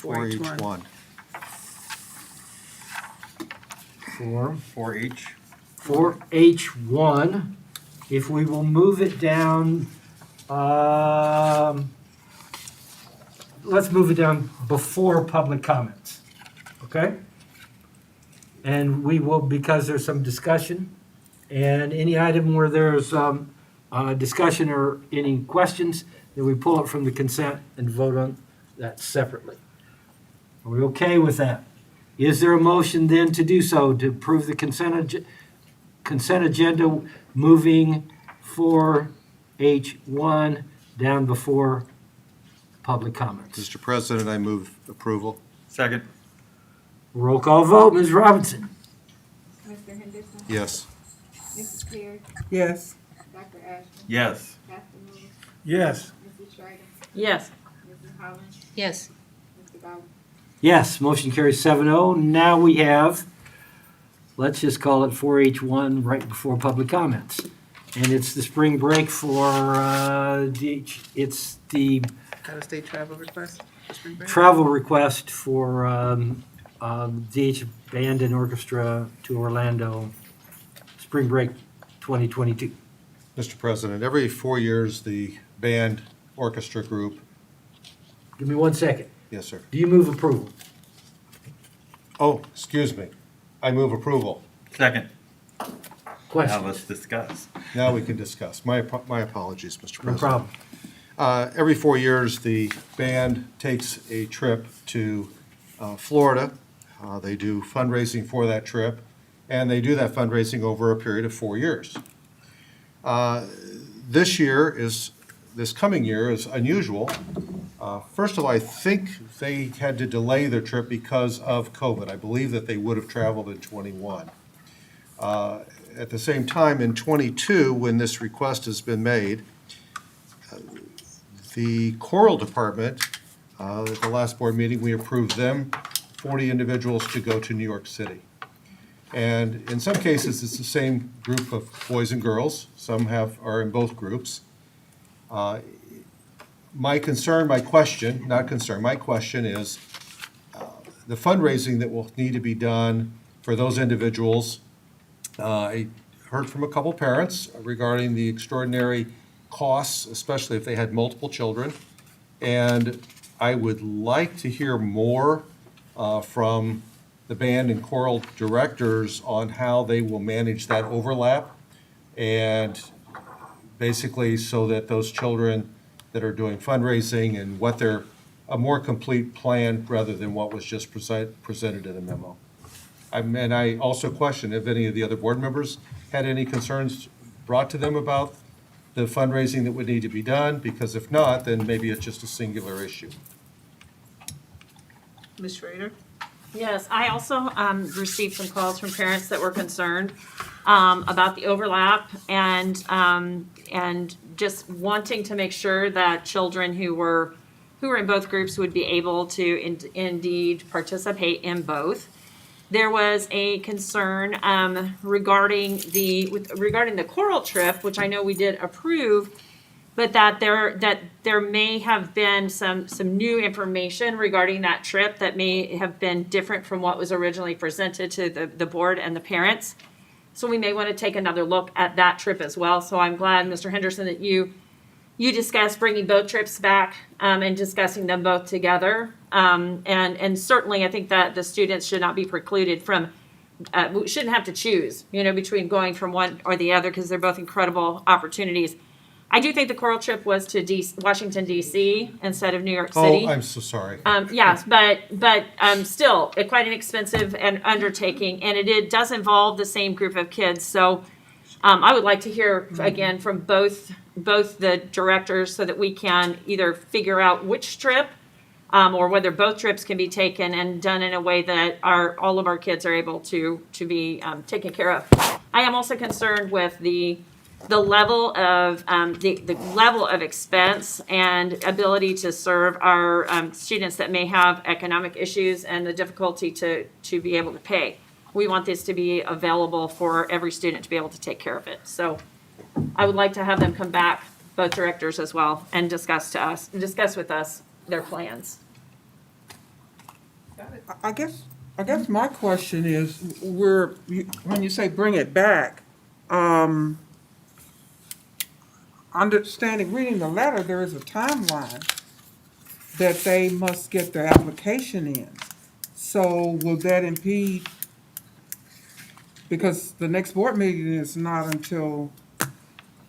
4H1. 4H. 4H1. If we will move it down, let's move it down before public comments, okay? And we will, because there's some discussion, and any item where there's discussion or any questions, then we pull it from the consent and vote on that separately. Are we okay with that? Is there a motion then to do so, to approve the consent agenda, moving 4H1 down before public comments? Mr. President, I move approval. Second. Roll call vote, Ms. Robinson. Mr. Henderson? Yes. Mrs. Cleary? Yes. Dr. Ashton? Yes. Pastor Lewis? Yes. Mrs. Schrader? Yes. Mrs. Holland? Yes. Mr. Bowden? Yes, motion carries 7-0. Now we have, let's just call it 4H1 right before public comments. And it's the spring break for, it's the Out-of-state travel request for spring break? travel request for DH Band and Orchestra to Orlando, spring break 2022. Mr. President, every 4 years, the band orchestra group, Give me 1 second. yes, sir. Do you move approval? Oh, excuse me. I move approval. Second. Now Question? let's discuss. Now we can discuss. My apologies, Mr. No President. problem. Every 4 years, the band takes a trip to Florida. They do fundraising for that trip, and they do that fundraising over a period of 4 years. This coming year is unusual. First of all, I think they had to delay their trip because of COVID. I believe that they would have traveled in '21. At the same time, in '22, when this request has been made, the choral department, at the last board meeting, we approved them, 40 individuals to go to New York City. And in some cases, it's the same group of boys and girls. Some are in both groups. My question is the fundraising that will need to be done for those individuals. I heard from a couple parents regarding the extraordinary costs, especially if they had multiple children. And I would like to hear more from the band and choral directors on how they will manage that overlap. And basically so that those children that are doing fundraising and a more complete plan rather than what was just presented in a memo. And I also question if any of the other board members had any concerns brought to them about the fundraising that would need to be done, because if not, then maybe it's just a singular issue. Ms. Schrader? Yes, I also received some calls from parents that were concerned about the overlap and just wanting to make sure that children who were in both groups would be able to indeed participate in both. There was a concern regarding the choral trip, which I know we did approve, but that there may have been some new information regarding that trip that may have been different from what was originally presented to the board and the parents. So we may want to take another look at that trip as well. So I'm glad, Mr. Henderson, that you discussed bringing both trips back and discussing them both together. And certainly I think that the students should not be precluded from, shouldn't have to choose, between going from one or the other, because they're both incredible opportunities. I do think the choral trip was to Washington, D.C. instead of New York City. Oh, I'm so sorry. Yes, but still, quite an expensive undertaking, and it does involve the same group of kids. So I would like to hear, again, from both the directors so that we can either figure out which trip or whether both trips can be taken and done in a way that all of our kids are able to be taken care of. I am also concerned with the level of the level of expense and ability to serve our students that may have economic issues and the difficulty to be able to pay. We want this to be available for every student to be able to take care of it. So I would like to have them come back, both directors as well, and discuss with us their plans. I guess my question is, when you say bring it back, understanding, reading the letter, there is a timeline that they must get their application in. So will that impede, because the next board meeting is not until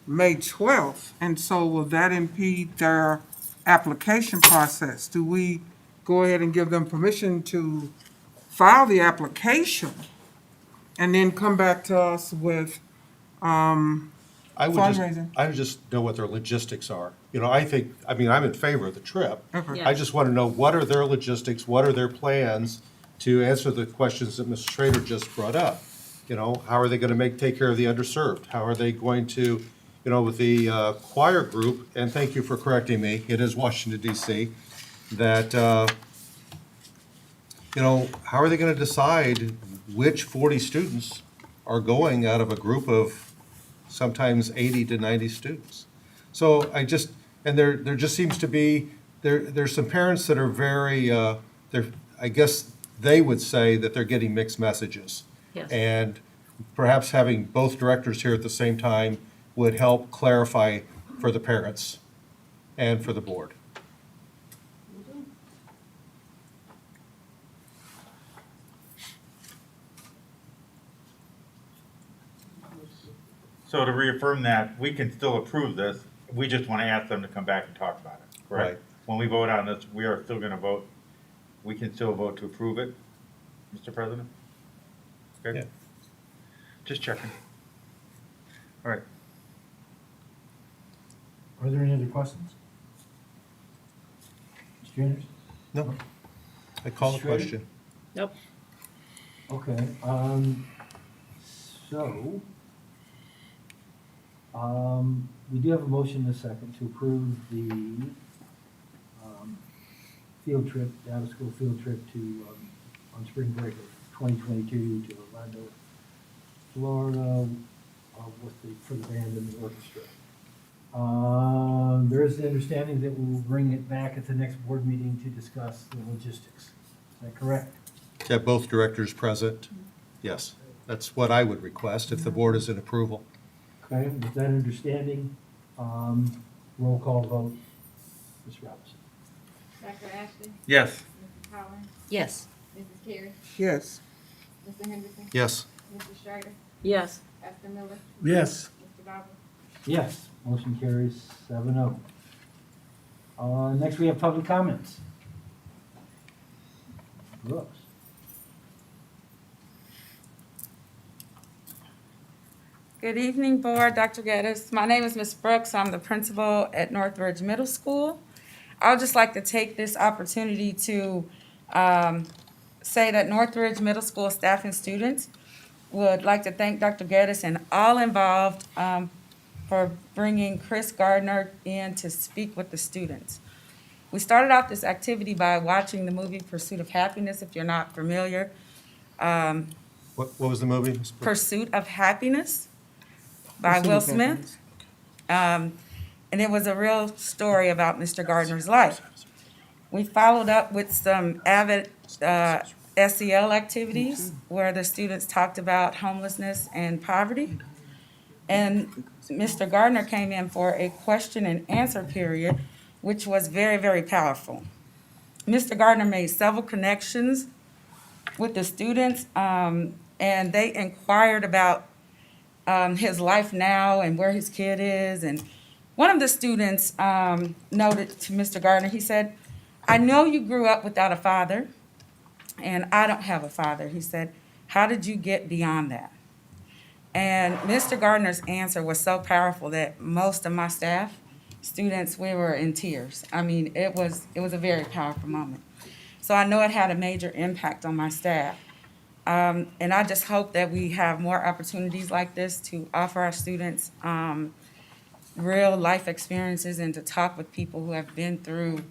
May 12th, and so will that impede their application process? Do we go ahead and give them permission to file the application and then come back to us with fundraising? I would just know what their logistics are. You know, I'm in favor of the trip. Okay. Yeah. I just want to know what are their logistics, what are their plans to answer the questions that Mrs. Schrader just brought up. You know, how are they going to take care of the underserved? How are they going to, you know, with the choir group, and thank you for correcting me, it is Washington DC, that, you know, how are they going to decide which 40 students are going out of a group of sometimes 80 to 90 students? So there just seems to be, there's some parents that are very, I guess they would say that they're getting mixed messages. Yes. And perhaps having both directors here at the same time would help clarify for the parents and for the board. So to reaffirm that, we can still approve this, we just want to ask them to come back and talk about it, Right. correct? When we vote on this, we are still going to vote, we can still vote to approve it, Mr. President? Yeah. Okay? Just checking. All right. Are there any other questions? Mr. Anderson? No, I call the Schrader? question. Nope. Okay, so, we do have a motion in a second to approve the, field trip, out-of-school field trip to, on spring break of 2022 to Orlando, Florida, for the band and the orchestra. There is the understanding that we will bring it back at the next board meeting to discuss the logistics. Is that correct? To have both directors present? Yes, that's what I would request if the board is in approval. Okay, with that understanding, roll call vote. Ms. Robinson? Dr. Ashley? Yes. Mrs. Collins? Yes. Mrs. Carey? Yes. Mr. Henderson? Yes, Mrs. Schrader? Yes. Pastor Miller? Yes. Mr. Bowers? Yes, motion carries 7-0. Next, we have public comments. Brooks? Good evening, Board, Dr. Geddes. My name is Ms. Brooks. I'm the principal at Northridge Middle School. I would just like to take this opportunity to say that Northridge Middle School staff and students would like to thank Dr. Geddes and all involved for bringing Chris Gardner in to speak with the students. We started off this activity by watching the movie Pursuit of Happiness, if you're not familiar. what was the movie? Ms. Brooks? Pursuit of Happiness by Will Smith. And it was a real story about Mr. Gardner's life. We followed up with some avid SEL activities where the students talked about homelessness and poverty. And Mr. Gardner came in for a question and answer period, which was very, very powerful. Mr. Gardner made several connections with the students, and they inquired about his life now and where his kid is. And one of the students noted to Mr. Gardner, he said, "I know you grew up without a father, and I don't have a father." He said, "How did you get beyond that?" And Mr. Gardner's answer was so powerful that most of my staff, students, we were in tears. I mean, it was a very powerful moment. So I know it had a major impact on my staff. And I just hope that we have more opportunities like this to offer our students real life experiences and to talk with people who have been through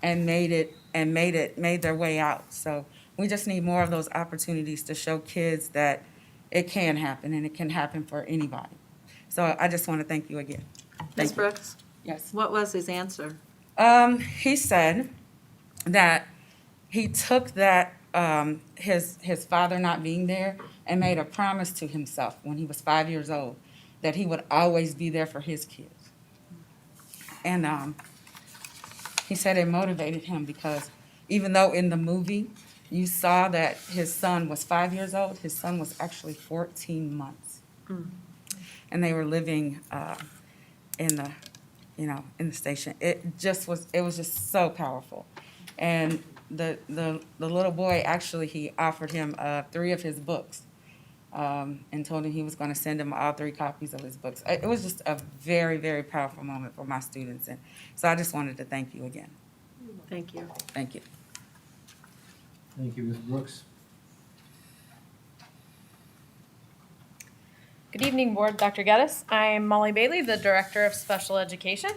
and made their way out. So we just need more of those opportunities to show kids that it can happen and it can happen for anybody. So I just want to thank you again. Ms. Brooks, Yes. what was his answer? He said that he took that his father not being there and made a promise to himself when he was 5 years old that he would always be there for his kids. And he said it motivated him because even though in the movie you saw that his son was 5 years old, his son was actually 14 months. And they were living in the, in the station. It was just so powerful. And the little boy, actually, he offered him 3 of his books and told him he was going to send him all 3 copies of his books. It was just a very, very powerful moment for my students. And so I just wanted to thank you again. Thank you. Thank you. Thank you, Ms. Brooks. Good evening, Board. Dr. Geddes. I'm Molly Bailey, the Director of Special Education.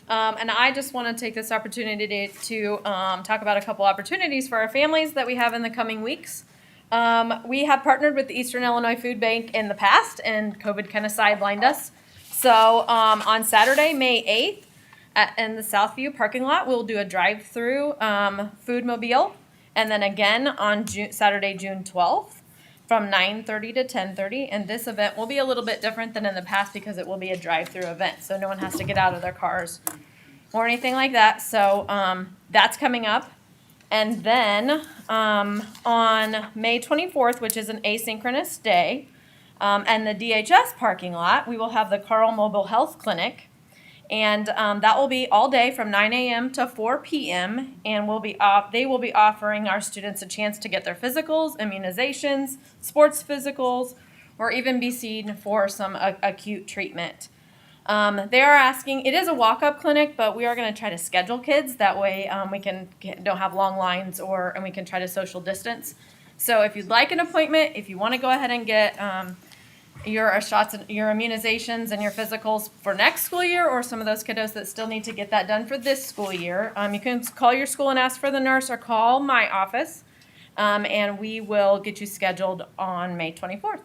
And I just want to take this opportunity to talk about a couple opportunities for our families that we have in the coming weeks. We have partnered with the Eastern Illinois Food Bank in the past, and COVID kind of sidelined us. So on Saturday, May 8th, in the Southview parking lot, we'll do a drive-through food mobile. And then again on Saturday, June 12th. From 9:30 to 10:30, and this event will be a little bit different than in the past because it will be a drive-through event, so no one has to get out of their cars or anything like that. So that's coming up. And then on May 24th, which is an asynchronous day, and the DHS parking lot, we will have the Carl Mobile Health Clinic. And that will be all day from 9 a.m. to 4 p.m. And they will be offering our students a chance to get their physicals, immunizations, sports physicals, or even be seen for some acute treatment. They are asking, it is a walk-up clinic, but we are going to try to schedule kids. That way we don't have long lines and we can try to social distance. So if you'd like an appointment, if you want to go ahead and get your shots, your immunizations, and your physicals for next school year, or some of those kiddos that still need to get that done for this school year, you can call your school and ask for the nurse, or call my office, and we will get you scheduled on May 24th.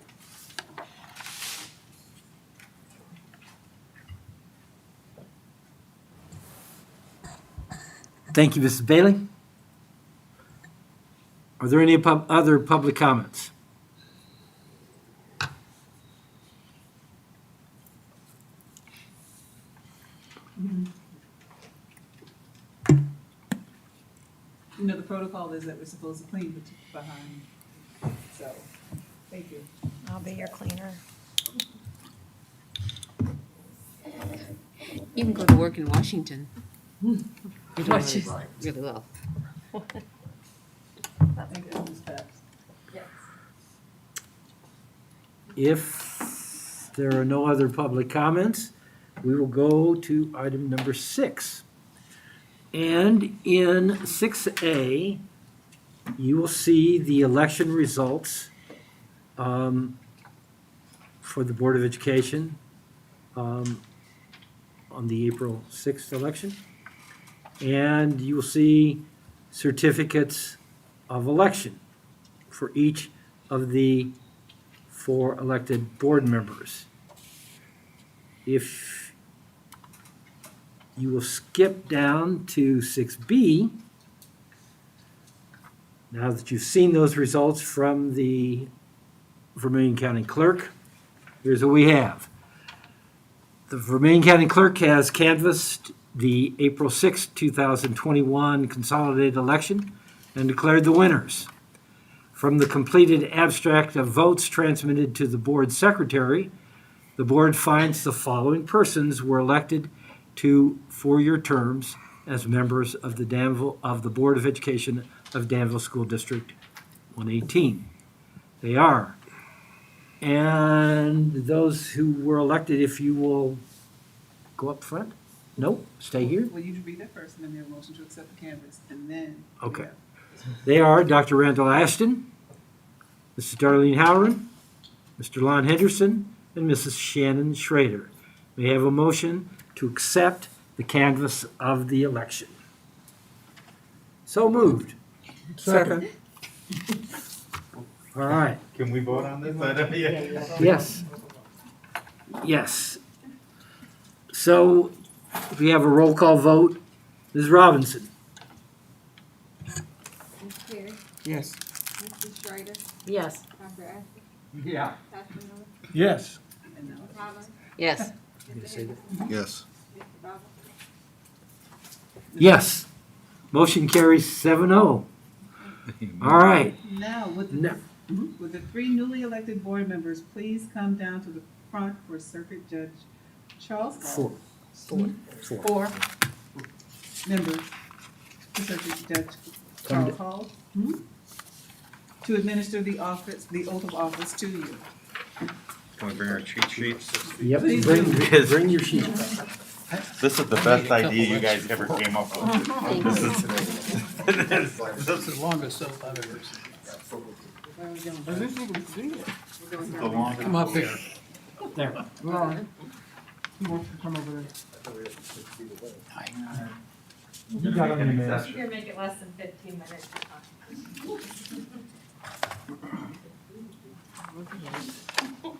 Thank you, Mrs. Bailey. Are there any other public comments? You know, the protocol is that we're supposed to clean behind, so, thank you. I'll be your cleaner. You can go to work in Washington. You're doing Which is- really well. I think that was passed. If there are no other public comments, we will go to item number 6. And in 6A, you will see the election results for the Board of Education on the April 6th election. And you will see certificates of election for each of the 4 elected board members. If you will skip down to 6B, now that you've seen those results from the Vermilion County Clerk, here's what we have. The Vermilion County Clerk has canvassed the April 6, 2021 consolidated election and declared the winners. From the completed abstract of votes transmitted to the board secretary, the board finds the following persons were elected to 4-year terms as members of the Board of Education of Danville School District 118. They are, and those who were elected, if you will go up front. Nope, stay here. Well, you should read that first, and then we have a motion to accept the canvas, and then. Okay. They are Dr. Randall Ashton, Mrs. Darlene Howren, Mr. Lon Henderson, and Mrs. Shannon Schrader. May I have a motion to accept the canvass of the election? So moved. Second. All right. Can we vote on this? I don't, yeah. Yes. Yes. So we have a roll call vote. Ms. Robinson, Ms. Terry, Yes. Mrs. Schreider, Yes. Dr. Ashley, Yeah. Pastor Miller, Yes. And now, Ms. Collins, Yes. Mr. Henderson, Yes. Mr. Bubba, Yes. Motion carries 7-0. All right. now, No. would the three newly elected board members please come down to the front for Circuit Judge Charles Hall? Four. Four members to Circuit Judge Charles Hall to administer the office, the oath of office to you. Can we bring our cheat sheets? Yep, Please bring your sheet. This is the best idea you guys ever came up with. That's the longest oath I've ever seen. The longest. Come up here. There. Lauren, he wants to come over there. You got on your mask. You're gonna make it less than 15 minutes.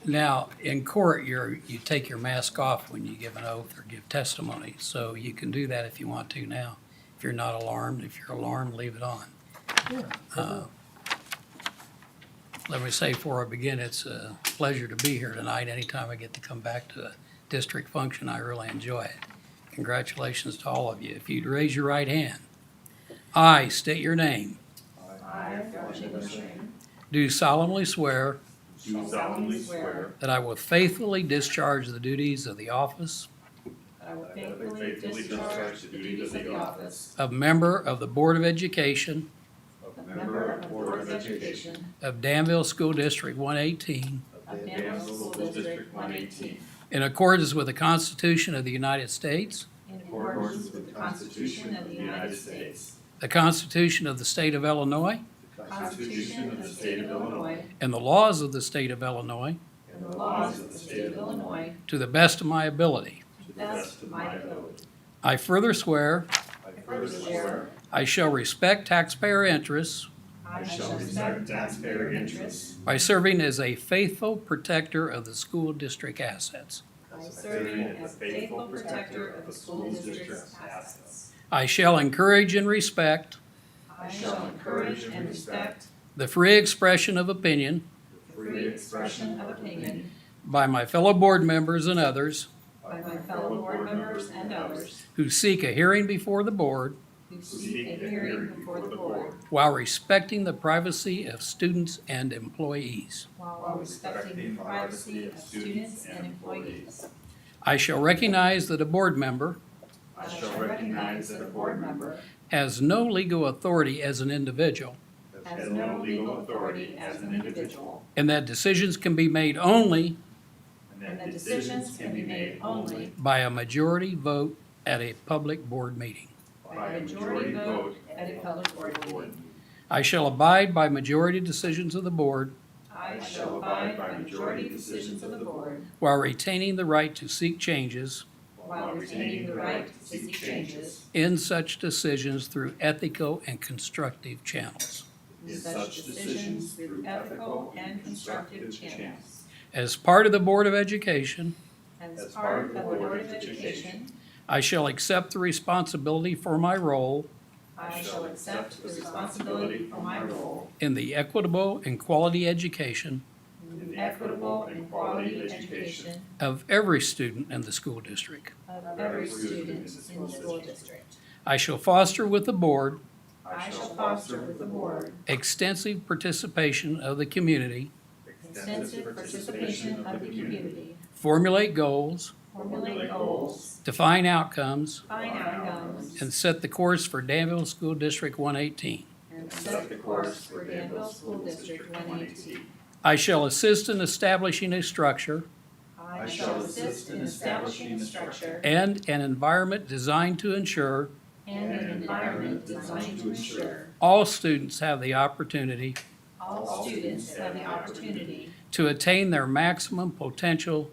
Now, in court, you take your mask off when you give an oath or give testimony, so you can do that if you want to now. If you're not alarmed, if you're alarmed, leave it on. Let me say before I begin, it's a pleasure to be here tonight. Anytime I get to come back to a district function, I really enjoy it. Congratulations to all of you. If you'd raise your right hand. I state your name. Do solemnly swear Do solemnly swear that I will faithfully discharge the duties of the office faithfully discharge the duties of the office of member of the Board of Education of member of the Board of Education of Danville School District 118 of Danville School District 118 in accordance with the Constitution of the United States, in accordance with the Constitution of the United States, the Constitution of the State of Illinois, the Constitution of the State of Illinois, and the laws of the State of Illinois, and the laws of the State of Illinois, to the best of my ability. to the best of my ability. I further swear I further swear I shall respect taxpayer interests I shall respect taxpayer interests by serving as a faithful protector of the school district assets. by serving as a faithful protector of the school district's assets. I shall encourage and respect I shall encourage and respect the free expression of opinion the free expression of opinion by my fellow board members and others by my fellow board members and others who seek a hearing before the board who seek a hearing before the board while respecting the privacy of students and employees. while respecting the privacy of students and employees. I shall recognize that a board member I shall recognize that a board member has no legal authority as an individual, has no legal authority as an individual, and that decisions can be made only and that decisions can be made only by a majority vote at a public board meeting. by a majority vote at a public board meeting. I shall abide by majority decisions of the board I shall abide by majority decisions of the board while retaining the right to seek changes while retaining the right to seek changes in such decisions through ethical and constructive channels. in such decisions through ethical and constructive channels. As part of the Board of Education, As part of the Board of Education, I shall accept the responsibility for my role I shall accept the responsibility for my role in the equitable and quality education in the equitable and quality education of every student in the school district. of every student in the school district. I shall foster with the board I shall foster with the board extensive participation of the community, extensive participation of the community, formulate goals, formulate goals, define outcomes, find outcomes, and set the course for Danville School District 118. and set the course for Danville School District 118. I shall assist in establishing a structure I shall assist in establishing a structure and an environment designed to ensure and an environment designed to ensure all students have the opportunity all students have the opportunity to attain their maximum potential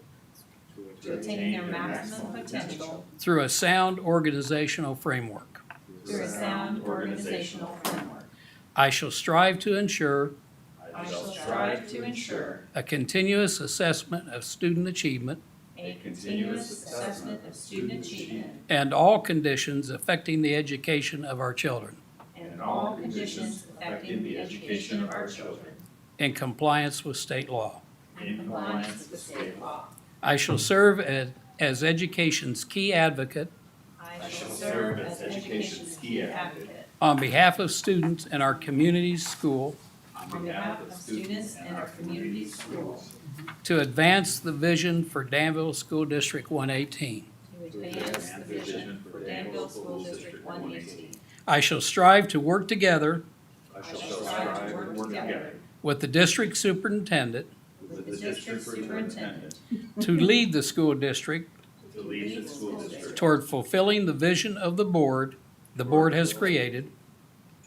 to attain their maximum potential through a sound organizational framework. through a sound organizational framework. I shall strive to ensure I shall strive to ensure a continuous assessment of student achievement a continuous assessment of student achievement and all conditions affecting the education of our children. and and all conditions affecting the education of our children in compliance with state law. in compliance with state law. I shall serve as education's key advocate I shall serve as education's key advocate on behalf of students in our community's school on behalf of students in our community schools to advance the vision for Danville School District 118. to advance the vision for Danville School District 118. I shall strive to work together I shall strive to work together with the district superintendent with the district superintendent to lead the school district to lead the school district toward fulfilling the vision of the board has created,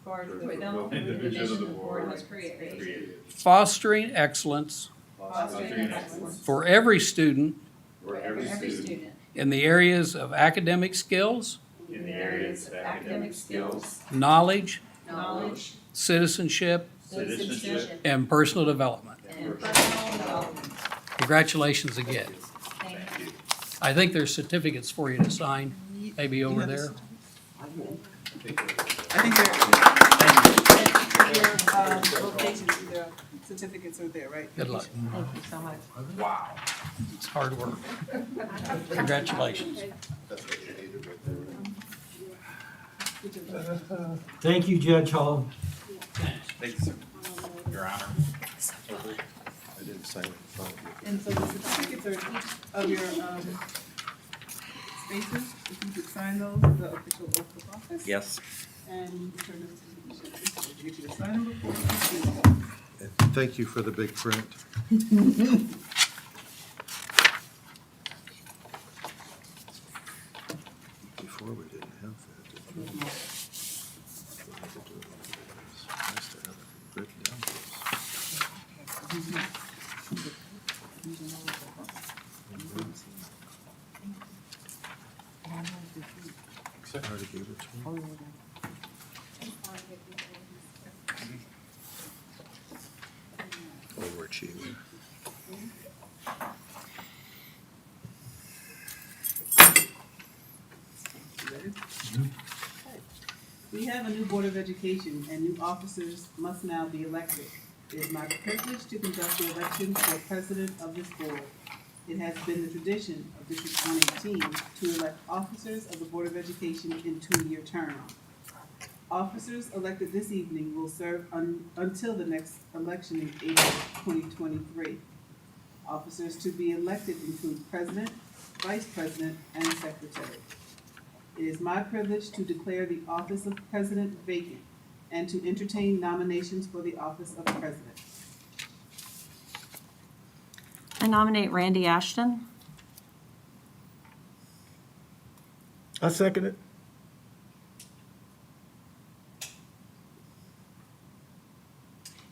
toward fulfilling the vision the board has created, fostering excellence fostering excellence for every student for every student in the areas of academic skills, in the areas of academic skills, knowledge, knowledge, citizenship, citizenship, and personal development. and personal development. Congratulations again. Thank you. I think there's certificates for you to sign, maybe over there. I think their locations, their certificates are there, right? Good luck. Thank you so much. Wow, it's hard work. Congratulations. Thank you, Judge Hall. Thanks, Your Honor. I didn't sign it in front of you. And so the certificates are in each of your spaces, if you could sign those, the official oath of office. Yes. And return them to the commission. Get you to sign them before you do them. And thank you for the big print. Before we didn't have that. did we? We had to do it like this. Nice to have it written down for us. I already gave it to me. Overachiever. We have a new Board of Education and new officers must now be elected. It is my privilege to conduct the election for president of this board. It has been the tradition of District 118 to elect officers of the Board of Education in two-year terms. Officers elected this evening will serve until the next election in April 2023. Officers to be elected include president, vice president, and secretary. It is my privilege to declare the office of president vacant and to entertain nominations for the office of president. I nominate Randy Ashton. I second it.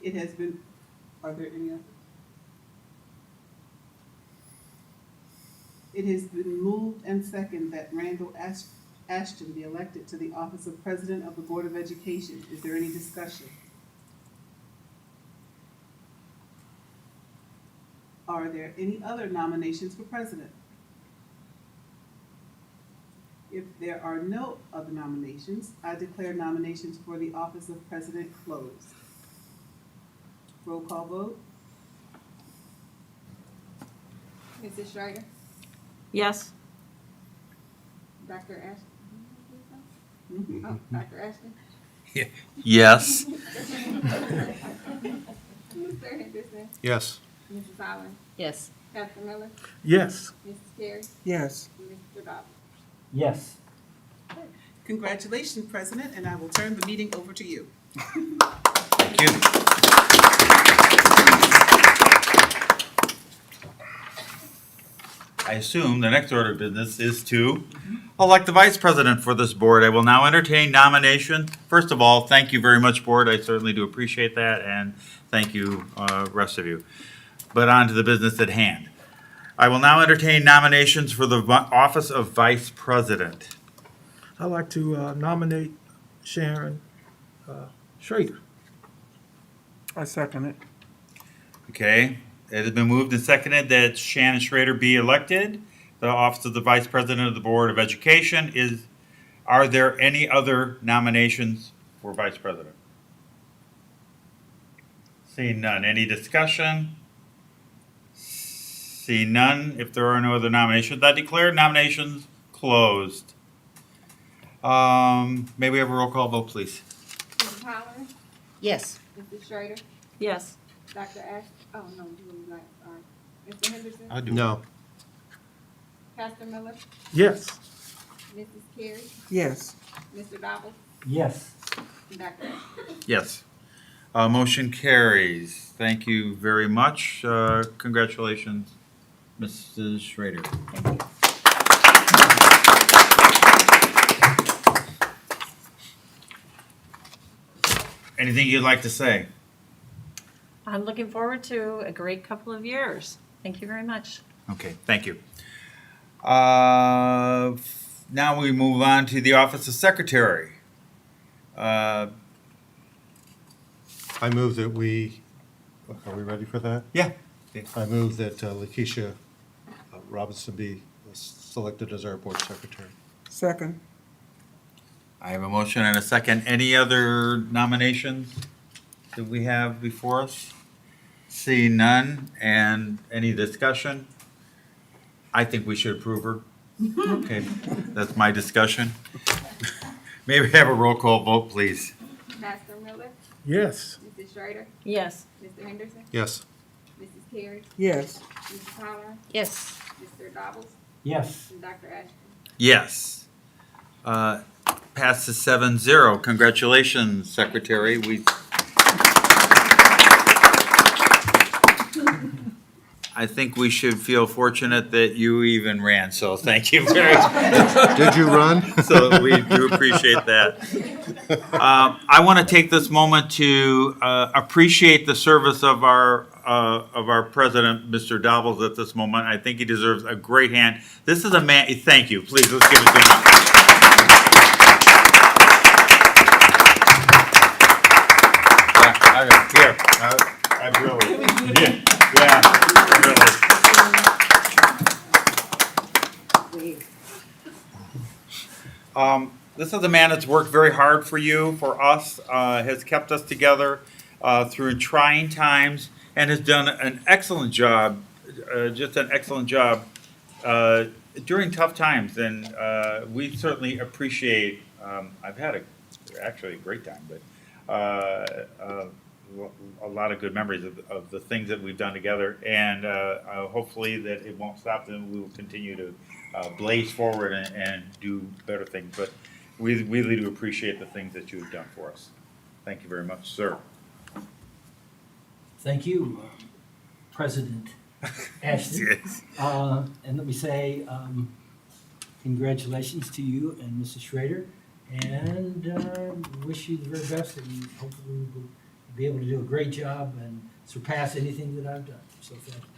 It has been, are there any other? It has been moved and seconded that Randall Ashton be elected to the office of President of the Board of Education. Is there any discussion? Are there any other nominations for president? If there are no other nominations, I declare nominations for the office of president closed. Roll call vote? Mrs. Schreider, Yes. Dr. Ashton. Oh, Dr. Ashton. Yes. Mr. Henderson, Yes. Mrs. Allen, Yes. Pastor Miller, Yes. Mrs. Carey, Yes. Mr. Dobbs. Yes. Congratulations, President, and I will turn the meeting over to you. Thank you. I assume the next order of business is to elect the vice president for this board. I will now entertain nomination. First of all, thank you very much, board. I certainly do appreciate that, and thank you, rest of you. But on to the business at hand. I will now entertain nominations for the office of vice president. I'd like to nominate Sharon Schrader. I second it. Okay, it has been moved and seconded that Shannon Schrader be elected. The office of the Vice President of the Board of Education are there any other nominations for vice president? Seeing none. Any discussion? Seeing none. If there are no other nominations, I declare nominations closed. May we have a roll call vote, please? Mrs. Holland, Yes. Mrs. Schrader, Yes. Dr. Ash, oh, no, you were black, sorry. Mr. Henderson, do. No. Pastor Miller, Yes. Mrs. Carey, Yes. Mr. Dobbins, Yes. and Dr. Ashton. Yes. Motion carries. Thank you very much. Congratulations, Mrs. Schrader. Anything you'd like to say? I'm looking forward to a great couple of years. Thank you very much. Okay, thank you. Now we move on to the Office of Secretary. I move that are we ready for that? Yeah. I move that Lakeisha Robinson be selected as our board secretary. Second. I have a motion and a second. Any other nominations that we have before us? See none, and any discussion? I think we should approve her. Okay, that's my discussion. May we have a roll call vote, please? Pastor Miller, Yes. Mrs. Schrader, Yes. Mr. Henderson, Yes. Mrs. Carey, Yes. Mrs. Holland, Yes. Mr. Dobbins, Yes. and Dr. Ashton. Yes. Passes 7-0. Congratulations, Secretary. I think we should feel fortunate that you even ran, so thank you very much. Did you run? So we do appreciate that. I want to take this moment to appreciate the service of our president, Mr. Dobbles, at this moment. I think he deserves a great hand. This is a man. Thank you. Please, let's give it to him. Here, I really, yeah, really. This is a man that's worked very hard for you, for us, has kept us together through trying times, and has done an excellent job, just an excellent job during tough times. And we certainly appreciate. I've had actually a great time, but a lot of good memories of the things that we've done together, and hopefully that it won't stop, and we will continue to blaze forward and do better things. But we really do appreciate the things that you've done for us. Thank you very much, sir. Thank you, President Ashton. Yes. And let me say, congratulations to you and Mrs. Schrader, and wish you the very best, and hopefully we'll be able to do a great job and surpass anything that I've done. So thank you.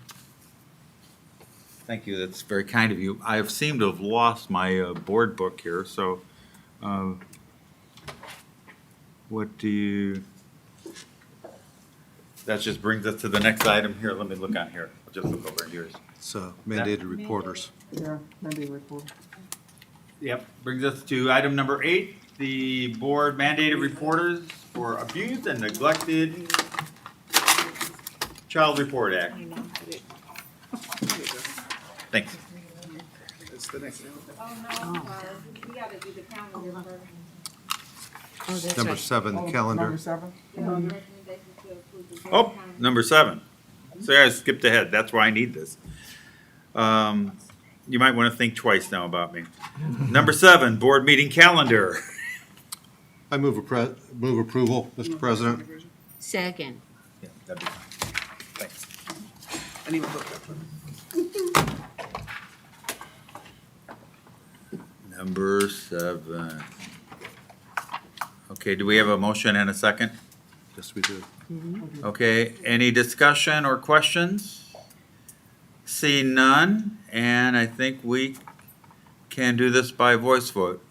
Thank you. That's very kind of you. I seem to have lost my board book here, so what do you? That just brings us to the next item here. Let me look on here. I'll just look over here. It's mandated reporters. Yeah, Monday report. Yep, brings us to item number 8, the board mandated reporters for abused and neglected Child Report Act. Thanks. It's the next one. Oh, no, I'm sorry. We gotta do the calendar first. Oh, that's Number right. 7, the calendar. Number 7? The recommendation to approve the Oh, calendar. number 7. So I skipped ahead. That's why I need this. You might want to think twice now about me. Number 7, board meeting calendar. I move approval, Mr. President. Second. Yeah, that'd be fine. Thanks. I need my book. Number 7. Okay, do we have a motion and a second? Yes, we do. Okay, any discussion or questions? See none, and I think we can do this by voice vote.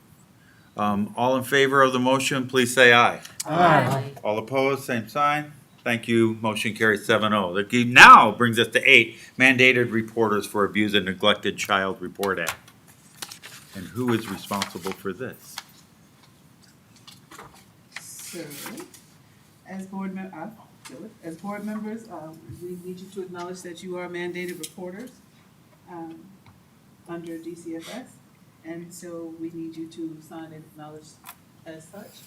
All in favor of the motion, please say aye. Aye. All opposed, same sign. Thank you, motion carries 7-0. That now brings us to 8, mandated reporters for abused and neglected Child Report Act. And who is responsible for this? So, as board as board members, we need you to acknowledge that you are mandated reporters under DCFS, and so we need you to sign and acknowledge as such.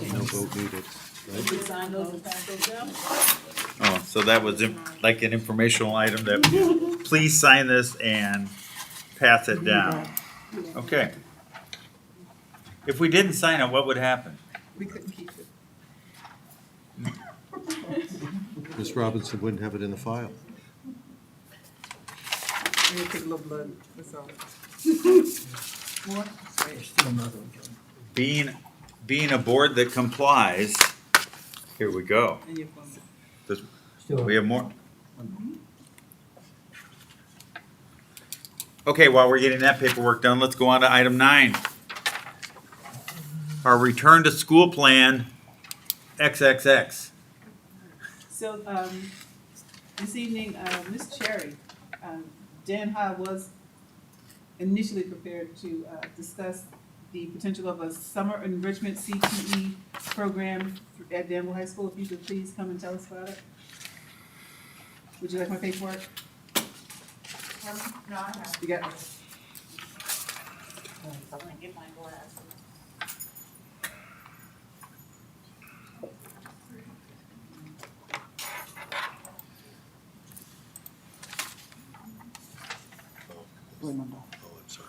No vote needed. You sign those and pass those down. Oh, so that was like an informational item that, please sign this and pass it down. Okay. If we didn't sign it, what would happen? We couldn't keep it. Ms. Robinson wouldn't have it in the file. We take a little blood, that's all. More? Being a board that complies, here we go. And your phone. We have more. Okay, while we're getting that paperwork done, let's go on to item 9. Our return to school plan, XXX. So, this evening, Ms. Cherry, Dan High was initially prepared to discuss the potential of a summer enrichment CTE program at Danville High School. If you could please come and tell us about it. Would you like my paperwork? No, I have. You got it. I'm gonna get my glasses. Oh, I'm sorry.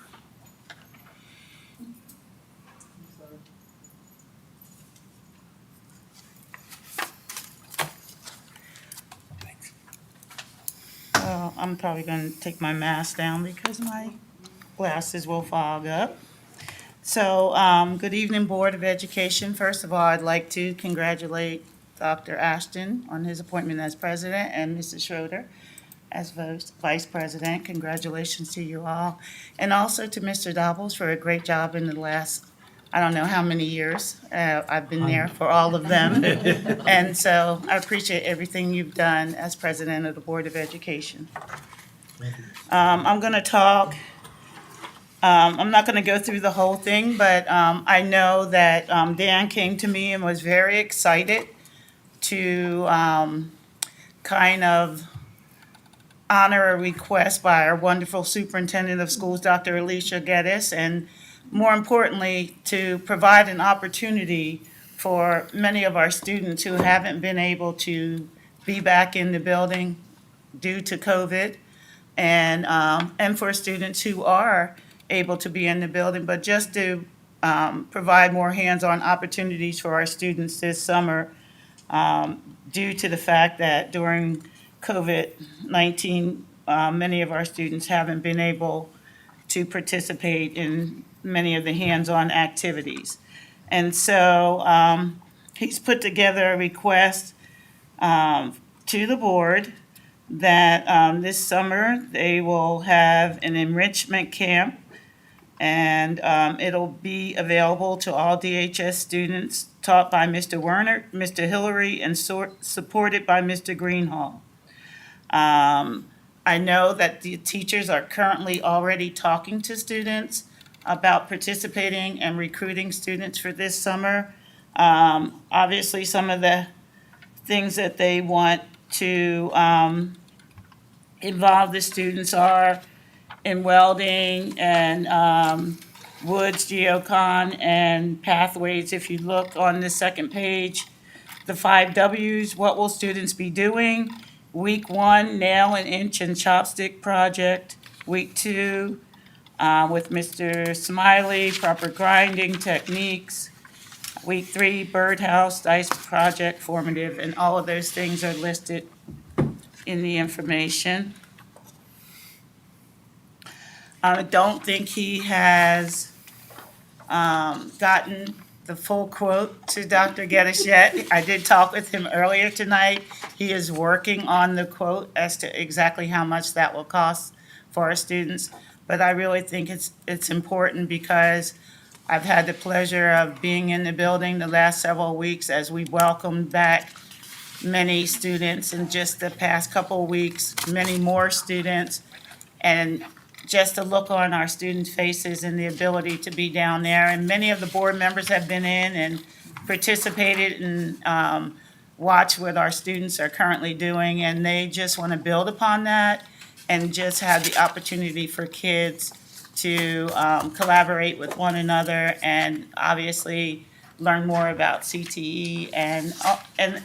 Well, I'm probably going to take my mask down because my glasses will fog up. So, good evening, Board of Education. First of all, I'd like to congratulate Dr. Ashton on his appointment as president and Mrs. Schroeder as vice president. Congratulations to you all. And also to Mr. Dobbles for a great job in the last, I don't know how many years. I've been there for all of them. And so I appreciate everything you've done as president of the Board of Education. I'm going to talk, I'm not going to go through the whole thing, but I know that Dan came to me and was very excited to kind of honor a request by our wonderful superintendent of schools, Dr. Alicia Geddes, and more importantly, to provide an opportunity for many of our students who haven't been able to be back in the building due to COVID, and for students who are able to be in the building, but just to provide more hands-on opportunities for our students this summer, due to the fact that during COVID-19, many of our students haven't been able to participate in many of the hands-on activities. And so he's put together a request to the board that this summer they will have an enrichment camp, and it'll be available to all DHS students, taught by Mr. Werner, Mr. Hillary, and supported by Mr. Greenhall. I know that the teachers are currently already talking to students about participating and recruiting students for this summer. Obviously, some of the things that they want to involve the students are in welding and woods, geocon, and pathways. If you look on the second page, the 5 Ws, what will students be doing? Week 1, nail and inch and chopstick project. Week 2, with Mr. Smiley, proper grinding techniques. Week 3, birdhouse, dice project, formative, and all of those things are listed in the information. I don't think he has gotten the full quote to Dr. Geddes yet. I did talk with him earlier tonight. He is working on the quote as to exactly how much that will cost for our students. But I really think it's important because I've had the pleasure of being in the building the last several weeks as we welcomed back many students in just the past couple of weeks, many more students. And just the look on our students' faces and the ability to be down there. And many of the board members have been in and participated and watched what our students are currently doing. And they just want to build upon that and just have the opportunity for kids to collaborate with one another and obviously learn more about CTE. And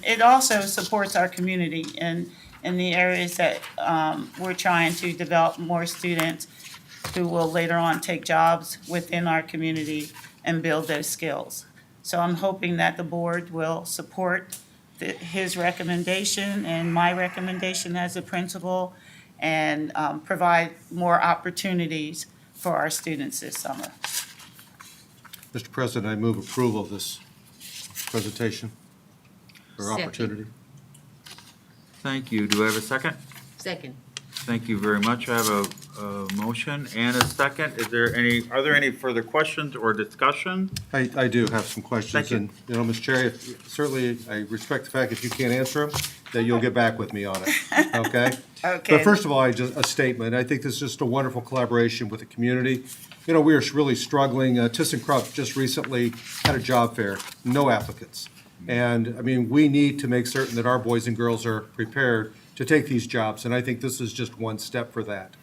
it also supports our community in the areas that we're trying to develop more students who will later on take jobs within our community and build those skills. So I'm hoping that the board will support his recommendation and my recommendation as a principal and provide more opportunities for our students this summer. Mr. President, I move approval of this presentation or Second. opportunity. Thank you. Do I have a second? Second. Thank you very much. I have a motion and a second. Are there any further questions or discussion? I do have some questions. Thank you. And, you know, Ms. Cherry, certainly I respect the fact if you can't answer them, that you'll get back with me on it, okay? Okay. But first of all, a statement. I think this is just a wonderful collaboration with the community. You know, we are really struggling. ThyssenKrupp just recently had a job fair, no applicants. And, I mean, we need to make certain that our boys and girls are prepared to take these jobs, and I think this is just one step for that.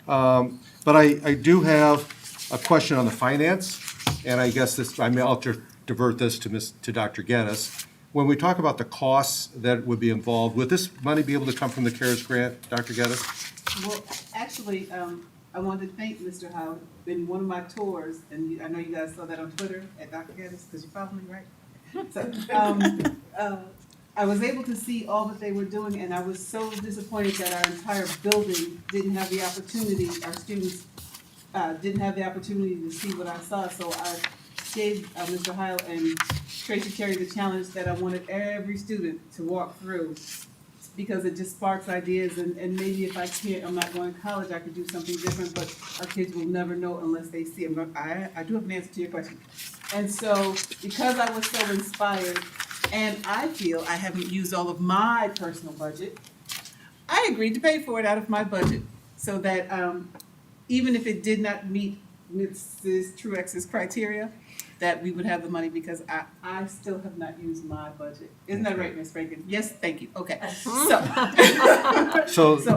But I do have a question on the finance, and I guess I'll just divert this to Dr. Geddes. When we talk about the costs that would be involved, would this money be able to come from the CARES grant, Dr. Geddes? Well, actually, I wanted to thank Mr. Howard. In one of my tours, and I know you guys saw that on Twitter at Dr. Geddes, because you follow me, right? So, I was able to see all that they were doing, and I was so disappointed that our entire building didn't have the opportunity, our students didn't have the opportunity to see what I saw. So I gave Mr. Heil and Tracy Cherry the challenge that I wanted every student to walk through, because it just sparks ideas, and maybe if I'm not going to college, I could do something different, but our kids will never know unless they see it. I do have an answer to your question. And so, because I was so inspired, and I feel I haven't used all of my personal budget, I agreed to pay for it out of my budget, so that even if it did not meet Mrs. Truex's criteria, that we would have the money, because I still have not used my budget. Isn't that right, Ms. Franklin? Yes, thank you, okay. So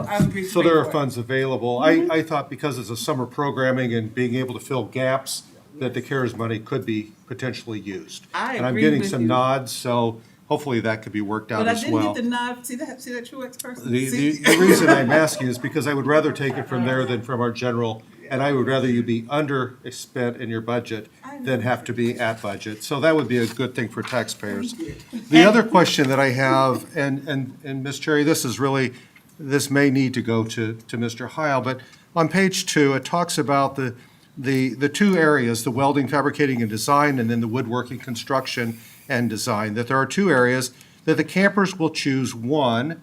I agreed to So pay there are for it. funds available. I thought because it's a summer programming and being able to fill gaps, that the CARES money could be potentially used. I And I'm agree getting with some you. nods, so hopefully that could be worked out But I as didn't well. get the nod, see that Truex person? The See? reason I'm asking is because I would rather take it from there than from our general, and I would rather you be underspent in your budget than have to be at budget. So that would be a good thing for taxpayers. The other question that I have, and Ms. Cherry, this may need to go to Mr. Heil, but on page 2, it talks about the two areas, the welding, fabricating, and design, and then the woodworking, construction, and design, that there are two areas that the campers will choose one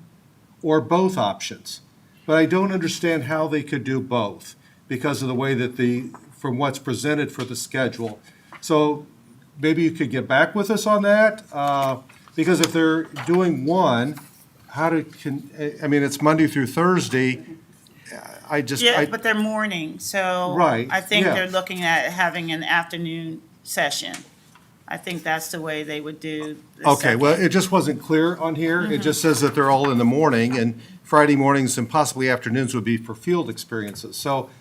or both options. But I don't understand how they could do both because of the way that from what's presented for the schedule. So maybe you could get back with us on that? Because if they're doing one, it's Monday through Thursday. Yeah, but they're morning, so. Right, I think yeah. they're looking at having an afternoon session. I think that's the way they would do the Okay, well, second. it just wasn't clear on here. It just says that they're all in the morning, and Friday mornings and possibly afternoons would be for field experiences. So,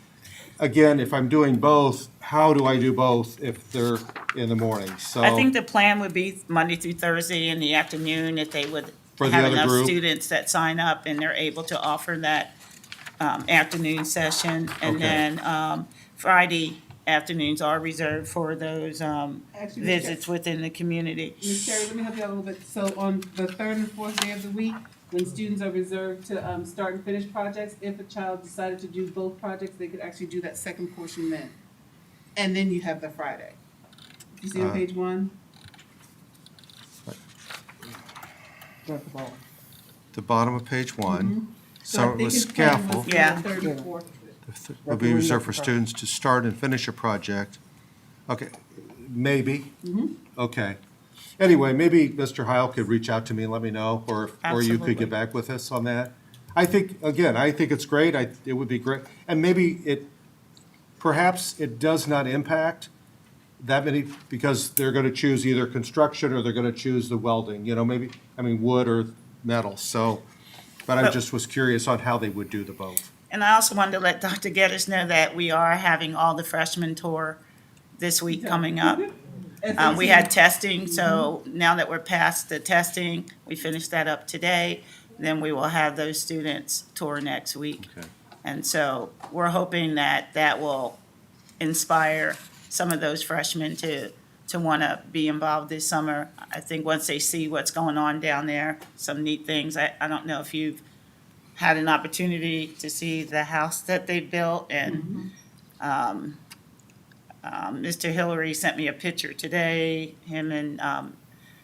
again, if I'm doing both, how do I do both if they're in the morning? So I think the plan would be Monday through Thursday in the afternoon, if they would For the have other enough group? students that sign up and they're able to offer that afternoon session. And Okay. then Friday afternoons are reserved for those Actually, Ms. visits within the community. Ms. Cherry, let me help you out a little bit. So on the third and fourth day of the week, when students are reserved to start and finish projects, if a child decided to do both projects, they could actually do that second portion then. And then you have the Friday. You see on page 1? Dr. Ball. the bottom of page 1, So so I it think was his plan was scaffold. for the Yeah. third and fourth. Will be reserved for students to start and finish a project. Okay, maybe, okay. anyway, maybe Mr. Heil could reach out to me and let me know, or you could Absolutely. get back with us on that. I think it's great. It would be great. And maybe perhaps it does not impact that many, because they're going to choose either construction or they're going to choose the welding, wood or metal. So, but I just was curious on how they would do the both. And I also wanted to let Dr. Geddes know that we are having all the freshmen tour this week coming up. We had testing, so now that we're past the testing, we finished that up today, then we will have those students tour next week. Okay. And so we're hoping that that will inspire some of those freshmen to want to be involved this summer. I think once they see what's going on down there, some neat things. I don't know if you've had an opportunity to see the house that they built, and Mr. Hillary sent me a picture today, him and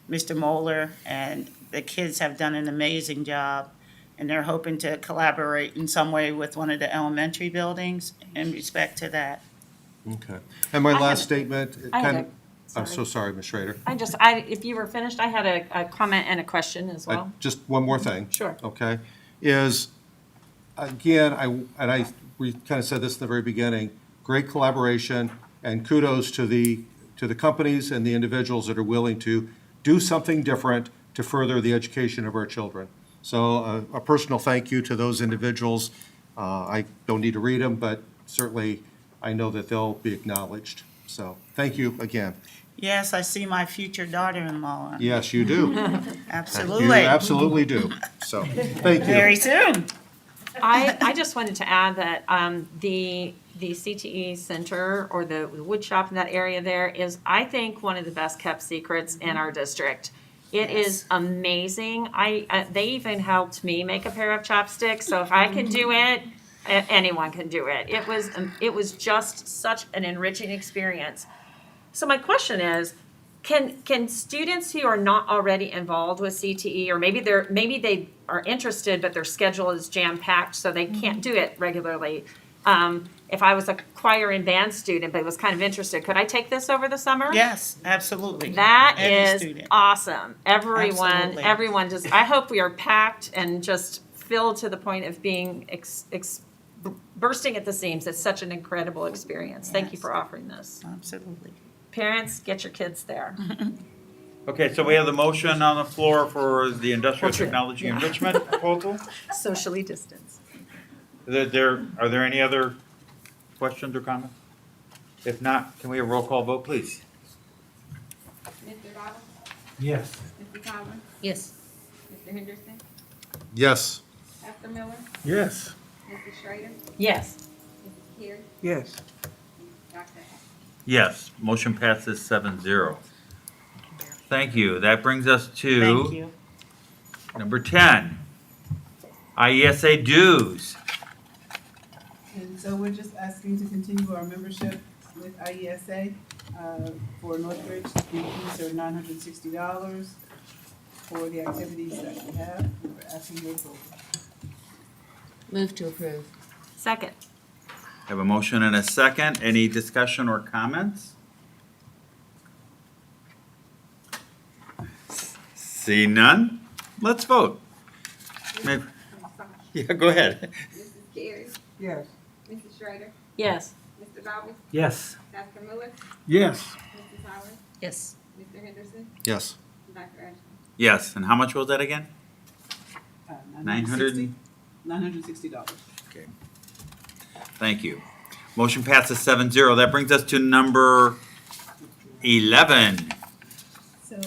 Mr. Moeller, and the kids have done an amazing job, and they're hoping to collaborate in some way with one of the elementary buildings in respect to that. Okay. And my last statement, I'm sorry. so sorry, Ms. Schrader. If you were finished, I had a comment and a question as well. Just one more thing. Sure. Okay, is, again, we kind of said this in the very beginning, great collaboration, and kudos to the companies and the individuals that are willing to do something different to further the education of our children. So a personal thank you to those individuals. I don't need to read them, but certainly I know that they'll be acknowledged. So thank you again. Yes, I see my future daughter-in-law. Yes, you do. You Absolutely. absolutely do. So, thank you. Very soon. I just wanted to add that the CTE center or the wood shop in that area there is, I think, one of the best kept secrets in our district. It is amazing. They even helped me make a pair of chopsticks, so if I can do it, anyone can do it. It was just such an enriching experience. So my question is, can students who are not already involved with CTE, or maybe they are interested but their schedule is jam-packed so they can't do it regularly. If I was a choir and band student but was kind of interested, could I take this over the summer? Yes, absolutely. That Every is student. awesome. Absolutely. Everyone just, I hope we are packed and just filled to the point of being bursting at the seams. It's such an incredible experience. Thank you Yes. for offering this. Absolutely. Parents, get your kids there. Okay, so we have the motion on the floor for the industrial That's it. technology Yeah. enrichment proposal. Socially distanced. Are there any other questions or comments? If not, can we have a roll call vote, please? Mr. Roberts? Yes. Mr. Collins? Yes. Mr. Henderson? Yes. Dr. Miller? Yes. Mrs. Schrader? Yes. Mrs. Carey? Yes. Dr. Ash? Yes, motion passes 7-0. Thank you. That brings us to Thank you. number 10, IESA dues. And so we're just asking to continue our membership with IESA for Northbridge. The fees are $960 for the activities that we have. We're asking your approval. Move to approve. Second. Have a motion and a second. Any discussion or comments? See none? Let's vote. Maybe- Yeah, go ahead. Mrs. Carey? Yes. Mrs. Schrader? Yes. Mr. Roberts? Yes. Dr. Miller? Yes. Mrs. Howard? Yes. Mr. Henderson? Yes. Dr. Ashton? Yes, and how much was that again? $960. $960. Okay. Thank you. Motion passes 7-0. That brings us to number 11. So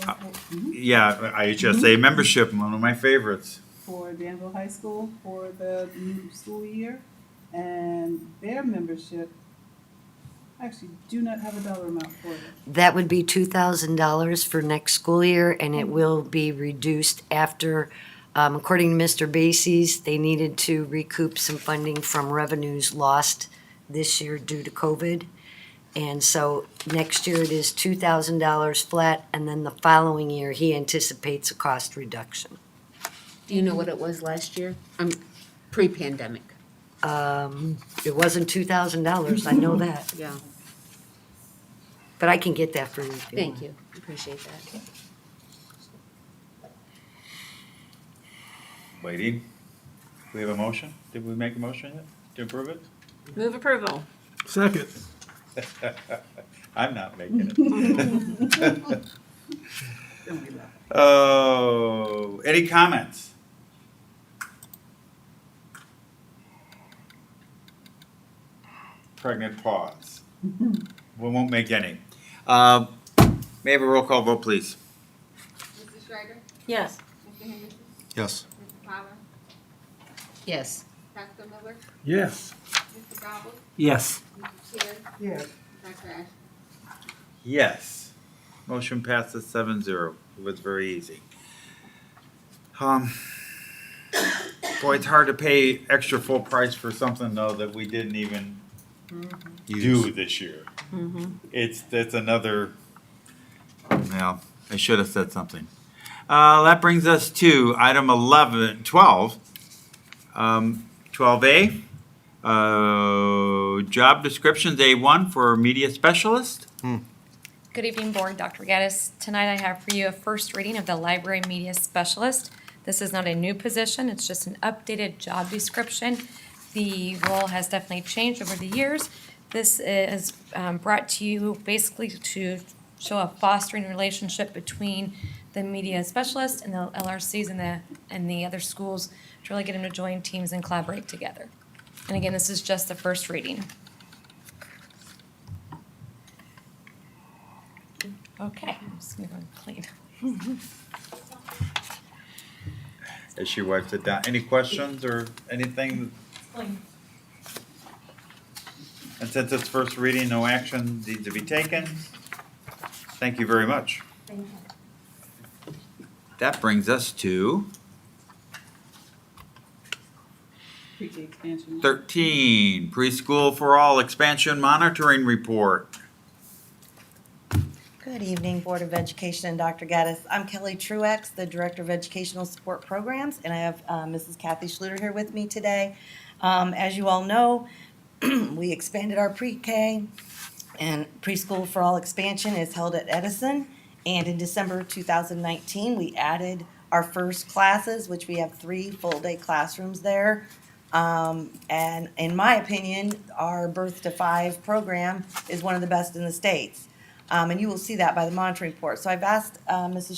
Yeah, IHSA membership, one of my favorites. for Danville High School for the new school year, and their membership, I actually do not have a dollar amount for it. That would be $2,000 for next school year, and it will be reduced after, according to Mr. Bases, they needed to recoup some funding from revenues lost this year due to COVID. And so next year it is $2,000 flat, and then the following year, he anticipates a cost reduction. Do you know what it was last year? Pre-pandemic. It wasn't $2,000, I know that, Yeah. but I can get that for you. if you Thank want. you. Appreciate that. Waiting. We have a motion? Did we make a motion yet to approve it? Move approval. Second. I'm not making it. Oh, any comments? Pregnant pause. We won't make any. May I have a roll call vote, please? Mrs. Schrader? Yes. Mr. Henderson? Yes. Mrs. Fowler? Yes. Dr. Miller? Yes. Mr. Gobble? Yes. Mrs. Terry? Yes. Dr. Ashton? Yes. Motion passes 7-0. It was very easy. Boy, it's hard to pay extra full price for something though that we didn't even do this year. That's another, well, I should have said something. That brings us to item 12. 12A, job descriptions, A1 for media specialist. Good evening, Board. Dr. Gaddis. Tonight I have for you a first reading of the Library Media Specialist. This is not a new position, it's just an updated job description. The role has definitely changed over the years. This is brought to you basically to show a fostering relationship between the media specialist and the LRCs and the other schools to really get them to join teams and collaborate together. And again, this is just the first reading. Okay, I'm just gonna go and clean. As she wipes it down. Any questions or anything? And since it's first reading, no action needs to be taken. Thank you very much. Thank you. That brings us to Pre-K expansion. 13, Preschool for All Expansion Monitoring Report. Good evening, Board of Education and Dr. Gaddis. I'm Kelly Truex, the Director of Educational Support Programs, and I have Mrs. Kathy Schluter here with me today. As you all know, we expanded our pre-K, and Preschool for All expansion is held at Edison. And in December 2019, we added our first classes, which we have 3 full-day classrooms there. And in my opinion, our Birth to 5 program is one of the best in the states. And you will see that by the monitoring report. So I've asked Mrs.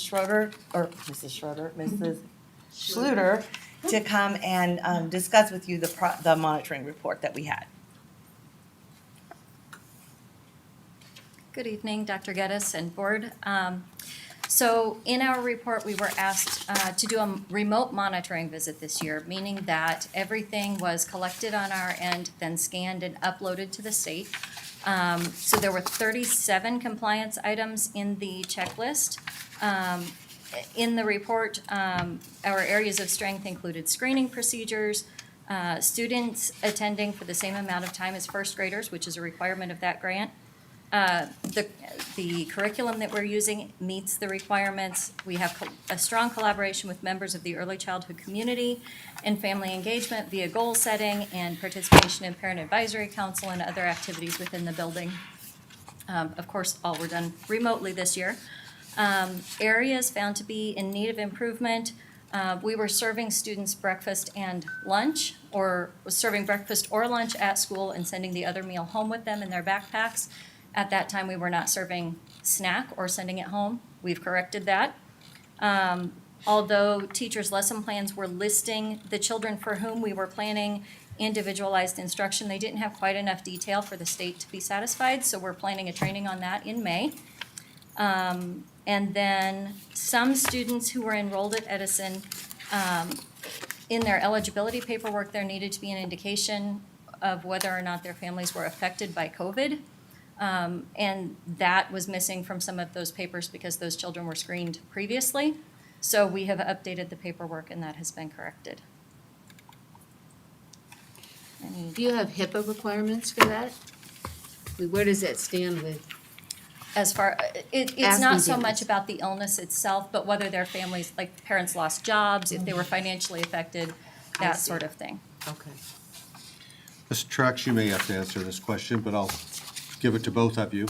Schluter to come and discuss with you the monitoring report that we had. Good evening, Dr. Geddes and Board. So in our report, we were asked to do a remote monitoring visit this year, meaning that everything was collected on our end, then scanned and uploaded to the state. So there were 37 compliance items in the checklist. In the report, our areas of strength included screening procedures, students attending for the same amount of time as first graders, which is a requirement of that grant. The curriculum that we're using meets the requirements. We have a strong collaboration with members of the early childhood community and family engagement via goal setting and participation in parent advisory council and other activities within the building. Of course, all were done remotely this year. Areas found to be in need of improvement. We were serving students breakfast and lunch, or was serving breakfast or lunch at school and sending the other meal home with them in their backpacks. At that time, we were not serving snack or sending it home. We've corrected that. Although teachers' lesson plans were listing the children for whom we were planning individualized instruction, they didn't have quite enough detail for the state to be satisfied, so we're planning a training on that in May. And then some students who were enrolled at Edison, in their eligibility paperwork, there needed to be an indication of whether or not their families were affected by COVID. And that was missing from some of those papers because those children were screened previously. So we have updated the paperwork and that has been corrected. Do you have HIPAA requirements for that? Where does that stand with? As far, it's Asking not so families. much about the illness itself, but whether their families, like parents lost jobs, if they were financially affected, I that see. sort of thing. Okay. Mr. Truex, you may have to answer this question, but I'll give it to both of you.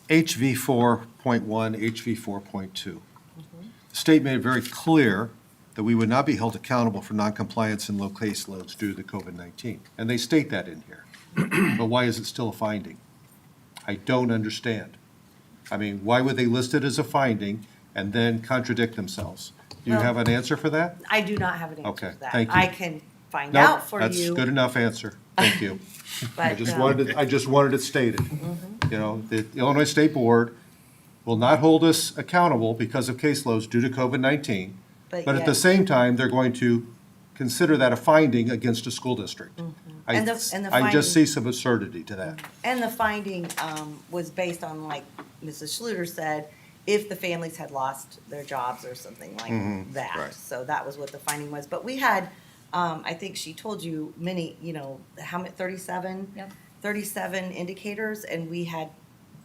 HV 4.1, HV 4.2. The state made it very clear that we would not be held accountable for noncompliance in low caseloads due to the COVID-19. And they state that in here. But why is it still a finding? I don't understand. I mean, why would they list it as a finding and then contradict themselves? Do you Well- have an answer for that? I do not have an answer Okay, for that. thank you. I can find Nope, out for that's you. good enough answer. Thank you. I But, just wanted it stated. You know, the Illinois State Board will not hold us accountable because of caseloads due to COVID-19. But at the yet- same time, they're going to consider that a finding against a school district. And the I just finding- see some absurdity to that. And the finding was based on, like Mrs. Schluter said, if the families had lost their jobs or something like that. right. So that was what the finding was. But we had, I think she told you many, how many, 37? Yep. 37 indicators, and we had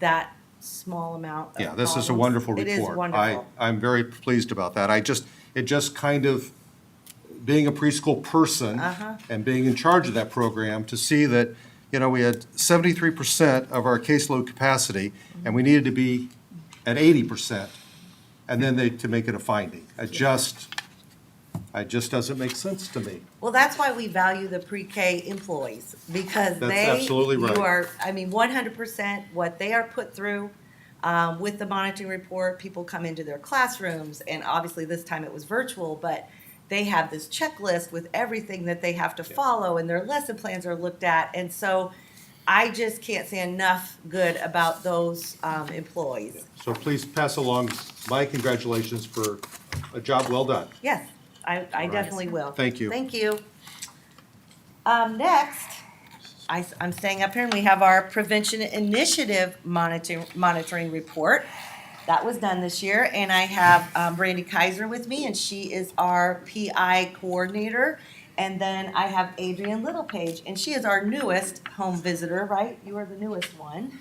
that small amount of Yeah, this is a problems. wonderful It report. is wonderful. I'm very pleased about that. It just kind of, being a preschool person and being in charge of that program, to see that, we had 73% of our caseload capacity, and we needed to be at 80%, and then to make it a finding. It just doesn't make sense to me. Well, that's why we value the pre-K employees, because That's they, absolutely right. you are, 100% what they are put through with the monitoring report. People come into their classrooms, and obviously this time it was virtual, but they have this checklist with everything that they have to follow, and their lesson plans are looked at. And so I just can't say enough good about those employees. So please pass along my congratulations for a job well done. Yes, I definitely will. Thank you. Thank you. Next, I'm staying up here, and we have our prevention initiative monitoring report. That was done this year, and I have Brandy Kaiser with me, and she is our PI coordinator. And then I have Adrienne Littlepage, and she is our newest home visitor, right? You are the newest one.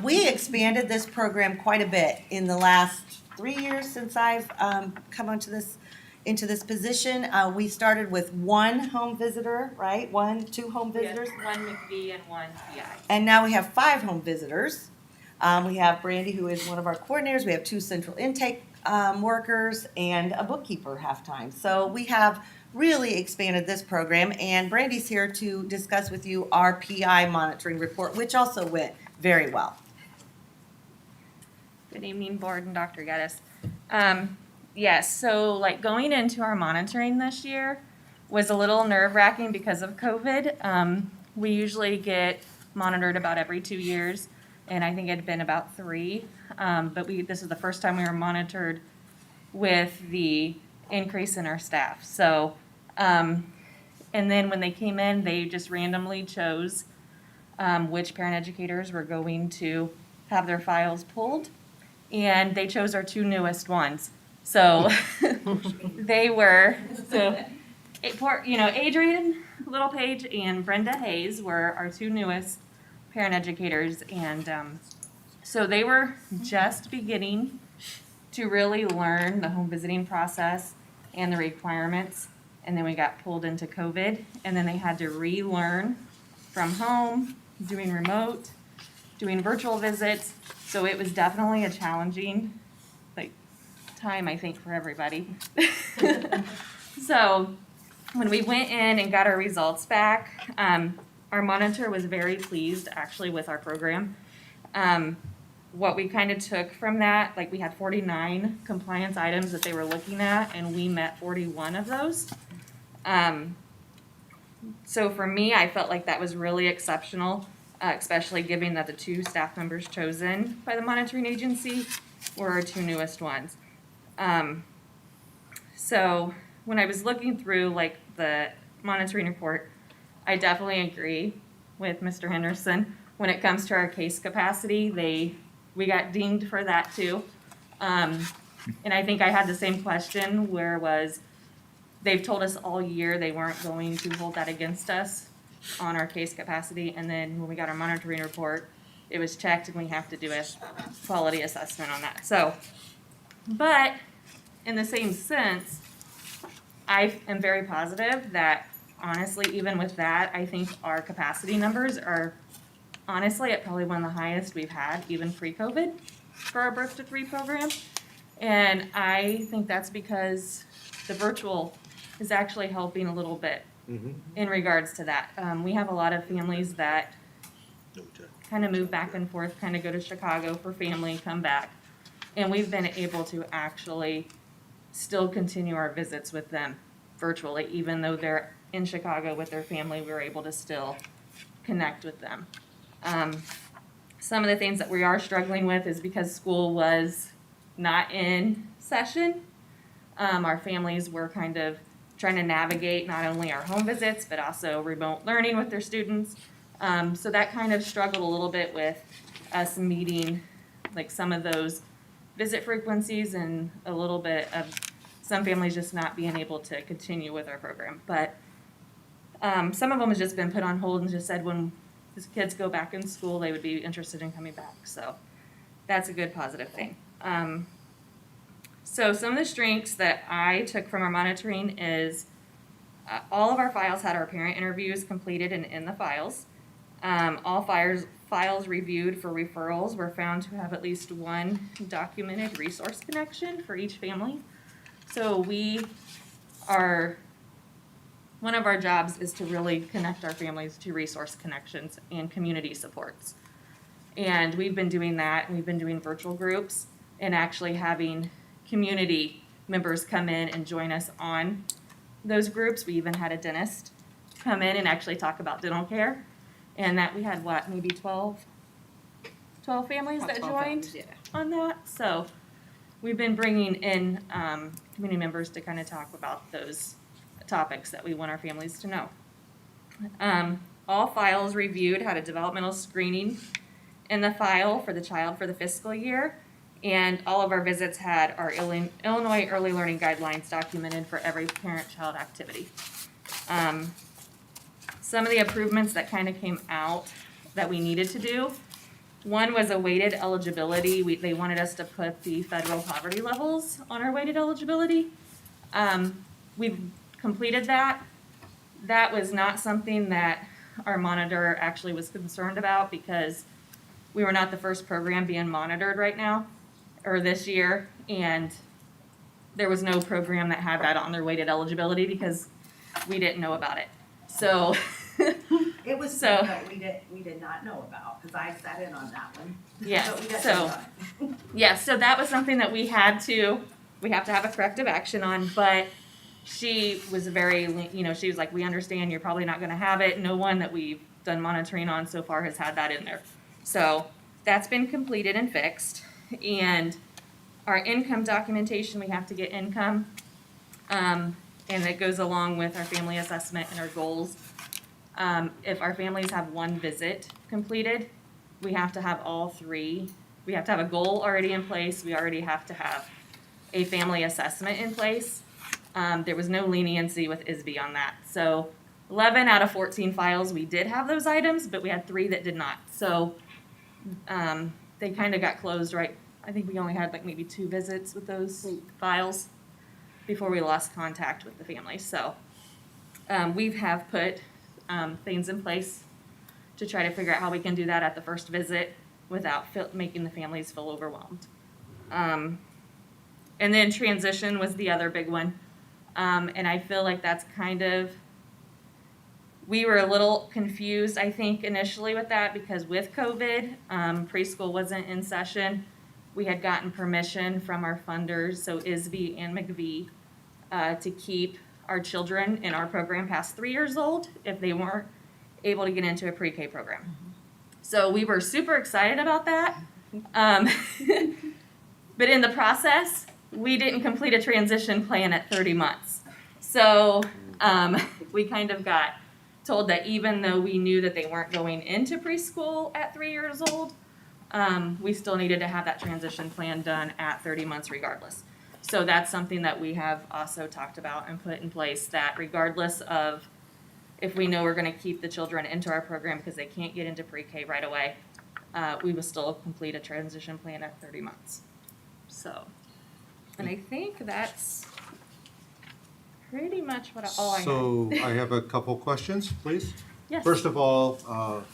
We expanded this program quite a bit in the last 3 years since I've come into this position. We started with one home visitor, right? Two home visitors. One McVee and one PI. And now we have 5 home visitors. We have Brandy, who is one of our coordinators. We have 2 central intake workers and a bookkeeper half-time. So we have really expanded this program, and Brandy's here to discuss with you our PI monitoring report, which also went very well. Good evening, Board and Dr. Geddes. Yes, so going into our monitoring this year was a little nerve-wracking because of COVID. We usually get monitored about every 2 years, and I think it had been about 3. But this is the first time we were monitored with the increase in our staff. So, and then when they came in, they just randomly chose which parent educators were going to have their files pulled, and they chose our 2 newest ones. So they were, Adrienne Littlepage and Brenda Hayes were our 2 newest parent educators, and so they were just beginning to really learn the home visiting process and the requirements, and then we got pulled into COVID, and then they had to relearn from home, doing remote, doing virtual visits, so it was definitely a challenging time, I think, for everybody. So when we went in and got our results back, our monitor was very pleased actually with our program. What we kind of took from that, we had 49 compliance items that they were looking at, and we met 41 of those. So for me, I felt like that was really exceptional, especially given that the 2 staff members chosen by the monitoring agency were our 2 newest ones. So when I was looking through the monitoring report, I definitely agree with Mr. Henderson. When it comes to our case capacity, we got dinged for that too. And I think I had the same question they've told us all year they weren't going to hold that against us on our case capacity. And then when we got our monitoring report, it was checked and we have to do a quality assessment on that. But in the same sense, I am very positive that honestly, even with that, I think our capacity numbers are honestly at probably one of the highest we've had, even pre-COVID, for our Birth to 3 program. And I think that's because the virtual is actually helping a little bit in regards to that. We have a lot of families that kind of move back and forth, kind of go to Chicago for family, come back. And we've been able to actually still continue our visits with them virtually, even though they're in Chicago with their family, we're able to still connect with them. Some of the things that we are struggling with is because school was not in session, our families were kind of trying to navigate not only our home visits, but also remote learning with their students. So that kind of struggled a little bit with us meeting like some of those visit frequencies and a little bit of some families just not being able to continue with our program. But some of them has just been put on hold and just said when the kids go back in school, they would be interested in coming back. So that's a good positive thing. So some of the strengths that I took from our monitoring is all of our files had our parent interviews completed and in the files. All files reviewed for referrals were found to have at least one documented resource connection for each family. So one of our jobs is to really connect our families to resource connections and community supports. And we've been doing that, and we've been doing virtual groups and actually having community members come in and join us on those groups. We even had a dentist come in and actually talk about dental care. And that we had maybe 12 families that joined on that. So we've been bringing in community members to kind of talk about those topics that we want our families to know. All files reviewed had a developmental screening in the file for the child for the fiscal year. And all of our visits had our Illinois Early Learning Guidelines documented for every parent-child activity. Some of the improvements that kind of came out that we needed to do, one was a weighted eligibility. They wanted us to put the federal poverty levels on our weighted eligibility. We've completed that. That was not something that our monitor actually was concerned about because we were not the first program being monitored right now or this year, and there was no program that had that on their weighted eligibility because we didn't know about it. So It was So- something that we did not know about, because I sat in on that one. Yeah, But we got so- some done. yeah, so that was something that we have to have a corrective action on, but she was very, she was like, we understand you're probably not gonna have it. No one that we've done monitoring on so far has had that in there. So that's been completed and fixed. And our income documentation, we have to get income. And it goes along with our family assessment and our goals. If our families have one visit completed, we have to have all three. We have to have a goal already in place. We already have to have a family assessment in place. There was no leniency with ISB on that. So 11 out of 14 files, we did have those items, but we had 3 that did not. So they kind of got closed right. I think we only had like maybe 2 visits with those files before we lost contact with the family. So we have put things in place to try to figure out how we can do that at the first visit without making the families feel overwhelmed. And then transition was the other big one. And I feel like that's kind of, we were a little confused, I think, initially with that because with COVID, preschool wasn't in session. We had gotten permission from our funders, so ISB and McVie, to keep our children in our program past 3 years old if they weren't able to get into a pre-K program. So we were super excited about that. But in the process, we didn't complete a transition plan at 30 months. So we kind of got told that even though we knew that they weren't going into preschool at 3 years old, we still needed to have that transition plan done at 30 months regardless. So that's something that we have also talked about and put in place, that regardless of if we know we're going to keep the children into our program because they can't get into pre-K right away, we will still complete a transition plan at 30 months. So, and I think that's pretty much all I have. So I have a couple questions, please. Yes. First of all,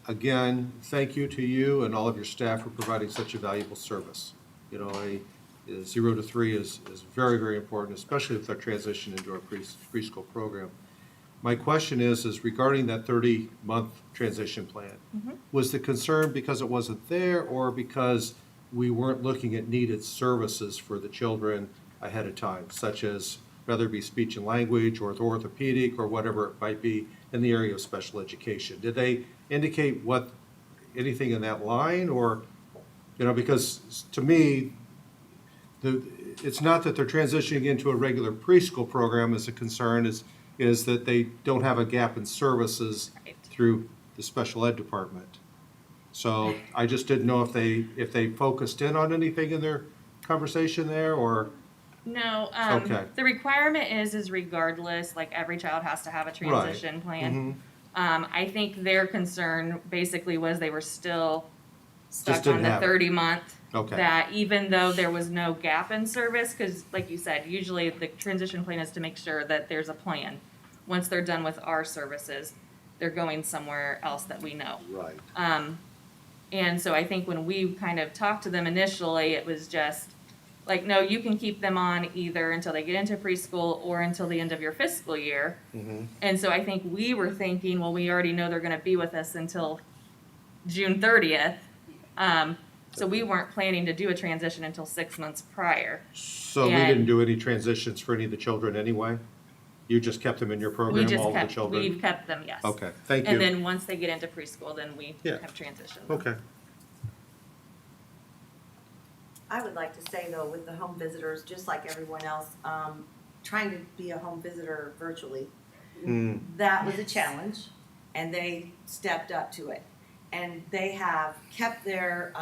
again, thank you to you and all of your staff for providing such a valuable service. You know, is 0 to 3 is very, very important, especially if they're transitioning into our preschool program. My question is regarding that 30-month transition plan. Was the concern because it wasn't there, or because we weren't looking at needed services for the children ahead of time, such as whether it be speech and language or orthopedic or whatever it might be in the area of special education? Did they indicate anything in that line, or, because to me, it's not that they're transitioning into a regular preschool program as a concern, is that they don't have a gap in services through the special ed department. So I just didn't know if they focused in on anything in their conversation there, or? No, Okay. the requirement is regardless, like every child has to have a transition plan. I think their concern basically was they were still stuck didn't on the have it. 30-month. Okay. That even though there was no gap in service, because like you said, usually the transition plan is to make sure that there's a plan. Once they're done with our services, they're going somewhere else that we know. Right. And so I think when we kind of talked to them initially, it was just like, no, you can keep them on either until they get into preschool or until the end of your fiscal year. And so I think we were thinking, well, we already know they're going to be with us until June 30th. So we weren't planning to do a transition until 6 months prior. So we And- didn't do any transitions for any of the children anyway? You just kept them in your We program, just all of the kept, children? we've kept them, yes. Okay, thank you. And then once they get into preschool, then we Yeah. have transitioned. Okay. I would like to say though, with the home visitors, just like everyone else, trying to be a home visitor virtually, that was a challenge, and they stepped up to it. And they have kept their,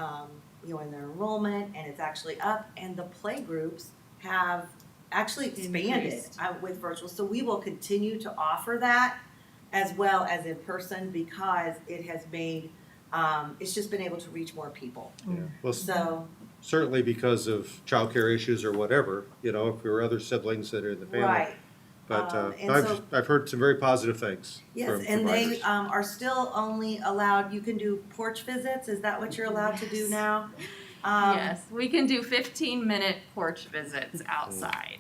in their enrollment, and it's actually up, and the play groups have actually expanded Increased. with virtual. So we will continue to offer that as well as in person, because it has made, it's just been able to reach more people. Yeah. Well, So, certainly because of childcare issues or whatever, if there were other siblings that are in the family. right. But And I've heard some very positive things Yes, from and they providers. are still only allowed, you can do porch visits, is that what you're allowed to do now? Yes, we can do 15-minute porch visits outside.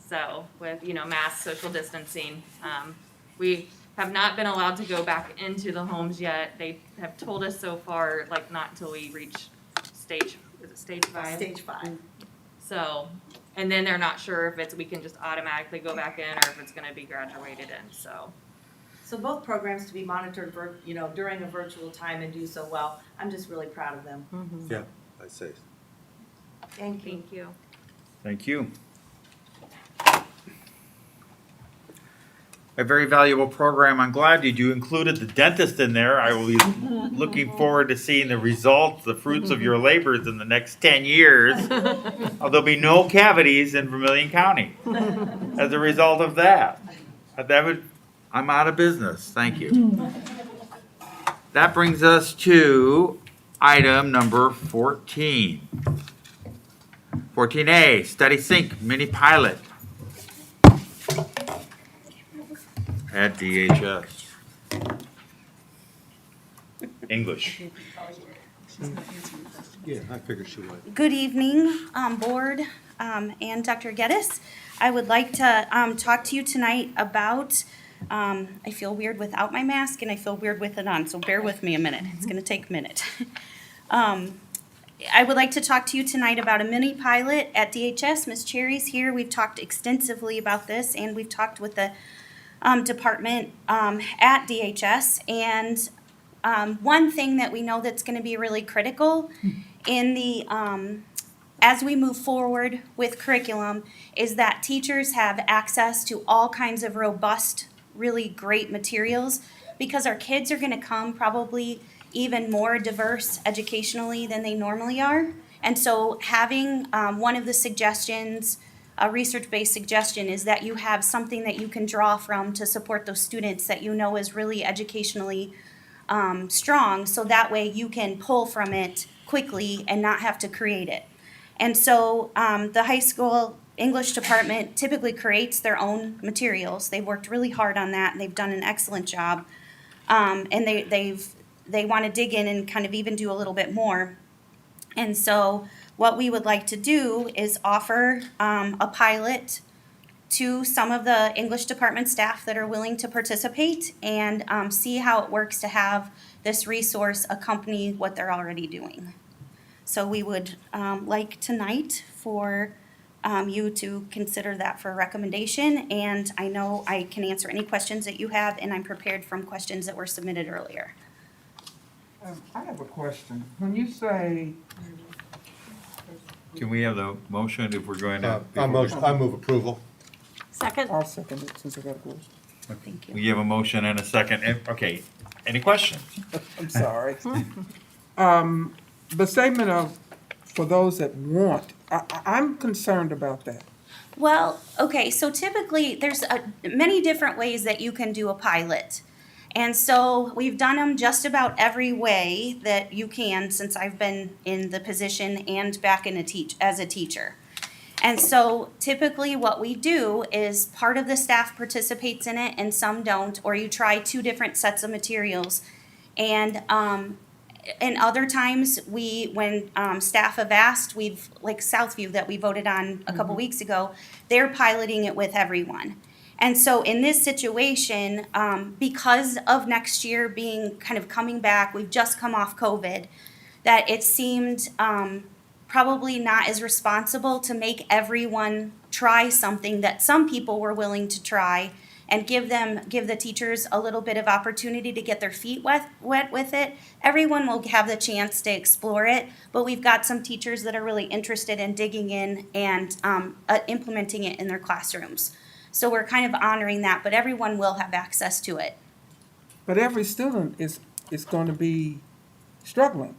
So with, mass social distancing, we have not been allowed to go back into the homes yet. They have told us so far, like, not until we reach stage 5? Stage 5. So, and then they're not sure if we can just automatically go back in, or if it's gonna be graduated in, so. So both programs to be monitored, during a virtual time and do so well, I'm just really proud of them. Yeah, I say. Thank you. Thank you. Thank you. A very valuable program. I'm glad you included the dentist in there. I will be looking forward to seeing the results, the fruits of your labors in the next 10 years. There'll be no cavities in Vermilion County as a result of that. I'm out of business. Thank you. That brings us to item number 14. 14A, Study Sync Mini Pilot at DHS. English. Yeah, I figured she would. Good evening, Board and Dr. Geddes. I would like to talk to you tonight about, I feel weird without my mask and I feel weird with it on, so bear with me a minute. It's going to take a minute. I would like to talk to you tonight about a mini pilot at DHS. Ms. Cherry's here. We've talked extensively about this, and we've talked with the department at DHS. And one thing that we know that's going to be really critical in the as we move forward with curriculum is that teachers have access to all kinds of robust, really great materials, because our kids are going to come probably even more diverse educationally than they normally are. And so having one of the suggestions, a research-based suggestion, is that you have something that you can draw from to support those students that you know is really educationally strong, so that way you can pull from it quickly and not have to create it. And so the high school English department typically creates their own materials. They've worked really hard on that, and they've done an excellent job. And they want to dig in and kind of even do a little bit more. And so what we would like to do is offer a pilot to some of the English department staff that are willing to participate and see how it works to have this resource accompany what they're already doing. So we would like tonight for you to consider that for a recommendation, and I know I can answer any questions that you have, and I'm prepared from questions that were submitted earlier. I have a question. When you say, Can we have the motion if we're going to? I move approval. Second? I'll second it since I got to go. Thank you. We have a motion and a second. Okay, any questions? I'm sorry. The statement of, for those that want, I'm concerned about that. Well, okay, so typically, there's many different ways that you can do a pilot. And so we've done them just about every way that you can since I've been in the position and back in as a teacher. And so typically what we do is part of the staff participates in it and some don't, or you try two different sets of materials. And other times when staff have asked, like Southview that we voted on a couple weeks ago, they're piloting it with everyone. And so in this situation, because of next year being kind of coming back, we've just come off COVID, that it seemed probably not as responsible to make everyone try something that some people were willing to try and give the teachers a little bit of opportunity to get their feet wet with it. Everyone will have the chance to explore it, but we've got some teachers that are really interested in digging in and implementing it in their classrooms. So we're kind of honoring that, but everyone will have access to it. But every student is going to be struggling.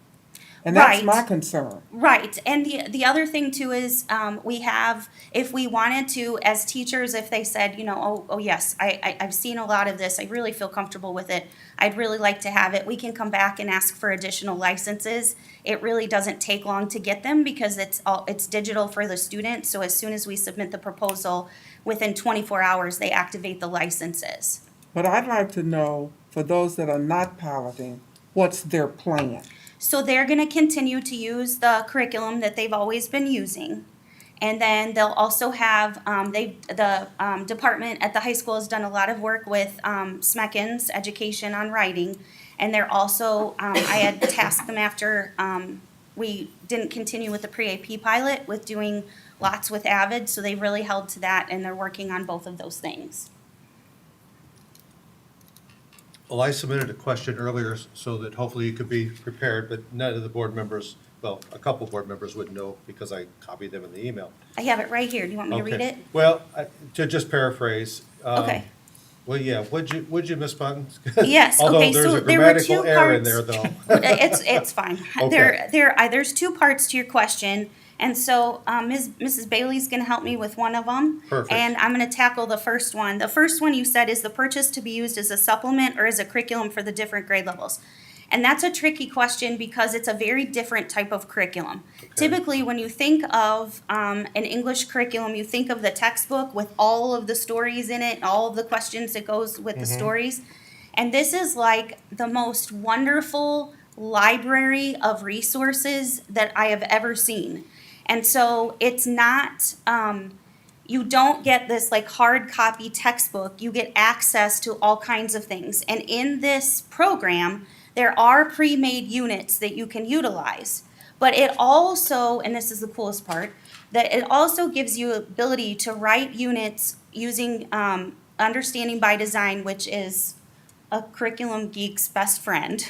And that's Right. my concern. Right, and the other thing too is, we have, if we wanted to, as teachers, if they said, oh yes, I've seen a lot of this, I really feel comfortable with it, I'd really like to have it, we can come back and ask for additional licenses. It really doesn't take long to get them because it's digital for the student, so as soon as we submit the proposal, within 24 hours, they activate the licenses. But I'd like to know, for those that are not piloting, what's their plan? So they're going to continue to use the curriculum that they've always been using. And then they'll also have, the department at the high school has done a lot of work with Smeckens, Education on Writing. And they're also, I had tasked them after we didn't continue with the pre-AP pilot with doing lots with Avid. So they really held to that and they're working on both of those things. Well, I submitted a question earlier so that hopefully you could be prepared, but none of the board members, well, a couple board members would know because I copied them in the email. I have it right here. Do you want me to read Okay. it? Well, to just paraphrase. Okay. Well, yeah, would you, Ms. Buttons? Yes, Although okay, there's so a there were grammatical two error in parts. there, though. It's fine. Okay. There's two parts to your question, and so Mrs. Bailey's going to help me with one of them. Perfect. And I'm going to tackle the first one. The first one you said is the purchase to be used as a supplement or as a curriculum for the different grade levels. And that's a tricky question because it's a very different type of curriculum. Typically, when you think of an English curriculum, you think of the textbook with all of the stories in it, all of the questions that goes with the stories. And this is like the most wonderful library of resources that I have ever seen. And so it's not, you don't get this like hard copy textbook, you get access to all kinds of things. And in this program, there are pre-made units that you can utilize. But it also, and this is the coolest part, that it also gives you ability to write units using Understanding by Design, which is a curriculum geek's best friend,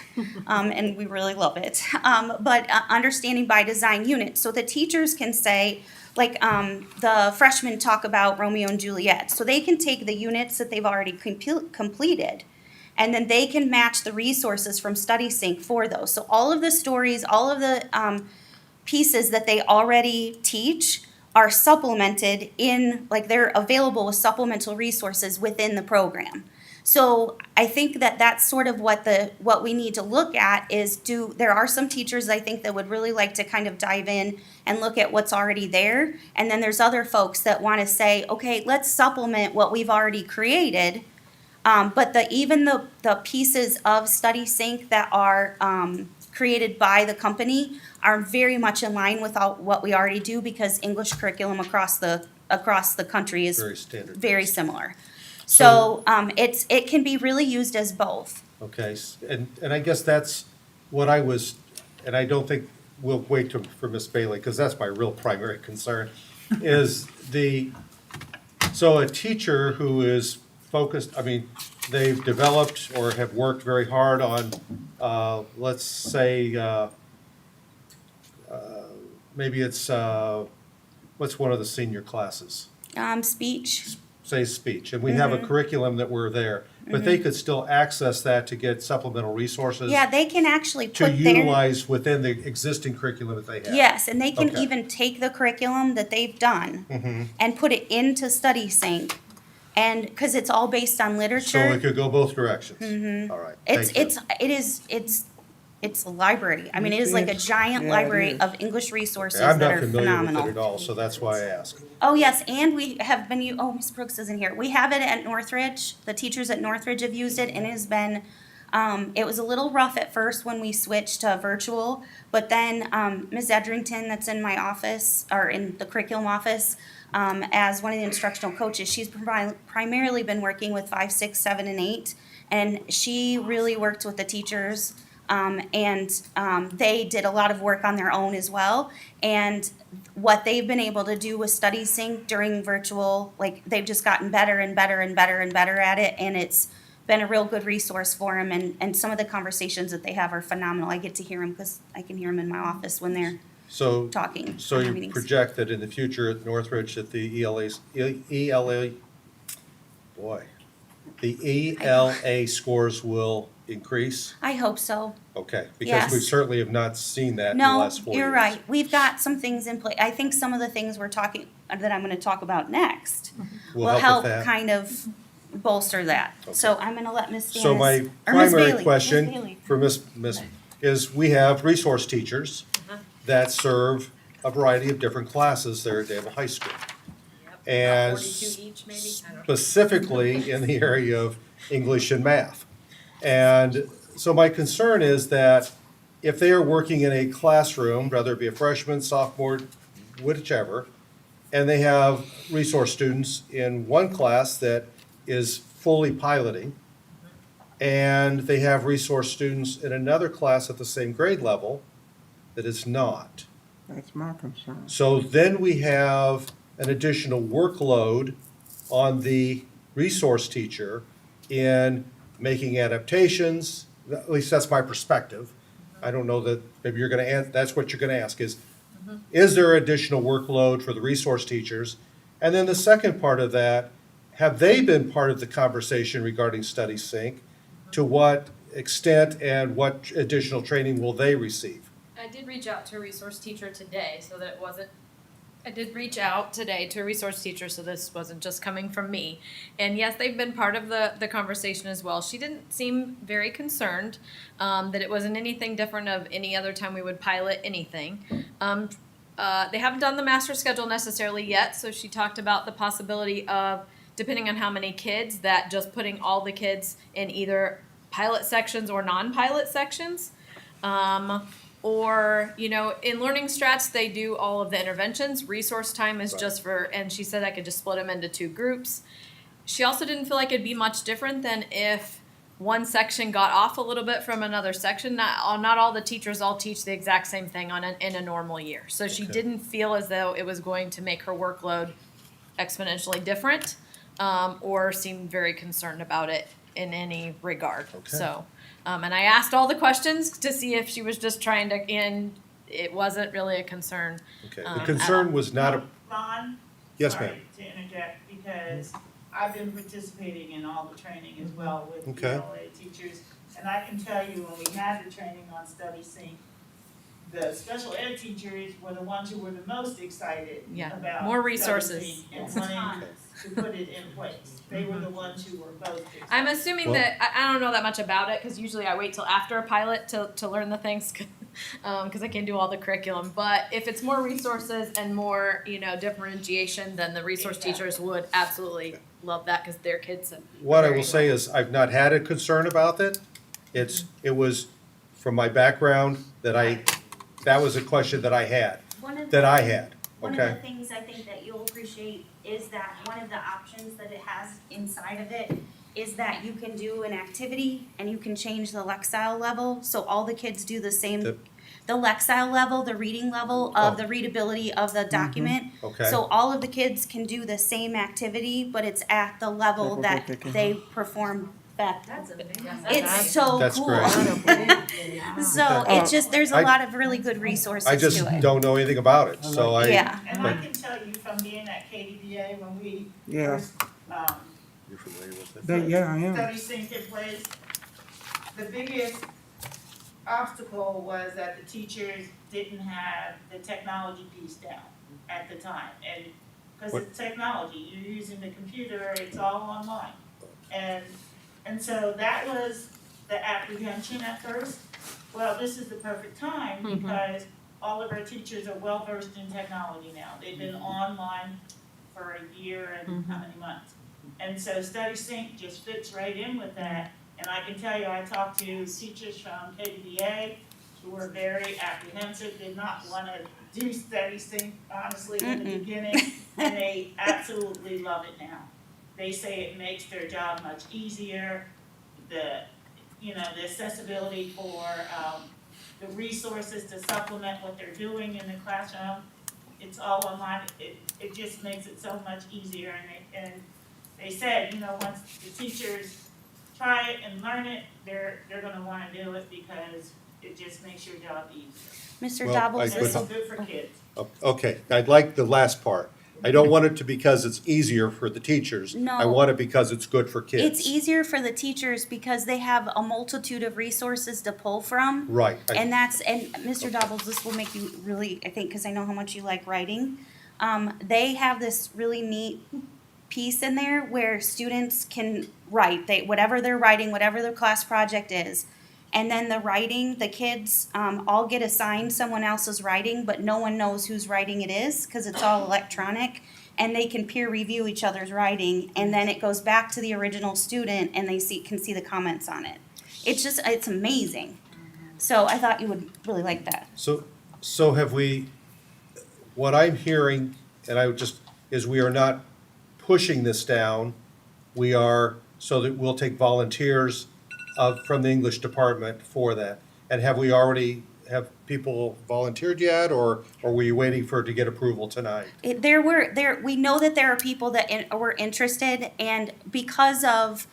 and we really love it. But Understanding by Design units, so the teachers can say, like the freshmen talk about Romeo and Juliet, so they can take the units that they've already completed, and then they can match the resources from StudySync for those. So all of the stories, all of the pieces that they already teach are supplemented in, like they're available with supplemental resources within the program. So I think that that's sort of what we need to look at is there are some teachers I think that would really like to kind of dive in and look at what's already there. And then there's other folks that want to say, okay, let's supplement what we've already created. But even the pieces of StudySync that are created by the company are very much in line with what we already do, because English curriculum across the country is Very standard. very similar. So, it can be really used as both. Okay, and I guess that's what I was, and I don't think we'll wait for Ms. Bailey, because that's my real primary concern, is so a teacher who is focused, I mean, they've developed or have worked very hard on, let's say, maybe it's, what's one of the senior classes? Speech. Say speech, and we have a curriculum that we're there, but they could still access that to get supplemental resources Yeah, they can actually to put their. utilize within the existing curriculum that they have. Yes, and they can Okay. even take the curriculum that they've done and put it into Study Sync, and, because it's all based on So literature. it could go both directions. All right, thank you. It's a library. I mean, it is like a giant Yeah, it library is. of English resources I'm that not are familiar with it phenomenal. at all, so that's why I ask. Oh, yes, and we have been, Ms. Brooks isn't here. We have it at Northridge. The teachers at Northridge have used it, and it has been, it was a little rough at first when we switched to virtual, but then, Ms. Edrington, that's in my office, or in the curriculum office, as one of the instructional coaches, she's primarily been working with 5, 6, 7, and 8, and she really worked with the teachers. They did a lot of work on their own as well. And what they've been able to do with Study Sync during virtual, like, they've just gotten better and better and better and better at it. And it's been a real good resource for them. And some of the conversations that they have are phenomenal. I get to hear them because I can hear them in my office when they're So, talking. so at our you meetings. project that in the future at Northridge that the ELA scores will increase? I hope so. Okay, because Yes. we certainly have not seen that in the No, last 4 years. you're right. We've got some things in place. I think some of the things that I'm gonna talk about next Will will help help with that. kind of bolster that. So I'm gonna let Ms. Stannis. So my or Ms. primary Bailey. question Ms. Bailey. for Ms. is we have resource teachers that serve a variety of different classes there at Dale High School. And specifically in the area of English and math. And so my concern is that if they are working in a classroom, whether it be a freshman, sophomore, whichever, and they have resource students in one class that is fully piloting, and they have resource students in another class at the same grade level that is not. That's my concern. So then we have an additional workload on the resource teacher in making adaptations. At least that's my perspective. I don't know that, maybe you're gonna that's what you're gonna ask is there additional workload for the resource teachers? And then the second part of that, have they been part of the conversation regarding Study Sync? To what extent and what additional training will they receive? I did reach out to a resource teacher today, so that it wasn't, I did reach out today to a resource teacher, so this wasn't just coming from me. And yes, they've been part of the conversation as well. She didn't seem very concerned that it wasn't anything different of any other time we would pilot anything. They haven't done the master schedule necessarily yet, so she talked about the possibility of, depending on how many kids, that just putting all the kids in either pilot sections or non-pilot sections. Or, in learning strats, they do all of the interventions. Resource time is just for, and she said I could just split them into 2 groups. She also didn't feel like it'd be much different than if one section got off a little bit from another section. Not all the teachers all teach the exact same thing in a normal year. So she didn't feel as though it was going to make her workload exponentially different, or seemed very concerned about it in any regard. So, and I asked all the questions to see if she was just trying to, and it wasn't really a concern. Okay, the concern was not a, Ron? yes, Sorry ma'am. to interject, because I've been participating in all the training as well with Okay. ELA teachers. And I can tell you, when we had the training on Study Sync, the special ed teachers were the ones who were the most excited Yeah, about more Study resources. Sync and wanting to put it in place. They were the ones who were most excited. I'm assuming that, I don't know that much about it, because usually I wait till after a pilot to learn the things, because I can't do all the curriculum. But if it's more resources and more, differentiation, then the resource teachers would absolutely love that, because their kids. What I will say is, I've not had a concern about it. It was from my background, that was a question that I had, One of that the- I had, One of the okay? things I think that you'll appreciate is that one of the options that it has inside of it is that you can do an activity and you can change the Lexile level, so all the kids do the same, The- the Lexile level, the reading level of the readability of the document. Okay. So all of the kids can do the same activity, but it's at the level Level that that they can- they perform best. That's amazing. It's so That's cool. great. So it's just, there's a I- lot of really good resources I to just it. don't know anything about it, so Yeah. And but- I can tell you from being at KDBA when we Yeah. first, You're familiar with it? Yeah, I am. study sync in place, the biggest obstacle was that the teachers didn't have the technology piece down at the time. And, because What- it's technology, you're using the computer, it's all online. And so that was the apprehension at first. Well, this is the perfect time because all of our teachers are well versed in technology now. They've been online for a year and how many months. And so Study Sync just fits right in with that. And I can tell you, I talked to teachers from KDBA who were very apprehensive, did not want to do Study Sync, honestly, in the beginning, and they absolutely love it now. They say it makes their job much easier, the accessibility for, the resources to supplement what they're doing in the classroom. It's all online, it just makes it so much easier, and they said, once the teachers try it and learn it, they're gonna wanna do it because it just makes your job easier. Mr. Well, Dobbles, I- this It's good for kids. Okay, I'd like the last part. I don't want it to because it's easier for the teachers. I No. want it because it's good for kids. It's easier for the teachers because they have a multitude of resources to pull from. Right. And Mr. Dobbles, this will make you really, I think, because I know how much you like writing. They have this really neat piece in there where students can write, whatever they're writing, whatever their class project is. And then the writing, the kids all get assigned someone else's writing, but no one knows whose writing it is because it's all electronic. And they can peer review each other's writing, and then it goes back to the original student, and they can see the comments on it. It's amazing. So I thought you would really like that. So have we, what I'm hearing, and is we are not pushing this down. We are, so that we'll take volunteers from the English department for that. And have people volunteered yet, or were you waiting to get approval tonight? We know that there are people that were interested, and because of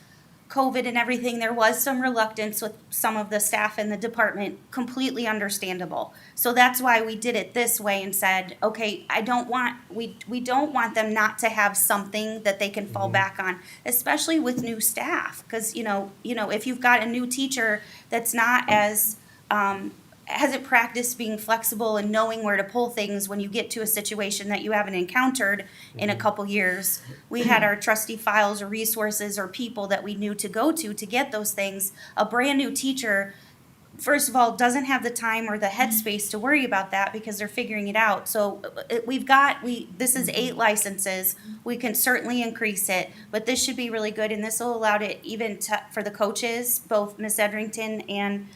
COVID and everything, there was some reluctance with some of the staff in the department, completely understandable. So that's why we did it this way and said, okay, we don't want them not to have something that they can fall back on, especially with new staff. Because, if you've got a new teacher that's not as, hasn't practiced being flexible and knowing where to pull things when you get to a situation that you haven't encountered in a couple years. We had our trusty files or resources or people that we knew to go to get those things. A brand new teacher, first of all, doesn't have the time or the headspace to worry about that because they're figuring it out. So this is 8 licenses. We can certainly increase it, but this should be really good, and this will allow it even for the coaches, both Miss Edrington and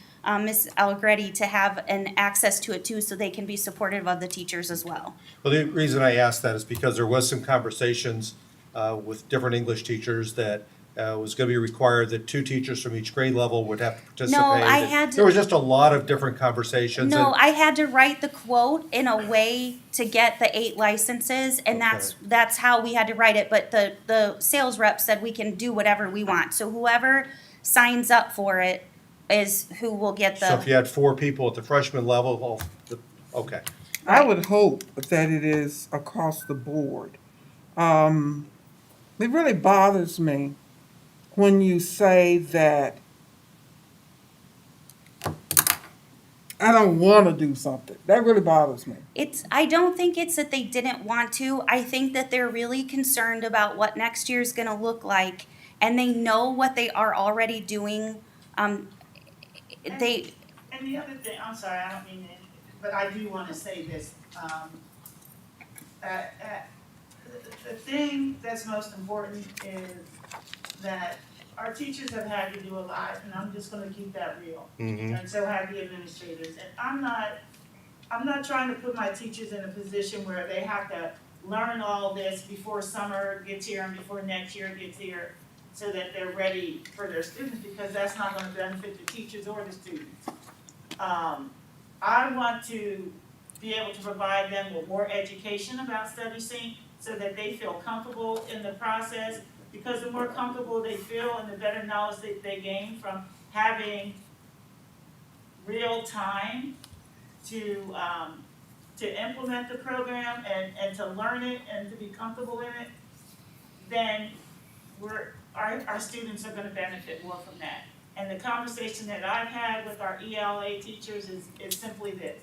Ms. Allegretti, to have an access to it too, so they can be supportive of the teachers as well. Well, the reason I asked that is because there was some conversations with different English teachers that was going to be required that 2 teachers from each grade level would have to participate. No, I had to- There was just a lot of different conversations. No, and- I had to write the quote in a way to get the 8 licenses, and that's how we had to write it. But the sales rep said we can do whatever we want. So whoever signs up for it is who will get So if you had 4 people at the freshman level, okay. I would hope that it is across the board. It really bothers me when you say that I don't want to do something. That really bothers me. I don't think it's that they didn't want to. I think that they're really concerned about what next year's gonna look like, and they know what they are already doing. And the other thing, I'm sorry, I don't mean it, but I do want to say this. The thing that's most important is that our teachers have had to do a lot, and I'm just gonna keep that real. Mhm. And so have the administrators, and I'm not trying to put my teachers in a position where they have to learn all this before summer gets here and before next year gets here, so that they're ready for their students, because that's not gonna benefit the teachers or the students. I want to be able to provide them with more education about Study Sync, so that they feel comfortable in the process, because the more comfortable they feel and the better knowledge that they gain from having real time to implement the program and to learn it and to be comfortable in it, then our students are gonna benefit more from that. And the conversation that I've had with our ELA teachers is simply this.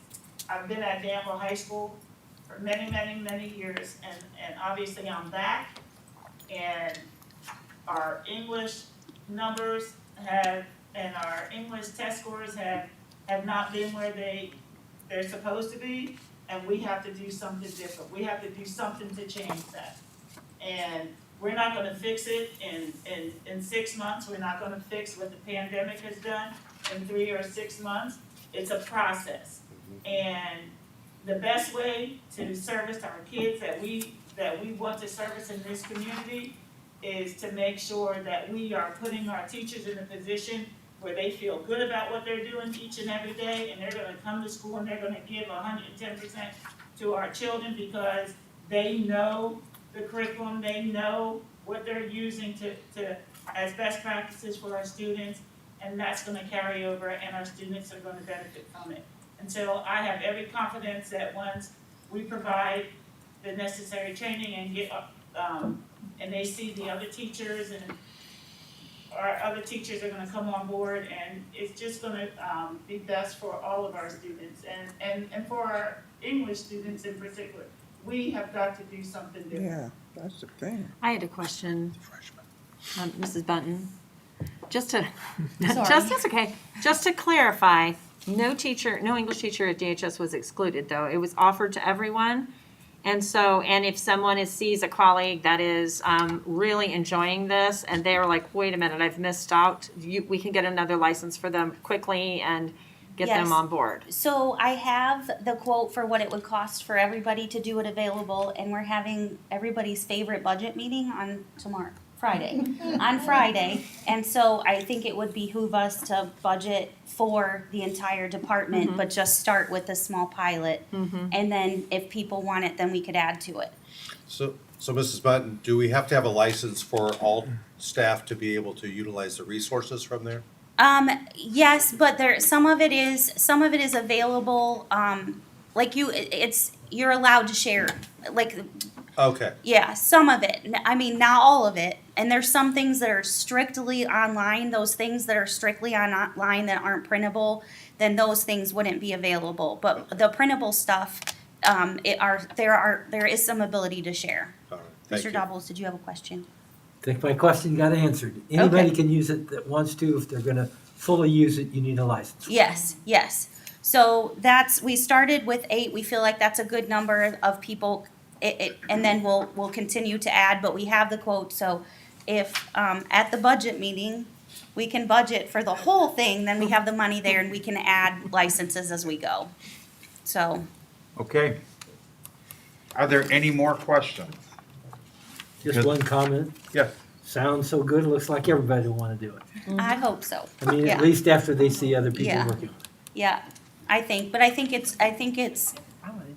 I've been at Danville High School for many, many, many years, and obviously I'm back. And our English numbers and our English test scores have not been where they're supposed to be, and we have to do something different. We have to do something to change that. And we're not gonna fix it in 6 months. We're not gonna fix what the pandemic has done in 3 or 6 months. It's a process. And the best way to service our kids that we want to service in this community is to make sure that we are putting our teachers in a position where they feel good about what they're doing each and every day, and they're gonna come to school and they're gonna give 110% to our children, because they know the curriculum, they know what they're using to as best practices for our students, and that's gonna carry over, and our students are gonna benefit from it. And so I have every confidence that once we provide the necessary training and get, and they see the other teachers, and our other teachers are gonna come on board, and it's just gonna be best for all of our students, and for our English students in particular. We have got to do something different. Yeah, that's the thing. I had a question, Mrs. Bunton. Just to, Sorry. that's okay. Just to clarify, no English teacher at DHS was excluded, though. It was offered to everyone. And so, and if someone sees a colleague that is really enjoying this, and they're like, wait a minute, I've missed out, we can get another license for them quickly and get them Yes. on board. So I have the quote for what it would cost for everybody to do it available, and we're having everybody's favorite budget meeting on Friday. And so I think it would behoove us to budget for the entire department, but just start with a small pilot. And then if people want it, then we could add to it. So Mrs. Button, do we have to have a license for all staff to be able to utilize the resources from there? Yes, but some of it is available, you're allowed to share, Okay, yeah, some of it. I mean, not all of it. And there's some things that are strictly online. Those things that are strictly online that aren't printable, then those things wouldn't be available. But the printable stuff, there is some ability to share. all right, thank Mr. you. Doubles, did you have a question? I think my question got answered. Anybody Okay. can use it that wants to. If they're gonna fully use it, you need a license. Yes. So we started with 8. We feel like that's a good number of people. And then we'll continue to add, but we have the quote. So if at the budget meeting, we can budget for the whole thing, then we have the money there and we can add licenses as we go. So, Okay. Are there any more questions? Just one comment. Yes. Sounds so good, it looks like everybody will wanna do it. I hope so. I mean, Yeah. at least after they see other people Yeah. working on it. Yeah, I think it's,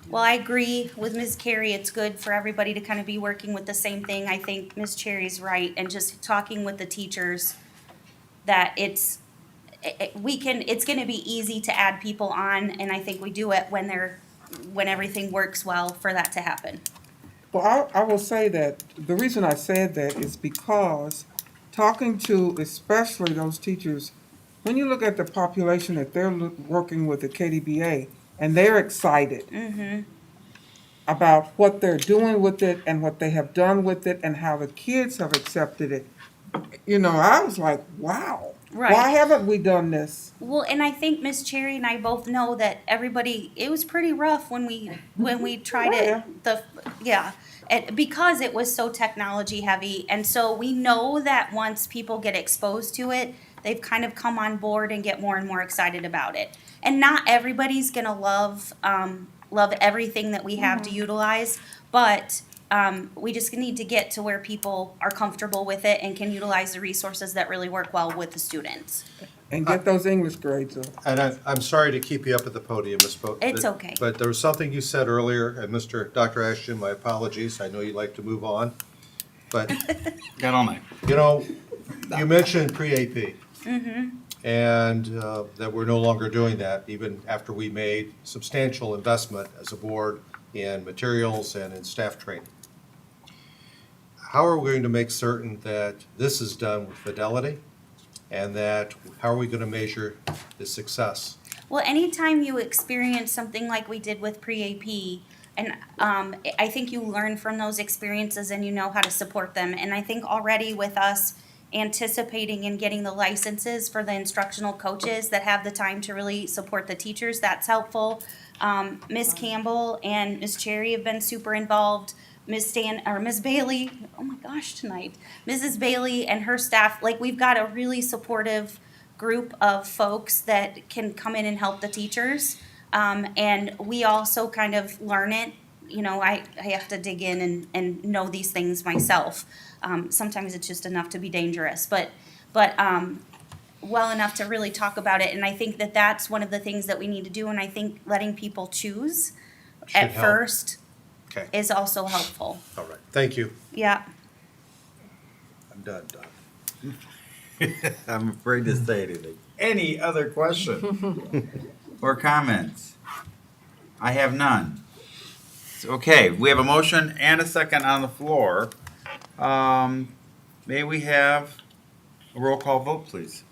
well, I agree with Ms. Carey, it's good for everybody to kind of be working with the same thing. I think Ms. Cherry's right, and just talking with the teachers, that it's gonna be easy to add people on, and I think we do it when everything works well for that to happen. Well, I will say that the reason I said that is because talking to especially those teachers, when you look at the population that they're working with at KDBA, and they're excited about what they're doing with it and what they have done with it and how the kids have accepted it, I was like, wow. Right. Why haven't we done this? Well, and I think Miss Cherry and I both know that everybody, it was pretty rough when we tried it, because it was so technology heavy. And so we know that once people get exposed to it, they've kind of come on board and get more and more excited about it. And not everybody's gonna love everything that we have to utilize, but we just need to get to where people are comfortable with it and can utilize the resources that really work well with the students. And get those English grades up. And I'm sorry to keep you up at the podium, Ms. It's okay. But there was something you said earlier, and Dr. Ashton, my apologies, I know you'd like to move on, but, Got all night. you know, you mentioned pre-AP. Mm-hmm. And that we're no longer doing that, even after we made substantial investment as a board in materials and in staff training. How are we going to make certain that this is done with fidelity, and that, how are we going to measure the success? Well, anytime you experience something like we did with pre-AP, and I think you learn from those experiences and you know how to support them. And I think already with us anticipating and getting the licenses for the instructional coaches that have the time to really support the teachers, that's helpful. Ms. Campbell and Ms. Cherry have been super involved. Ms. Bailey, oh my gosh, tonight. Mrs. Bailey and her staff, like, we've got a really supportive group of folks that can come in and help the teachers. And we also kind of learn it. You know, I have to dig in and know these things myself. Sometimes it's just enough to be dangerous, but well enough to really talk about it. And I think that that's one of the things that we need to do. And I think letting people choose at help. first Okay, is also helpful. all right, thank you. Yeah. I'm done. I'm afraid to say anything. Any other question or comments? I have none. Okay, we have a motion and a second on the floor. May we have a roll call vote, please?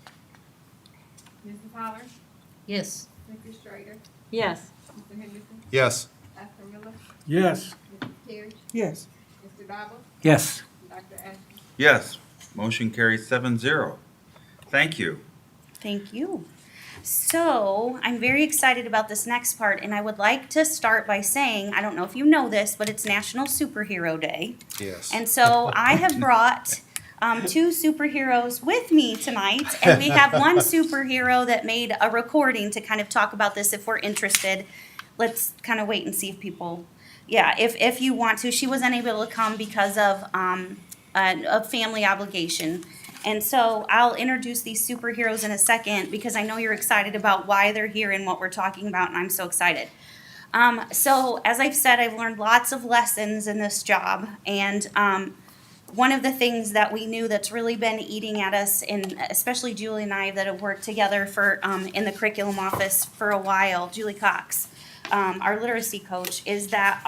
Mrs. Holler? Yes. Mrs. Strader? Yes. Mr. Henderson? Yes. Dr. Miller? Yes. Mrs. Terry? Yes. Mr. Dauber? Yes. Dr. Ashton? Yes, motion carries 7-0. Thank you. Thank you. So I'm very excited about this next part, and I would like to start by saying, I don't know if you know this, but it's National Superhero Day. Yes. And so I have brought two superheroes with me tonight, and we have one superhero that made a recording to kind of talk about this if we're interested. Let's kind of wait and see if people, if you want to. She was unable to come because of a family obligation. And so I'll introduce these superheroes in a second because I know you're excited about why they're here and what we're talking about, and I'm so excited. So as I've said, I've learned lots of lessons in this job, and one of the things that we knew that's really been eating at us, and especially Julie and I that have worked together for in the curriculum office for a while, Julie Cox, our literacy coach, is that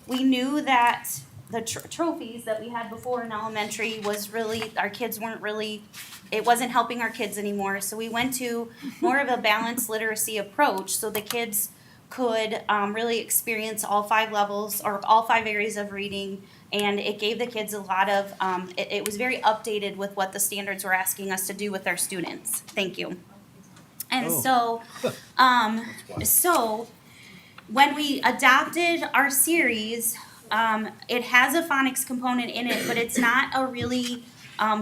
we knew that the trophies that we had before in elementary was really, our kids weren't really, it wasn't helping our kids anymore. So we went to more of a balanced literacy approach so the kids could really experience all 5 levels or all 5 areas of reading. And it gave the kids a lot of, it was very updated with what the standards were asking us to do with our students. Thank you. And so when we adopted our series, it has a phonics component in it, but it's not a really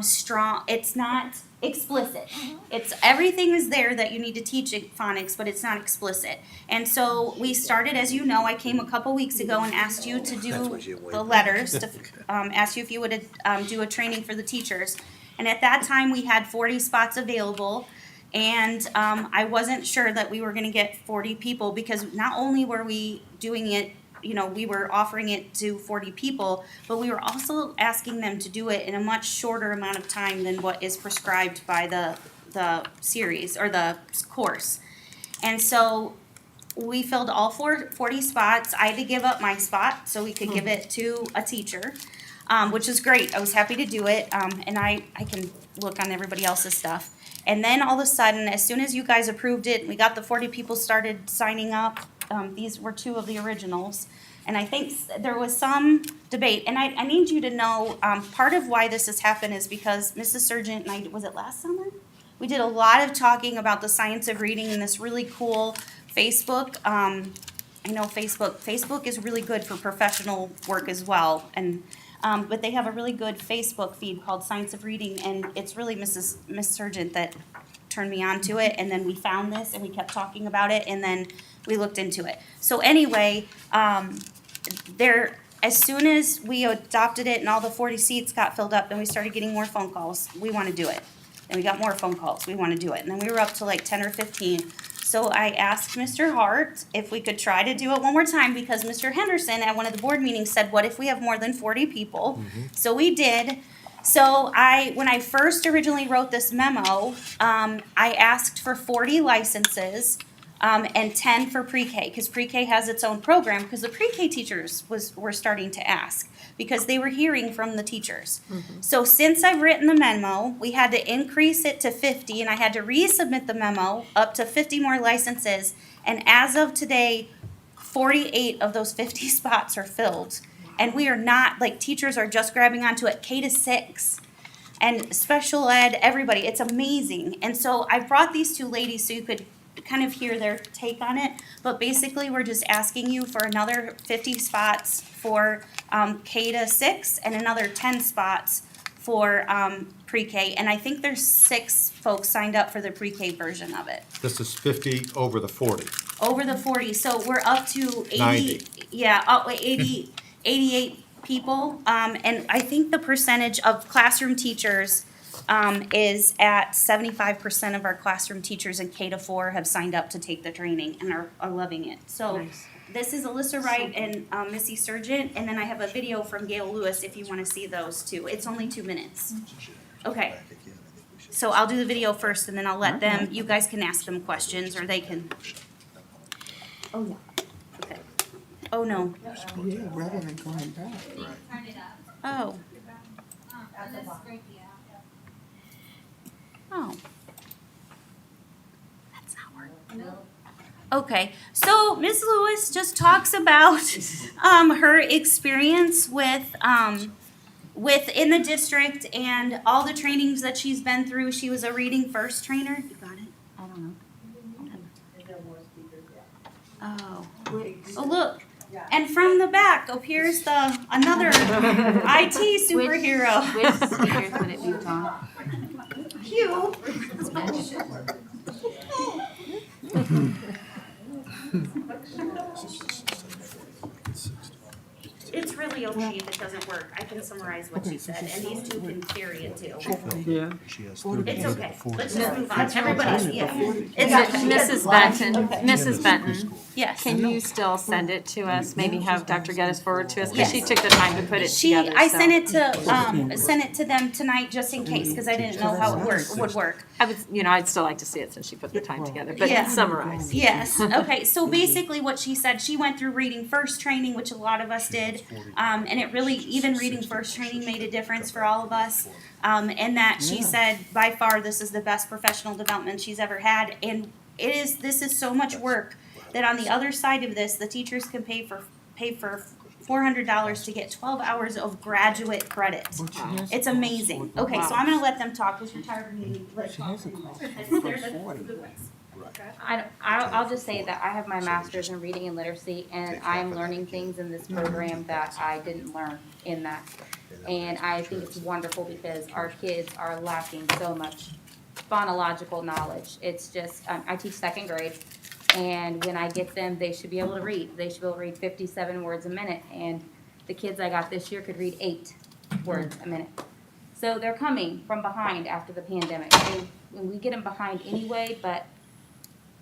strong, it's not explicit. It's, everything is there that you need to teach phonics, but it's not explicit. And so we started, as you know, I came a couple weeks ago and asked you to do the letters, to ask you if you would do a training for the teachers. And at that time, we had 40 spots available. And I wasn't sure that we were going to get 40 people because not only were we doing it, you know, we were offering it to 40 people, but we were also asking them to do it in a much shorter amount of time than what is prescribed by the series or the course. And so we filled all 40 spots. I had to give up my spot so we could give it to a teacher, which is great. I was happy to do it, and I can look on everybody else's stuff. And then all of a sudden, as soon as you guys approved it, we got the 40 people started signing up. These were 2 of the originals. And I think there was some debate. And I need you to know, part of why this has happened is because Mrs. Sargent and I, was it last summer? We did a lot of talking about the science of reading in this really cool Facebook. I know Facebook is really good for professional work as well, and but they have a really good Facebook feed called Science of Reading, and it's really Miss Sargent that turned me on to it, and then we found this and we kept talking about it, and then we looked into it. So anyway, as soon as we adopted it and all the 40 seats got filled up, then we started getting more phone calls. We want to do it. Then we got more phone calls. We want to do it. And then we were up to like 10 or 15. So I asked Mr. Hart if we could try to do it one more time because Mr. Henderson at one of the board meetings said, what if we have more than 40 people? So we did. So when I first originally wrote this memo, I asked for 40 licenses and 10 for pre-K, because pre-K has its own program, because the pre-K teachers were starting to ask, because they were hearing from the teachers. So since I've written the memo, we had to increase it to 50, and I had to resubmit the memo up to 50 more licenses, and as of today, 48 of those 50 spots are filled. And we are not, like, teachers are just grabbing onto it, K to 6, and special ed, everybody, it's amazing. And so I brought these two ladies so you could kind of hear their take on it, but basically we're just asking you for another 50 spots for K to 6 and another 10 spots for pre-K, and I think there's 6 folks signed up for the pre-K version of it. This is 50 over the 40. Over the 40, so we're up to 80, 90. yeah, 88 people, and I think the percentage of classroom teachers is at 75% of our classroom teachers in K to 4 have signed up to take the training and are loving it. So this is Alyssa Wright and Missy Sargent, and then I have a video from Gail Lewis if you want to see those too. It's only 2 minutes. Okay. So I'll do the video first, and then I'll let them, you guys can ask them questions, or they can. Oh, yeah. Okay. Oh, no. Yeah, rather than going back. Oh. Oh. That's not working. Okay, so Ms. Lewis just talks about her experience within the district and all the trainings that she's been through. She was a Reading First trainer. You got it? I don't know. Oh, oh look. And from the back appears another IT superhero. Which speakers would it be, Tom? Hugh. It's really okay if it doesn't work. I can summarize what she said, and these two can carry it too. Yeah. It's okay. Let's just move on. Everybody, yeah. Mrs. Benton, Mrs. Benton, Yes. can you still send it to us? Maybe have Dr. Geddes forward to us, Yes. because she took the time to put it together. I so. sent it to them tonight just in case, because I didn't know how it would work. I'd still like to see it since she put the time together, but Yeah. summarize. Yes, okay, so basically what she said, she went through Reading First training, which a lot of us did, and it really, even Reading First training made a difference for all of us. And that she said, by far, this is the best professional development she's ever had, and this is so much work that on the other side of this, the teachers can pay for $400 to get 12 hours of graduate credit. It's amazing. Okay, so I'm gonna let them talk. If you're tired of me, let's talk. There's a good ones. I'll just say that I have my master's in reading and literacy, and I'm learning things in this program that I didn't learn in that. And I think it's wonderful because our kids are lacking so much phonological knowledge. It's just, I teach second grade, and when I get them, they should be able to read. They should be able to read 57 words a minute, and the kids I got this year could read 8 words a minute. So they're coming from behind after the pandemic. And we get them behind anyway, but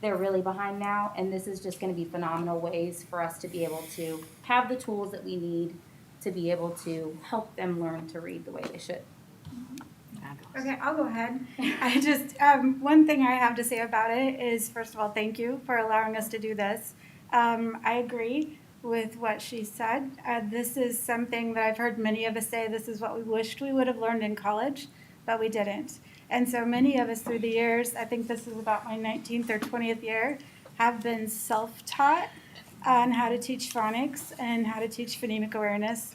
they're really behind now, and this is just going to be phenomenal ways for us to be able to have the tools that we need to be able to help them learn to read the way they should. Okay, I'll go ahead. I just, one thing I have to say about it is, first of all, thank you for allowing us to do this. I agree with what she said. This is something that I've heard many of us say, this is what we wished we would have learned in college, but we didn't. And so many of us through the years, I think this is about my 19th or 20th year, have been self-taught on how to teach phonics and how to teach phonemic awareness.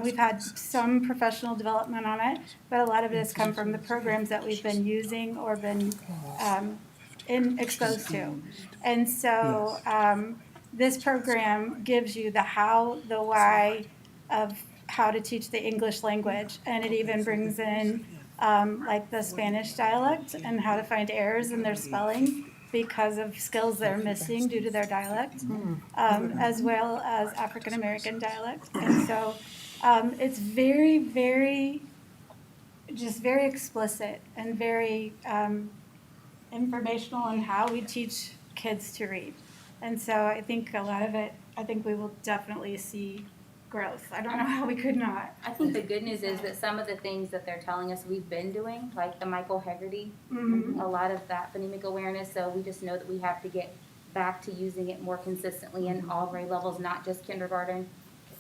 We've had some professional development on it, but a lot of it has come from the programs that we've been using or been exposed to. And so this program gives you the how, the why of how to teach the English language. And it even brings in like the Spanish dialect and how to find errors in their spelling because of skills they're missing due to their dialect, as well as African American dialect. And so it's very, very, just very explicit and very informational on how we teach kids to read. And so I think a lot of it, I think we will definitely see growth. I don't know how we could not. I think the good news is that some of the things that they're telling us we've been doing, like the Michael Hegarty, a lot of that phonemic awareness, so we just know that we have to get back to using it more consistently in all grade levels, not just kindergarten,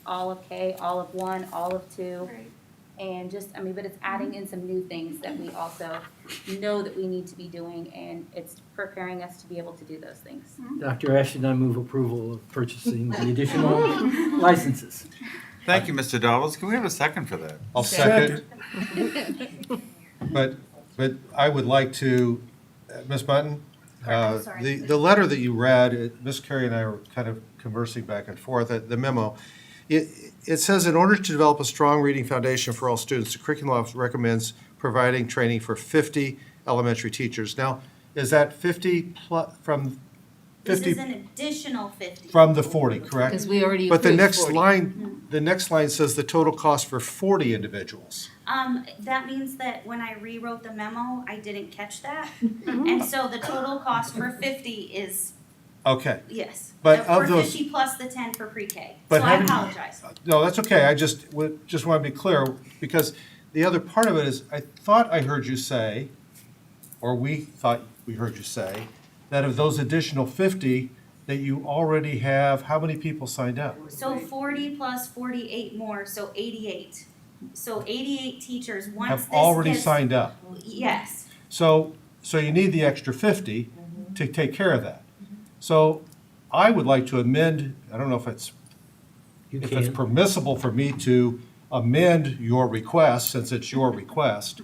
all of K, all of 1, all of 2. Right. And just, I mean, but it's adding in some new things that we also know that we need to be doing, and it's preparing us to be able to do those things. Dr. Ashton, I move approval of purchasing the additional licenses. Thank you, Mr. Dawes. Can we have a second for that? I'll second. But I would like to, Ms. Button, the letter that you read, Ms. Carey and I were kind of conversing back and forth, the memo. It says, in order to develop a strong reading foundation for all students, the curriculum office recommends providing training for 50 elementary teachers. Now, is that 50 from 50? This is an additional 50. From the 40, correct? Because we already But the approved next 40. line, the next line says the total cost for 40 individuals. That means that when I rewrote the memo, I didn't catch that. And so the total cost for 50 is, Okay. yes. But for of those- 50 plus the 10 for pre-K. But So I haven't- apologize. No, that's okay. I just want to be clear, because the other part of it is, I thought I heard you say, or we thought we heard you say, that of those additional 50, that you already have, how many people signed up? So 40 plus 48 more, so 88. So 88 teachers, once Have this already gets- signed up. Yes. So you need the extra 50 to take care of that. So I would like to amend, I don't know if it's permissible for me to amend your request, since it's your request,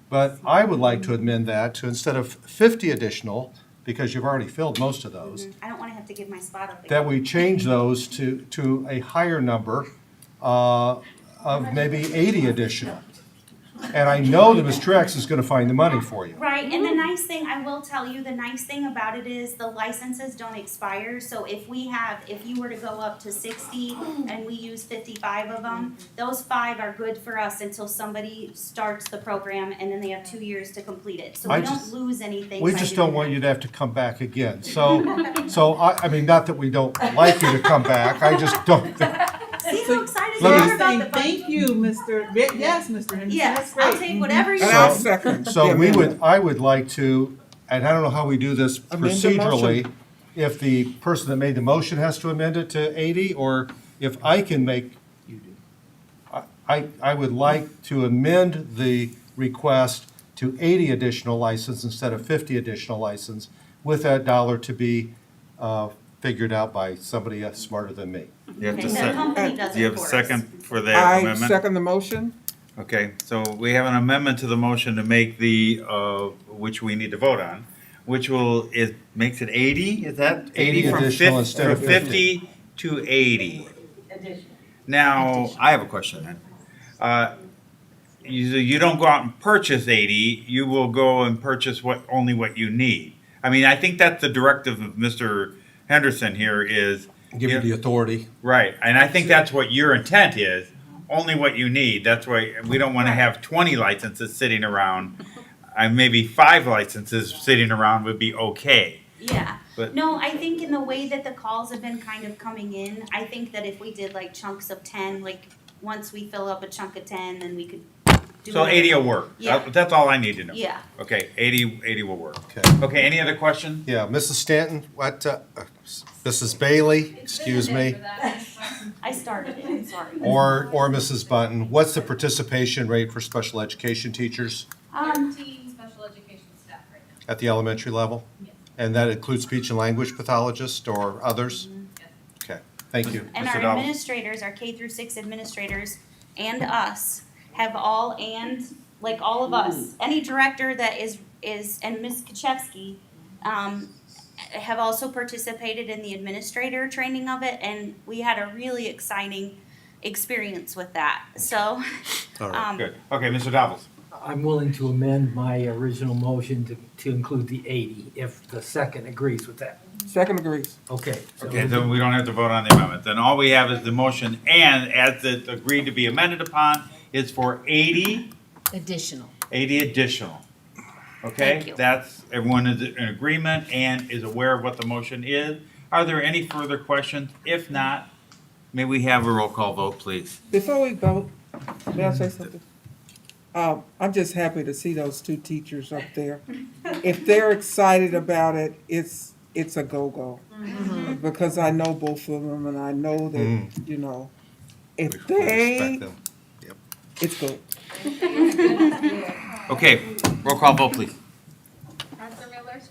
but I would like to amend that to, instead of 50 additional, because you've already filled most of those, I don't want to have to give my spot up again. that we change those to a higher number of maybe 80 additional. And I know that Ms. Trex is going to find the money for you. Right, and the nice thing, I will tell you, the nice thing about it is the licenses don't expire. So if you were to go up to 60 and we use 55 of them, those 5 are good for us until somebody starts the program, and then they have 2 years to complete it. So we don't lose anything. We by just doing don't want that. you to have to come back again. So I mean, not that we don't like you to come back, I just don't. See how excited you Let me- are about the budget? Thank you, yes, Mr. Henderson, Yes, that's great. I'll take whatever you And I'll want. second. So the I would like to, and I don't know how we do this Amend the procedurally, motion. if the person that made the motion has to amend it to 80, or if I can make, I would like to amend the request to 80 additional license instead of 50 additional license, with that dollar to be figured out by somebody smarter than me. You have Okay, to the company does do you it have a for us. second for that I amendment? second the motion. Okay, so we have an amendment to the motion to make the, which we need to vote on, which it makes it 80, is that? 80 from additional instead of 50 to 80. Now, I have a question then. You don't go out and purchase 80, you will go and purchase only what you need. I mean, I think that's the directive of Mr. Henderson here is. Give you the authority. Right, and I think that's what your intent is, only what you need. That's why we don't want to have 20 licenses sitting around. Maybe 5 licenses sitting around would be okay. Yeah. But- No, I think in the way that the calls have been kind of coming in, I think that if we did like chunks of 10, like once we fill up a chunk of 10, then we could do. So it. 80 will work. Yeah. That's all I need to know. Yeah. Okay, 80 will work. Okay. Okay, any other question? Yeah, Mrs. Stanton, Mrs. Bailey, excuse me, I started it, I'm sorry. or Mrs. Button, what's the participation rate for special education teachers 13 special education staff right now. at the elementary level? And that includes speech and language pathologists or others? Okay, thank you. And Mr. our Dowell. administrators, our K through 6 administrators, and us have all, and like all of us, any director that is, and Ms. Kaczewski, have also participated in the administrator training of it, and we had a really exciting experience with that. So, Good. Okay, Mr. Davos. I'm willing to amend my original motion to include the 80, if the second agrees with that. Second agrees. Okay. so Okay, then we don't have to vote on the amendment. Then all we have is the motion, and as it agreed to be amended upon, is for 80 Additional. additional. Thank Okay, you. that's, everyone is in agreement and is aware of what the motion is. Are there any further questions? If not, may we have a roll call vote, please? Before we vote, may I say something? I'm just happy to see those two teachers up there. If they're excited about it, it's a go-go. Because I know both of them, and I know that, you know, if We they, respect them. Yep. it's good. Okay, roll call vote, please. Dr. Miller,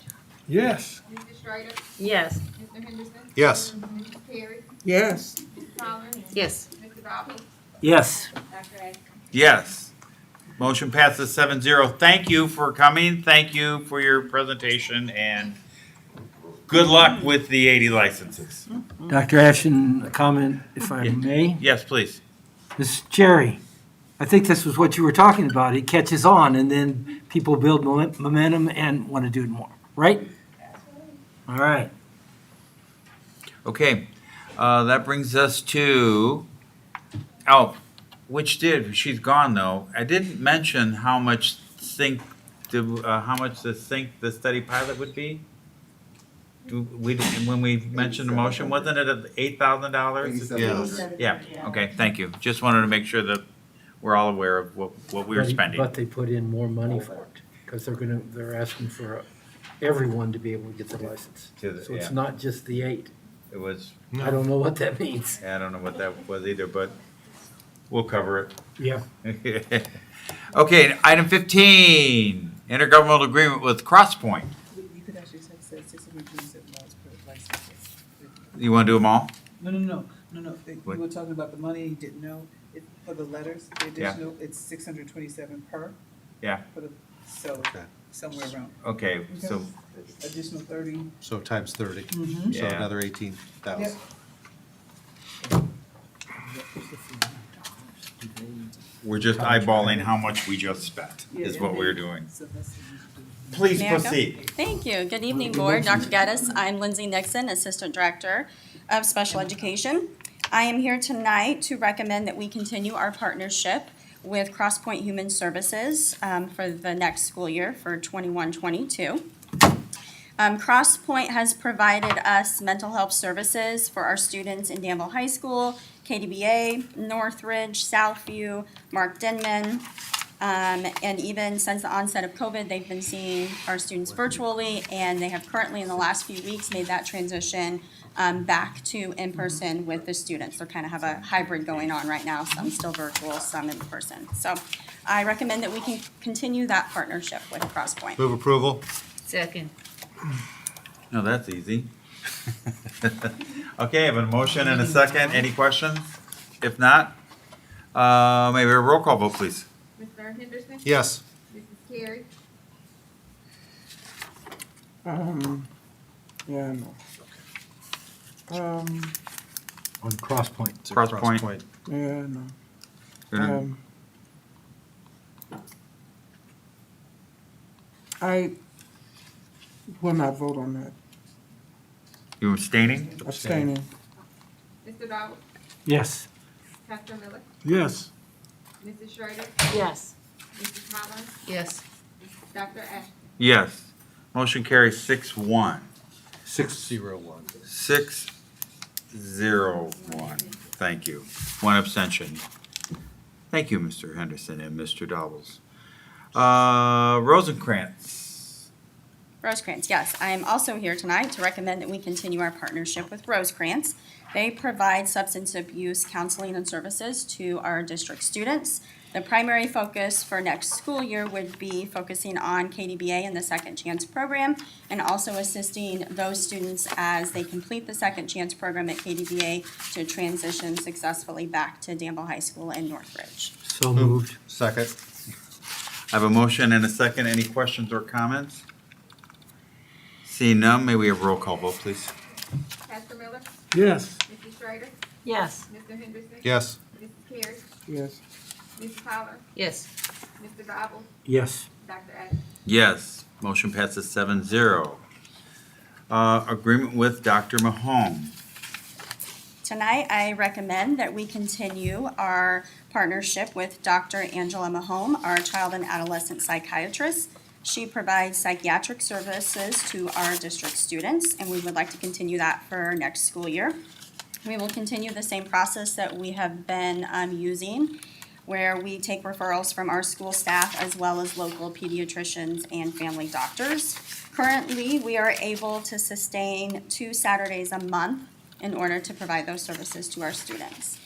Yes. Mr. Strider, Yes. Mr. Henderson, Yes. Mrs. Carey, Yes. Mrs. Collins, Yes. Mr. Dobbins, Yes. Dr. Ash. Yes. Motion passes 7-0. Thank you for coming. Thank you for your presentation, and good luck with the 80 licenses. Dr. Ashton, a comment, if I may? Yes, please. Mrs. Cherry, I think this was what you were talking about. It catches on, and then people build momentum and want to do it more, right? All right. Okay, that brings us to, she's gone though. I didn't mention how much the study pilot would be. When we mentioned the motion, wasn't it at $8,000? Yes. Yeah, okay, thank you. Just wanted to make sure that we're all aware of what we were spending. But they put in more money for it, because they're asking for everyone to be able to get the license. So Yeah. it's not just the 8. It was, I don't know what that means. I don't know what that was either, but we'll cover Yeah. it. Okay, item 15, intergovernmental agreement with CrossPoint. You could actually say $627 per license. You want to do them all? No. You What? were talking about the money, you didn't know, for the letters, the Yeah. additional, it's 627 per, Yeah, so Okay. somewhere around. okay, so, Additional 30. So times 30. Mhm. So Yeah. another 18,000. we're just eyeballing how much we just spent, is what we're doing. So that's- Please May I go? proceed. Thank you. Good evening, Board. Dr. Geddes. I'm Lindsay Nixon, Assistant Director of Special Education. I am here tonight to recommend that we continue our partnership with CrossPoint Human Services for the next school year for 21-22. CrossPoint has provided us mental health services for our students in Danville High School, KDBA, Northridge, Southview, Mark Denman. And even since the onset of COVID, they've been seeing our students virtually, and they have currently in the last few weeks made that transition back to in-person with the students. They kind of have a hybrid going on right now, some still virtual, some in person. So I recommend that we can continue that partnership with CrossPoint. Move approval? Second. No, that's easy. Okay, I have a motion and a second. Any questions? If not, maybe a roll call vote, please. Mr. Henderson? Yes. Mrs. Carey? Yeah, no. On CrossPoint. It's a CrossPoint. Yeah, no. Gonna- I will not vote on that. You abstaining? Abstaining. Mr. Dowd? Yes. Dr. Miller? Yes. Mrs. Schrader? Yes. Mrs. Collins? Yes. Dr. Ash? Yes. Motion carries 6-1. 601. 6-0-1. Thank you. One abstention. Thank you, Mr. Henderson and Mr. Dobbles. Rosencrantz. Rosecrans, yes. I am also here tonight to recommend that we continue our partnership with Rosecrans. They provide substance abuse counseling and services to our district students. The primary focus for next school year would be focusing on KDBA and the Second Chance program, and also assisting those students as they complete the Second Chance program at KDBA to transition successfully back to Danville High School in Northridge. So moved. Second. I have a motion and a second. Any questions or comments? Seeing none, may we have roll call vote, please? Pastor Miller, Yes. Mrs. Schrader, Yes. Mr. Henderson. Yes. Mrs. Carey, Yes. Mrs. Holler, Yes. Mr. Dobble, Yes. Dr. Adams. Yes, motion passes 7-0. Agreement with Dr. Mahone. Tonight, I recommend that we continue our partnership with Dr. Angela Mahone, our child and adolescent psychiatrist. She provides psychiatric services to our district students, and we would like to continue that for next school year. We will continue the same process that we have been using, where we take referrals from our school staff as well as local pediatricians and family doctors. Currently, we are able to sustain 2 Saturdays a month in order to provide those services to our students.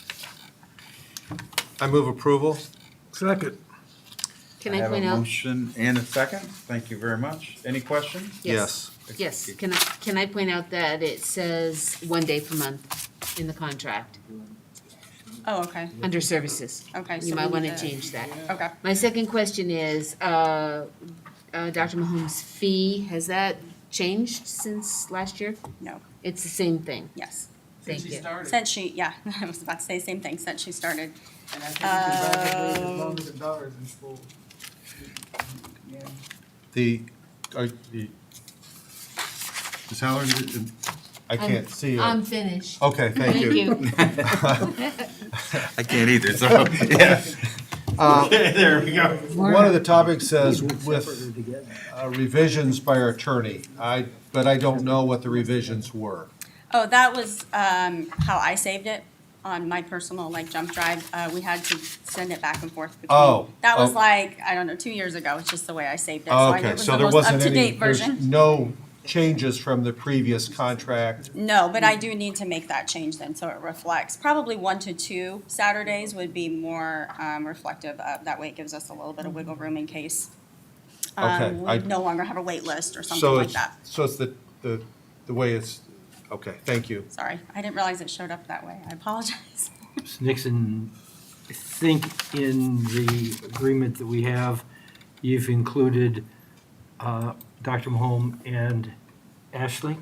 I move approval. Second. Can I have point a out? motion and a second. Thank you very much. Any questions? Yes. Yes, can I point out that it says 1 day per month in the contract, Oh, okay, under services. okay. so You we might want need to change that. Okay. My second question is, Dr. Mahomes' fee, has that changed since last year? No, It's the same thing. yes. Thank you. Since she, yeah, I was about to say the same thing, since she started. And I think you can graduate as long as the daughter's in school. Yeah. The salary, I can't see it. I'm finished. Okay, thank you. I can't either, so, yeah. There we go. One of the topics says with revisions by our attorney, but I don't know what the revisions were. Oh, that was how I saved it on my personal jump drive. We had to send it back and forth between. Oh, That was oh. I don't know, 2 years ago. It's just the way I saved it. So I knew it Okay, was so the there most wasn't any, up-to-date there's version. no changes from the previous contract. No, but I do need to make that change then, so it reflects. Probably 1 to 2 Saturdays would be more reflective of, that way it gives us a little bit of wiggle room in case Okay, we no longer have a wait list or something So like it's, that. so it's the way it's, okay, thank you. Sorry, I didn't realize it showed up that way. I apologize. Ms. Nixon, I think in the agreement that we have, you've included Dr. Mahone and Ashley.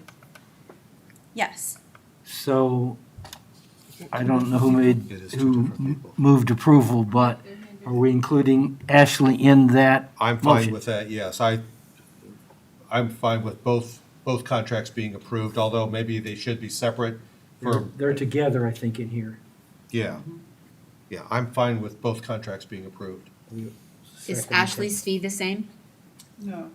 Yes. So I don't know who moved approval, but are we including Ashley in that I'm fine motion? with that, yes. I'm fine with both contracts being approved, although maybe they should be separate for, They're together, I think, in here. yeah. Yeah, I'm fine with both contracts being approved. Is Ashley's fee the same? No.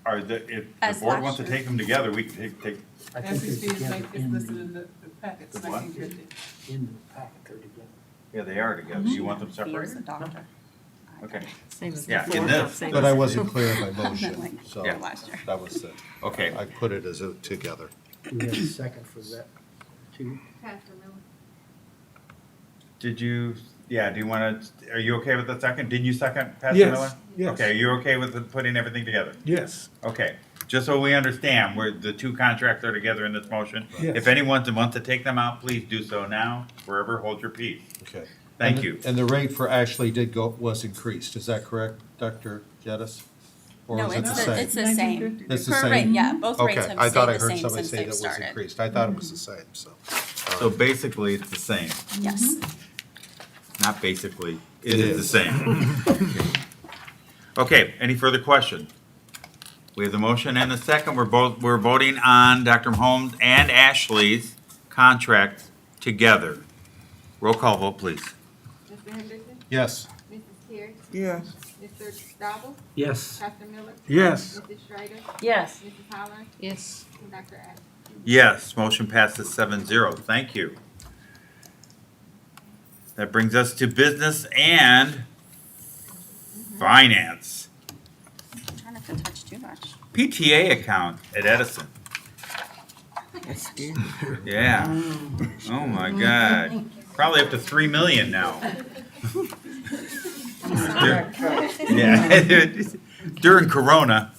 If the As board last wants to year. take them together, we can take, I think Ashley's they're fee is together like, it's in listed the, in the packet, The what? 1950. in the packet, they're together. yeah, they are together. Do you want them He is the separated? doctor. Okay. Same as Yeah, before. in this. Same But as I before. wasn't clear in my motion, so Yeah. Last year. that was it. Okay. I put it as together. Do we have a second for that, too? Pastor Miller. Did you, do you want to, are you okay with the second? Didn't you second, Pastor Yes, Miller? yes. Okay, you're okay with putting everything together? Yes. Okay, just so we understand, where the two contracts are together in this motion. Yes. If anyone wants to take them out, please do so now. Wherever, hold your peace. Okay. Thank And- you. And the rate for Ashley was increased, is that correct, Dr. Geddes? Or No, is it it's the same? it's the same. It's the Per same? rate, yeah, both rates Okay, have I thought stayed I the heard same somebody since say they've that was started. increased. I thought it was the same, so. So basically, it's the same. Yes. Not basically, it is the same. Okay, any further questions? We have the motion and the second. We're voting on Dr. Holmes and Ashley's contract together. Roll call vote, please. Mr. Henderson, Yes. Mrs. Carey, Yes. Mr. Dobble, Yes. Pastor Miller, Yes. Mrs. Schrader, Yes. Mrs. Holler, Yes. and Dr. Adams. Yes, motion passes 7-0. Thank you. That brings us to business and finance. I'm trying not to touch too much. PTA account at Edison. Yeah. Oh my God. Probably up to 3 million now. Yeah, during Corona.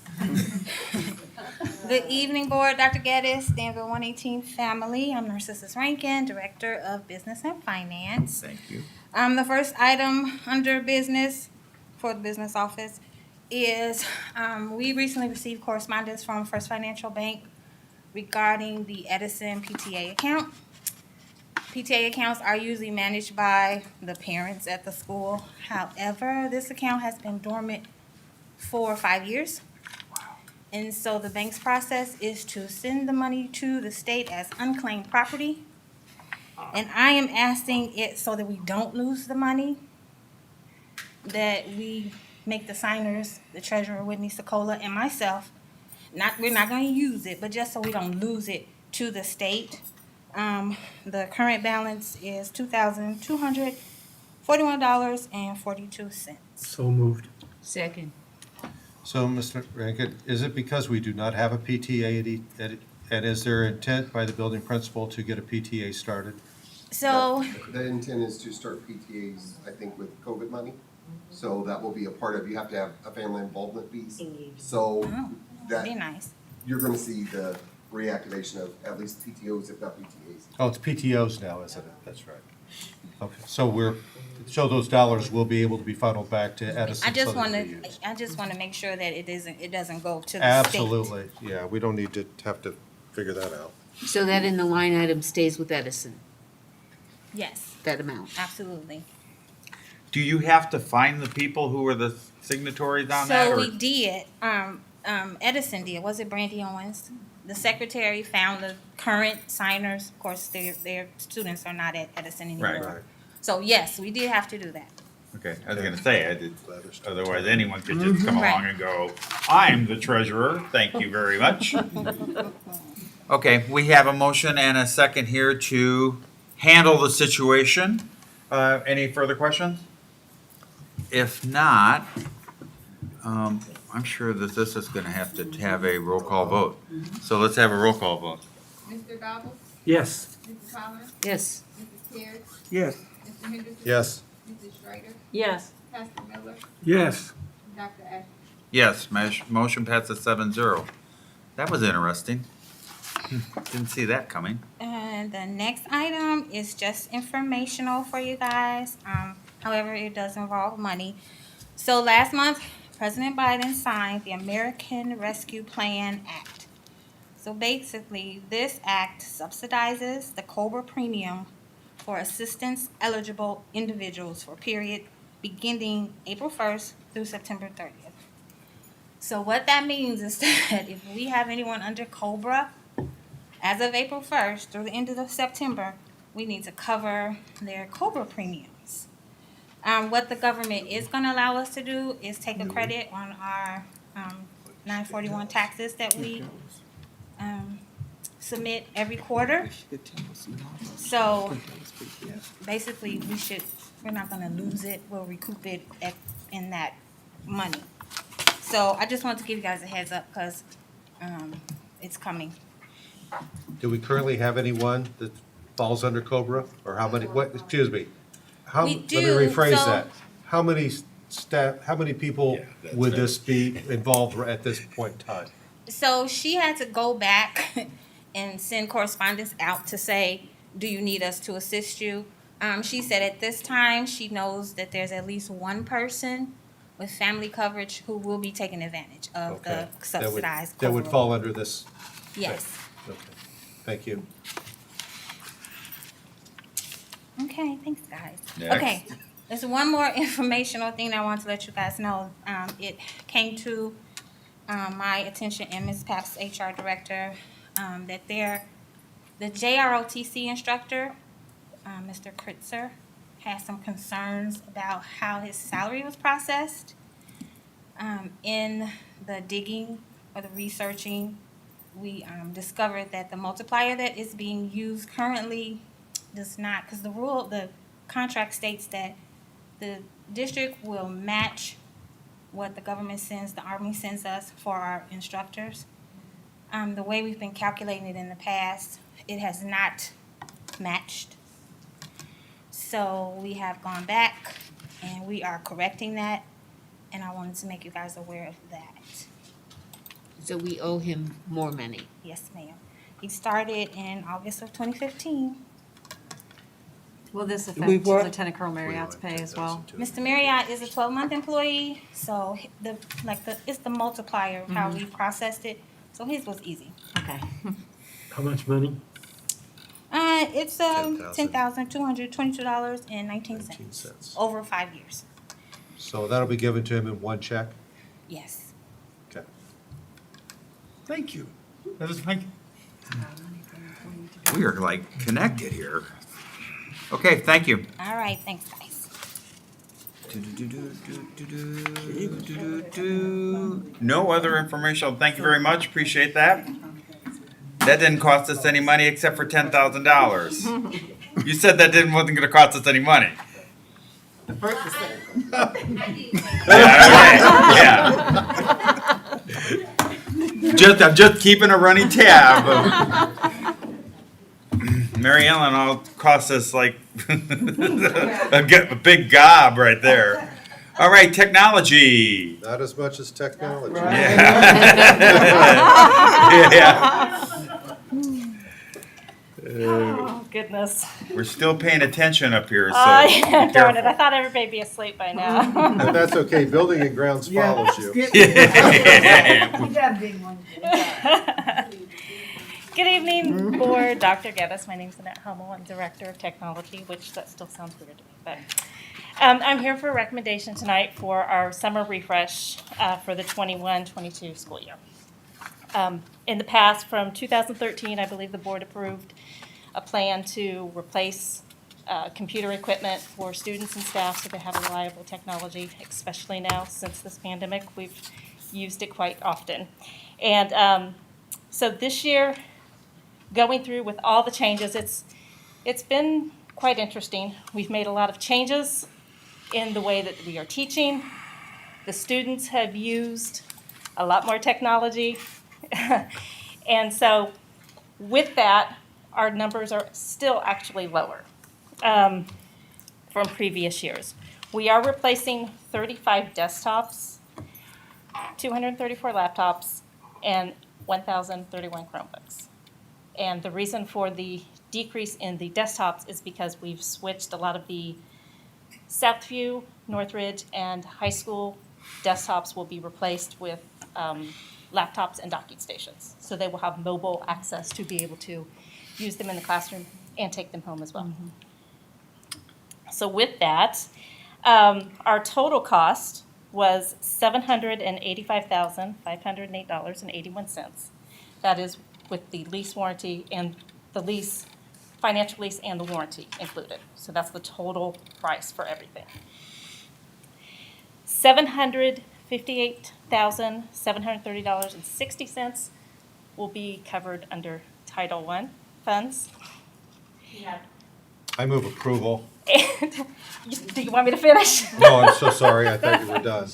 Good evening, Board. Dr. Geddes, Danville 118 family. I'm Narcissus Rankin, Director of Business and Finance. Thank you. The first item under business for the business office is we recently received correspondence from First Financial Bank regarding the Edison PTA account. PTA accounts are usually managed by the parents at the school. However, this account has been dormant for 5 years. And so the bank's process is to send the money to the state as unclaimed property. And I am asking it so that we don't lose the money, that we make the signers, the treasurer, Whitney Sokola, and myself, we're not going to use it, but just so we don't lose it to the state. The current balance is $2,241.42. So moved. Second. So, Mr. Rankin, is it because we do not have a PTA, and is there intent by the building principal to get a PTA started? So, The intent is to start PTAs, I think, with COVID money. So that will be a part of, you have to have a family involvement piece. So that, be nice. you're gonna see the reactivation of at least PTOs, if not PTAs. Oh, it's PTOs now, isn't it? That's right. Okay, so those dollars will be able to be funneled back to Edison. I just so want that to, we use. I just want to make sure that it doesn't go to the state. Absolutely, yeah, we don't need to have to figure that out. So that in the line item stays with Edison, Yes, that amount? absolutely. Do you have to find the people who were the signatories on that? So or- we did, Edison did, was it Brandy Owens? The secretary found the current signers, of course, their students are not at Edison anymore. Right. So yes, we did have to do that. Okay, I was gonna say, otherwise anyone could just come along and go, I'm the treasurer, thank you very much. Okay, we have a motion and a second here to handle the situation. Any further questions? If not, I'm sure that this is gonna have to have a roll call vote. So let's have a roll call vote. Mr. Dobbs? Yes. Mrs. Collins? Yes. Mrs. Terry? Yes. Mr. Henderson? Yes. Mrs. Schrader? Yes. Pastor Miller? Yes. Dr. Ashton? Yes, motion passes 7-0. That was interesting. Didn't see that coming. And the next item is just informational for you guys. However, it does involve money. So last month, President Biden signed the American Rescue Plan Act. So basically, this act subsidizes the COBRA premium for assistance eligible individuals for a period beginning April 1st through September 30th. So what that means is that if we have anyone under COBRA, as of April 1st through the end of September, we need to cover their COBRA premiums. What the government is going to allow us to do is take a credit on our 941 taxes that we submit every quarter. So basically, we're not going to lose it. We'll recoup it in that money. So I just wanted to give you guys a heads up because it's coming. Do we currently have anyone that falls under COBRA, or how many, excuse me? We Let me do, rephrase so- that. How many how many people would this be involved at this point in time? So she had to go back and send correspondence out to say, do you need us to assist you? She said at this time, she knows that there's at least one person with family coverage who will be taking advantage of Okay. the subsidized That would COBRA. fall under this? Yes. Okay, thank you. Okay, thanks, guys. Next. Okay, there's one more informational thing I want to let you guys know. It came to my attention and Ms. Papp's HR director, that the JROTC instructor, Mr. Kritzer, has some concerns about how his salary was processed. In the digging or the researching, we discovered that the multiplier that is being used currently does not, because the contract states that the district will match what the government sends, the Army sends us for our instructors. The way we've been calculating it in the past, it has not matched. So we have gone back and we are correcting that, and I wanted to make you guys aware of that. So we owe him more money. Yes, ma'am. He started in August of 2015. Will this We affect what? Lieutenant Colonel Marriott's pay as well? Mr. Marriott is a 12-month employee, so it's the multiplier of how we processed it. So his was easy. Okay. How much money? It's $10,222.19 over 5 years. So that'll be given to him in one check? Yes. Okay. Thank you. We are like connected here. Okay, thank you. All right, thanks, guys. No other information. Thank you very much. Appreciate that. That didn't cost us any money except for $10,000. You said that wasn't going to cost us any money. Yeah. I'm just keeping a running tab. Mary Ellen all cost us like a big gob right there. All right, technology. Not as much as technology. Yeah. Oh, goodness. We're still paying attention up here, so Yeah, be darn it. careful. I thought everybody'd be asleep by now. And that's okay, building and grounds follows you. Good evening, board. Dr. Geddes. My name's Annette Hummel. I'm Director of Technology, which that still sounds weird to me. But I'm here for a recommendation tonight for our summer refresh for the 21-22 school year. In the past, from 2013, I believe the board approved a plan to replace computer equipment for students and staff so they have reliable technology, especially now since this pandemic. We've used it quite often. And so this year, going through with all the changes, it's been quite interesting. We've made a lot of changes in the way that we are teaching. The students have used a lot more technology. And so with that, our numbers are still actually lower from previous years. We are replacing 35 desktops, 234 laptops, and 1,031 Chromebooks. And the reason for the decrease in the desktops is because we've switched a lot of the Southview, Northridge, and high school desktops will be replaced with laptops and docking stations. So they will have mobile access to be able to use them in the classroom and take them home as well. So with that, our total cost was $785,508.81. That is with the lease warranty and the lease, financial lease and the warranty included. So that's the total price for everything. $758,730.60 will be covered under Title I funds. I move approval. And do you want me to finish? No, I'm so sorry, I thought you were done.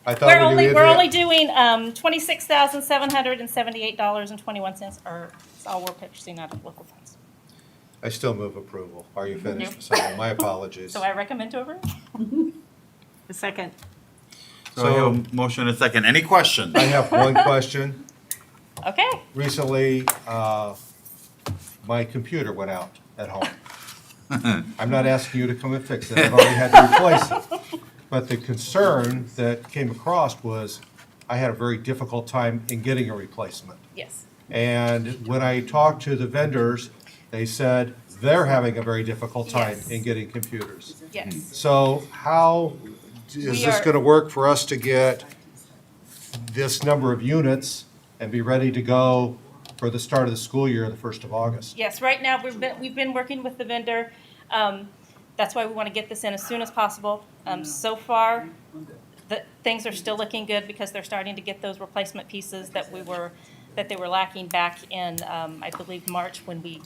I thought We're only doing $26,778.21, or it's all we're purchasing out of local funds. I still move approval. Are you finished? Sorry, my apologies. So I recommend to approve. A second. So I have a motion and a second. Any questions? I have one question. Okay. Recently, my computer went out at home. I'm not asking you to come and fix it. I've already had to replace it. But the concern that came across was I had a very difficult time in getting a replacement. Yes. And when I talked to the vendors, they said they're having a very difficult time in getting computers. Yes. So how is this going to work for us to get this number of units and be ready to go for the start of the school year, the 1st of August? Yes, right now, we've been working with the vendor. That's why we want to get this in as soon as possible. So far, things are still looking good because they're starting to get those replacement pieces that they were lacking back in, I believe, March, when we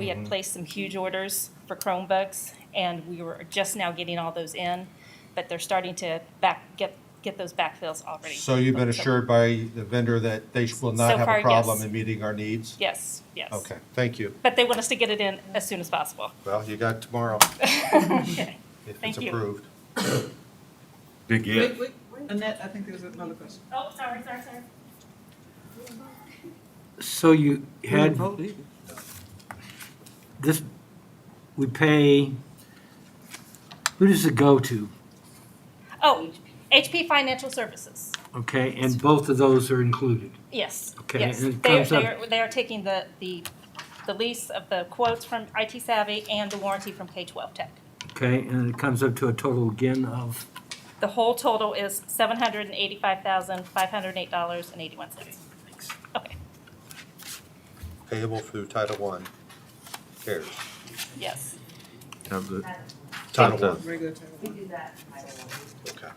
had placed some huge orders for Chromebooks, and we were just now getting all those in, but they're starting to get those backfills already. So you've been assured by the vendor that they will not So have far, a problem yes. in meeting our needs? Yes, yes. Okay, thank you. But they want us to get it in as soon as possible. Well, you got tomorrow Okay. if Thank it's you. approved. Big if. Wait, Annette, I think there's another question. Oh, sorry. So you had this, we pay, who does it go to? Oh, HP Financial Services. Okay, and both of those are included. Yes. Okay, Yes. and it They comes up- are taking the lease of the quotes from IT Savvy and the warranty from K-12 Tech. Okay, and it comes up to a total again of, The whole total is $785,508.81. Okay, Payable through Title I. CARES. yes. Title I. Regular time. We do that. Okay.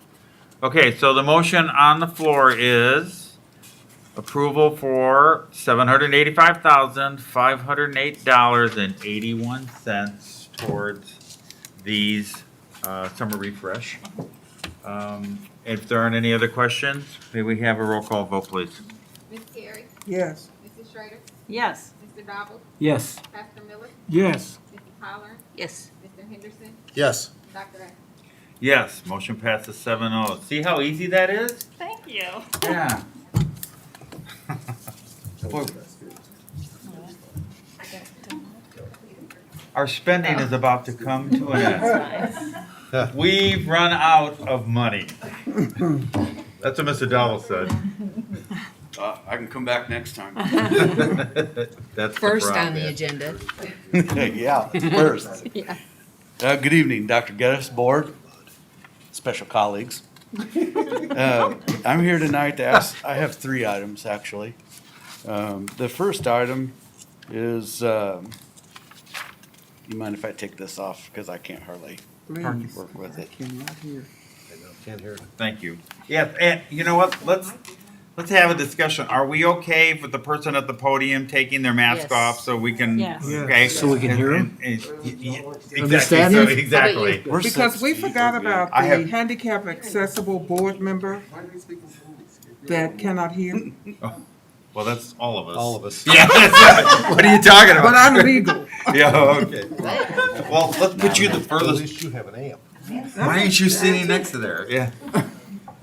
Okay, so the motion on the floor is approval for $785,508.81 towards these summer refresh. If there aren't any other questions, may we have a roll call vote, please? Ms. Carey? Yes. Mrs. Schrader? Yes. Mr. Dowell? yes. Pastor Miller? Yes. Mrs. Holler? Yes. Mr. Henderson? Yes. Dr. Atkins? Yes, motion passes 7-0. See how easy that is? Thank you. Yeah. Our spending is about to come to an end. We've run out of money. That's what Mr. Dowell said. I can come back next time. That's First on the agenda. Yeah, first. Yeah. Good evening, Dr. Geddes, board, special colleagues. I'm here tonight to ask, I have 3 items, actually. The first item is, you mind if I take this off, because I can't hardly Please. work with it. Cannot hear. Can't hear it. Thank you. Yeah, and you know what? Let's have a discussion. Are we okay with the person at the podium taking their mask Yes. off so we can? Yes. Okay. So we can hear 'em? Exactly. Understand So, him? exactly. We're Because we 6 forgot about I the have- handicap accessible board member that cannot hear. Well, that's all of us. All of us. Yeah. What are you talking about? But I'm legal. Yeah. Okay. Well, let's put you the At furthest. least you have an amp. Why aren't you sitting next to there? Yeah.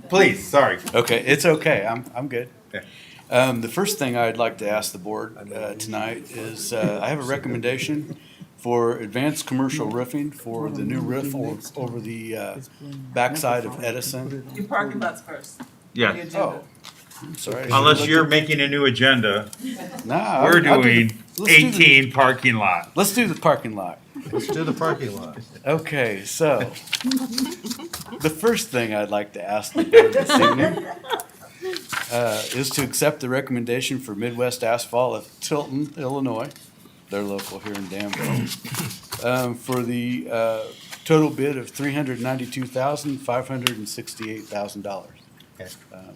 Please. Sorry. Okay, it's okay, I'm good. Okay. The first thing I'd like to ask the board tonight is, I have a recommendation for advanced commercial roofing for the new roof over the backside of Edison. Your parking lots first. Yeah. The agenda. Oh, I'm sorry. Unless you're making a new agenda, Nah, we're I'll do doing let's do 18 parking lot. Let's do the parking lot. Let's do the parking lot. Okay, so, the first thing I'd like to ask the board this evening is to accept the recommendation for Midwest Asphalt of Tilton, Illinois, they're local here in Danville, for the total bid of $392,568,000. Okay.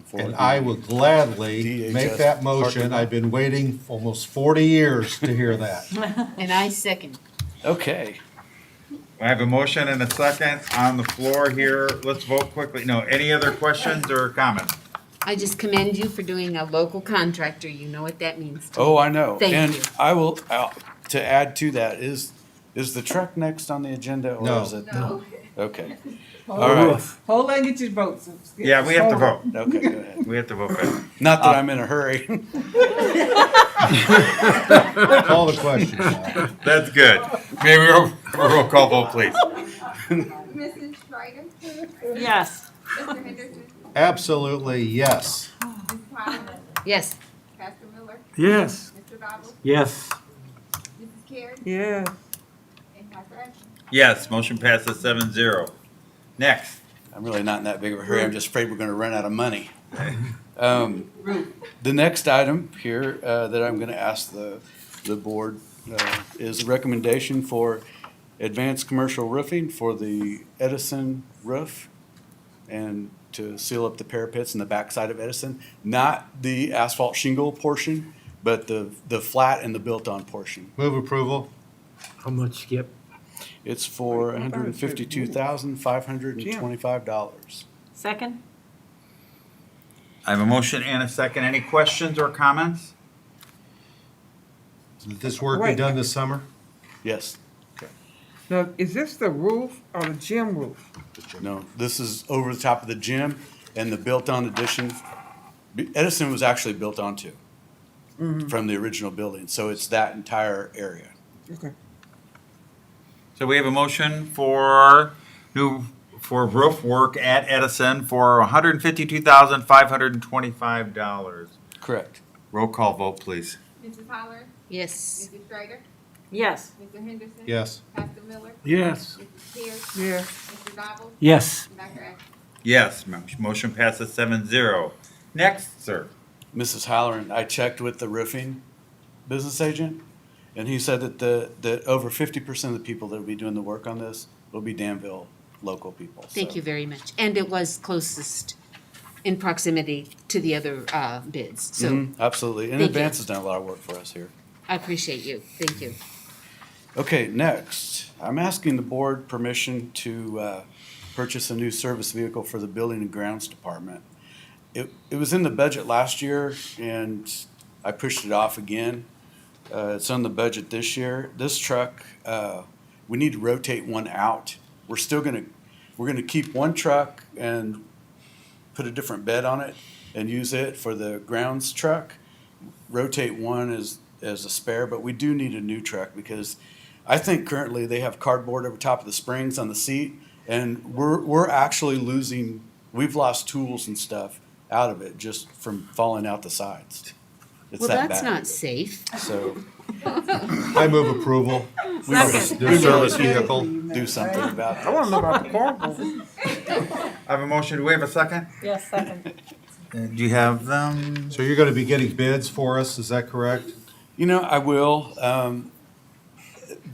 for And the I will gladly DHS make that parking motion. lot. I've been waiting almost 40 years to hear that. And I second. Okay, I have a motion and a second on the floor here. Let's vote quickly. No, any other questions or comments? I just commend you for doing a local contractor. You know what that means to me. oh, I know. Thank And you. I will, to add to that, is the truck next on the agenda or No. is it? No. Okay, Hold all right. Hold on, get your votes. Yeah, we have to vote. Okay, go ahead. We have to vote. Fast. Not that I'm in a hurry. Call the question. Paul. That's good. May we have a roll call vote, please? Mrs. Schrader? Yes. Mr. Henderson? Absolutely, yes. Ms. Holler? Yes. Pastor Miller? Yes. Mr. Dowell? Yes. Mrs. Carey? Yeah. And Dr. Atkins? Yes, motion passes 7-0. Next. I'm really not in that big of a hurry. I'm just afraid we're gonna run out of money. The next item here that I'm gonna ask the board is a recommendation for advanced commercial roofing for the Edison roof and to seal up the parapets in the backside of Edison, not the asphalt shingle portion, but the flat and the built-on portion. Move approval. How much, Skip? It's for $152,525. Second? I have a motion and a second. Any questions or comments? Did this work be done this summer? Yes. Now, is this the roof or the gym roof? No, this is over the top of the gym and the built-on addition. Edison was actually built onto from the original building, so it's that entire area. Okay. So we have a motion for roof work at Edison for $152,525. Correct. Roll call vote, please. Mrs. Holler? Yes. Mrs. Schrader? Yes. Mr. Henderson? Yes. Pastor Miller? Yes. Mrs. Pierce? Yeah. Mr. Dobbs? Yes. Dr. Atkins? Yes, motion passes 7-0. Next, sir. Mrs. Halloran, I checked with the roofing business agent, and he said that that over 50% of the people that will be doing the work on this will be Danville local people. Thank So, you very much. And it was closest in proximity to the other bids. So absolutely. And Thank you. Advance has done a lot of work for us here. I appreciate you. Thank you. Okay, next, I'm asking the board permission to purchase a new service vehicle for the Building and Grounds Department. It was in the budget last year, and I pushed it off again. It's on the budget this year. This truck, we need to rotate one out. We're gonna keep one truck and put a different bed on it and use it for the grounds truck. Rotate one as a spare, but we do need a new truck because I think currently they have cardboard over top of the springs on the seat, and we're actually we've lost tools and stuff out of it just from falling out the sides. It's Well, that that's bad. not safe. So I move approval. we Second. New service vehicle. do something about I that. want to know about the cardboard. I have a motion. Do we have a second? Yes, second. Do you have them? So you're gonna be getting bids for us, is that correct? You know, I will.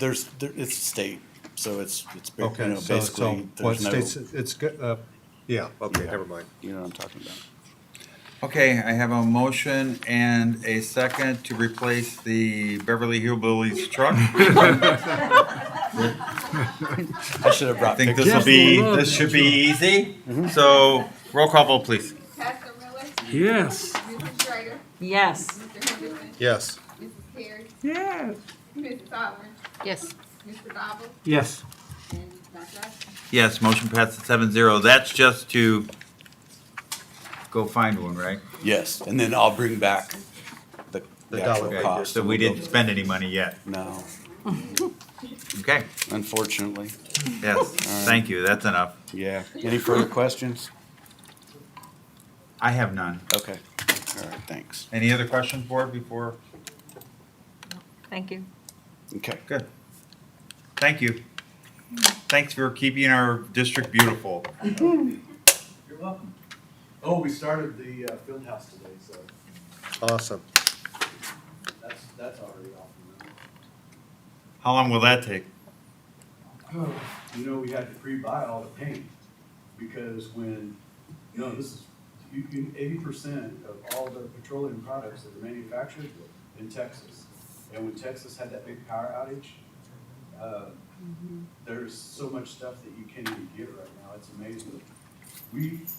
It's state, so it's Okay, so basically what there's no. states, it's good, yeah, okay, Yeah. never mind. You know what I'm talking about. Okay, I have a motion and a second to replace the Beverly Hillbillies truck. I should have I brought think pictures. this should be easy. So roll call vote, please. Pastor Miller? Yes. Mrs. Schrader? Yes. Mr. Henderson? Yes. Mrs. Pierce? Yes. Mrs. Holler? Yes. Mr. Dobbs? Yes. And Dr. Atkins? Yes, motion passes 7-0. That's just to go find one, right? Yes, and then I'll bring back the actual dollar cost. So we didn't spend any money yet. No, Okay, unfortunately. yes, thank you, that's enough. Yeah. Any further questions? I have none. Okay. All right, thanks. Any other questions, board, before? Thank you. Okay. Good. Thank you. Thanks for keeping our district beautiful. You're welcome. Oh, we started the field house today, so Awesome. that's already off and running. How long will that take? You know, we had to pre-buy all the paint because this is 80% of all the petroleum products that are manufactured in Texas. And when Texas had that big power outage, there's so much stuff that you can't even get right now. It's amazing.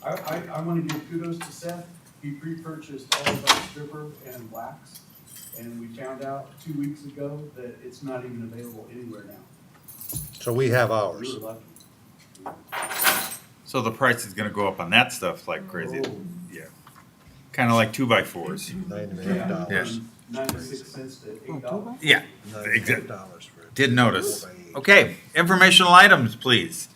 I want to give kudos to Seth. He pre-purchased all of our stripper and wax, and we found out 2 weeks ago that it's not even available anywhere now. So we have We ours. were lucky. So the price is gonna go up on that stuff like crazy. Oh. Yeah. Kinda like 2x4s. $9.50. 96 cents to $8. Yeah, exactly. $9.50 for it. Didn't notice. Okay, informational items, please.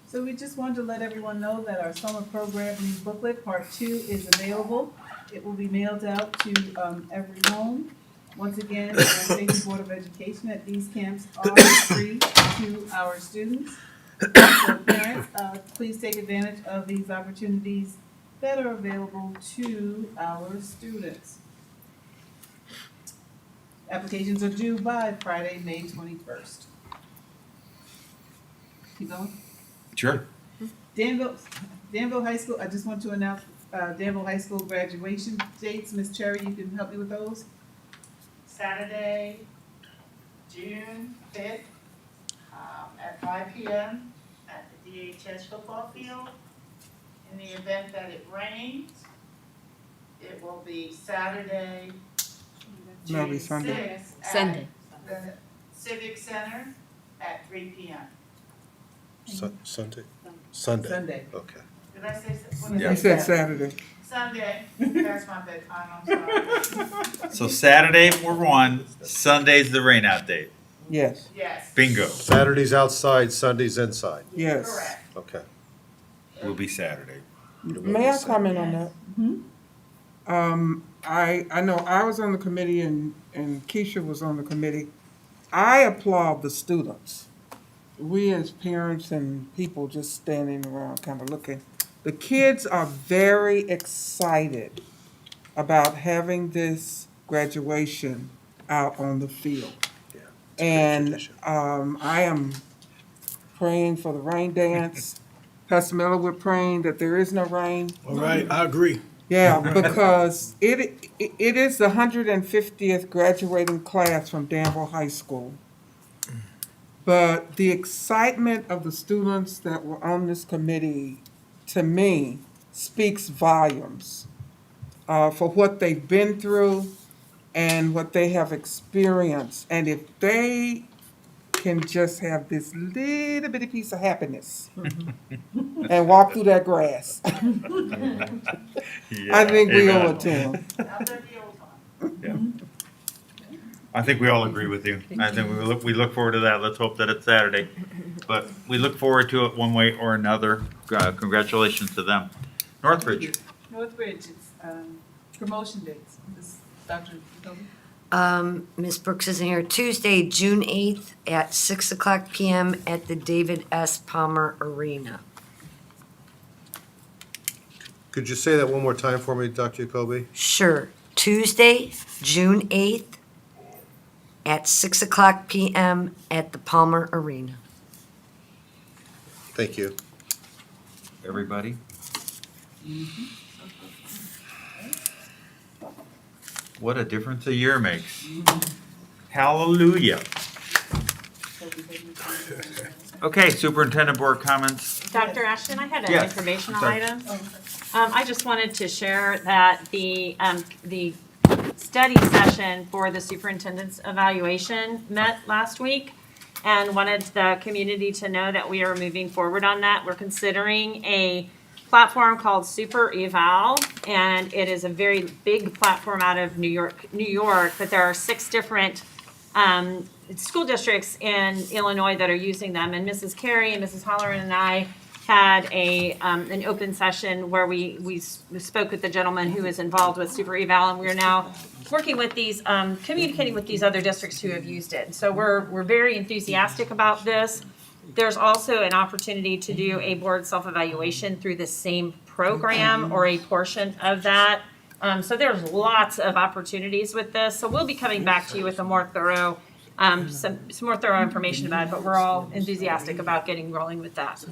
So we just wanted to let everyone know that our summer program news booklet, part 2, is available. It will be mailed out to every home. Once again, thank you, Board of Education, that these camps are free to our students. So parents, please take advantage of these opportunities that are available to our students. Applications are due by Friday, May 21st. Keep going. Sure. Danville High School, I just want to announce, Danville High School graduation dates. Ms. Cherry, you can help me with those? Saturday, June 5th, at 5 p.m. at the DHS football field. In the event that it rains, it will be Saturday, No, it'll be June Sunday. 6th Sunday. at the Civic Center at 3 p.m. Sunday? Sunday. Okay. Did I say? You said Saturday. Sunday, that's my bedtime, I'm sorry. So Saturday for one, Sunday's the rain out date. Yes. Yes. Bingo. Saturday's outside, Sunday's inside. Yes. Correct. Okay. Will be Saturday. May I comment on that? I know I was on the committee and Keisha was on the committee. I applaud the students. We as parents and people just standing around kind of looking. The kids are very excited about having this graduation out on the field. And I am praying for the rain dance. Pastor Miller, we're praying that there is no rain. All right, I agree. Yeah, because it is the 150th graduating class from Danville High School. But the excitement of the students that were on this committee, to me, speaks volumes for what they've been through and what they have experienced. And if they can just have this little bitty piece of happiness and walk through that grass, I think we owe it to them. Yeah. I think we all agree with you. I think we look forward to that. Let's hope that it's Saturday. But we look forward to it one way or another. Congratulations to them. Northridge. Northridge, it's promotion dates. This Dr. Jacoby? Ms. Brooks isn't here. Tuesday, June 8th at 6 o'clock PM at the David S. Palmer Arena. Could you say that one more time for me, Dr. Jacoby? Sure. Tuesday, June 8th at 6 o'clock PM at the Palmer Arena. Thank you. Everybody? What a difference a year makes. Hallelujah. Okay, superintendent board comments. Dr. Ashton, I had an Yes, informational sorry. item. I just wanted to share that the study session for the superintendent's evaluation met last week and wanted the community to know that we are moving forward on that. We're considering a platform called Super Eval, and it is a very big platform out of New York, but there are 6 different school districts in Illinois that are using them. And Mrs. Carey and Mrs. Holleran and I had an open session where we spoke with the gentleman who is involved with Super Eval, and we're now working with these, communicating with these other districts who have used it. So we're very enthusiastic about this. There's also an opportunity to do a board self-evaluation through the same program or a portion of that. So there's lots of opportunities with this. So we'll be coming back to you with a more thorough, some more thorough information about it, but we're all enthusiastic about getting rolling with that.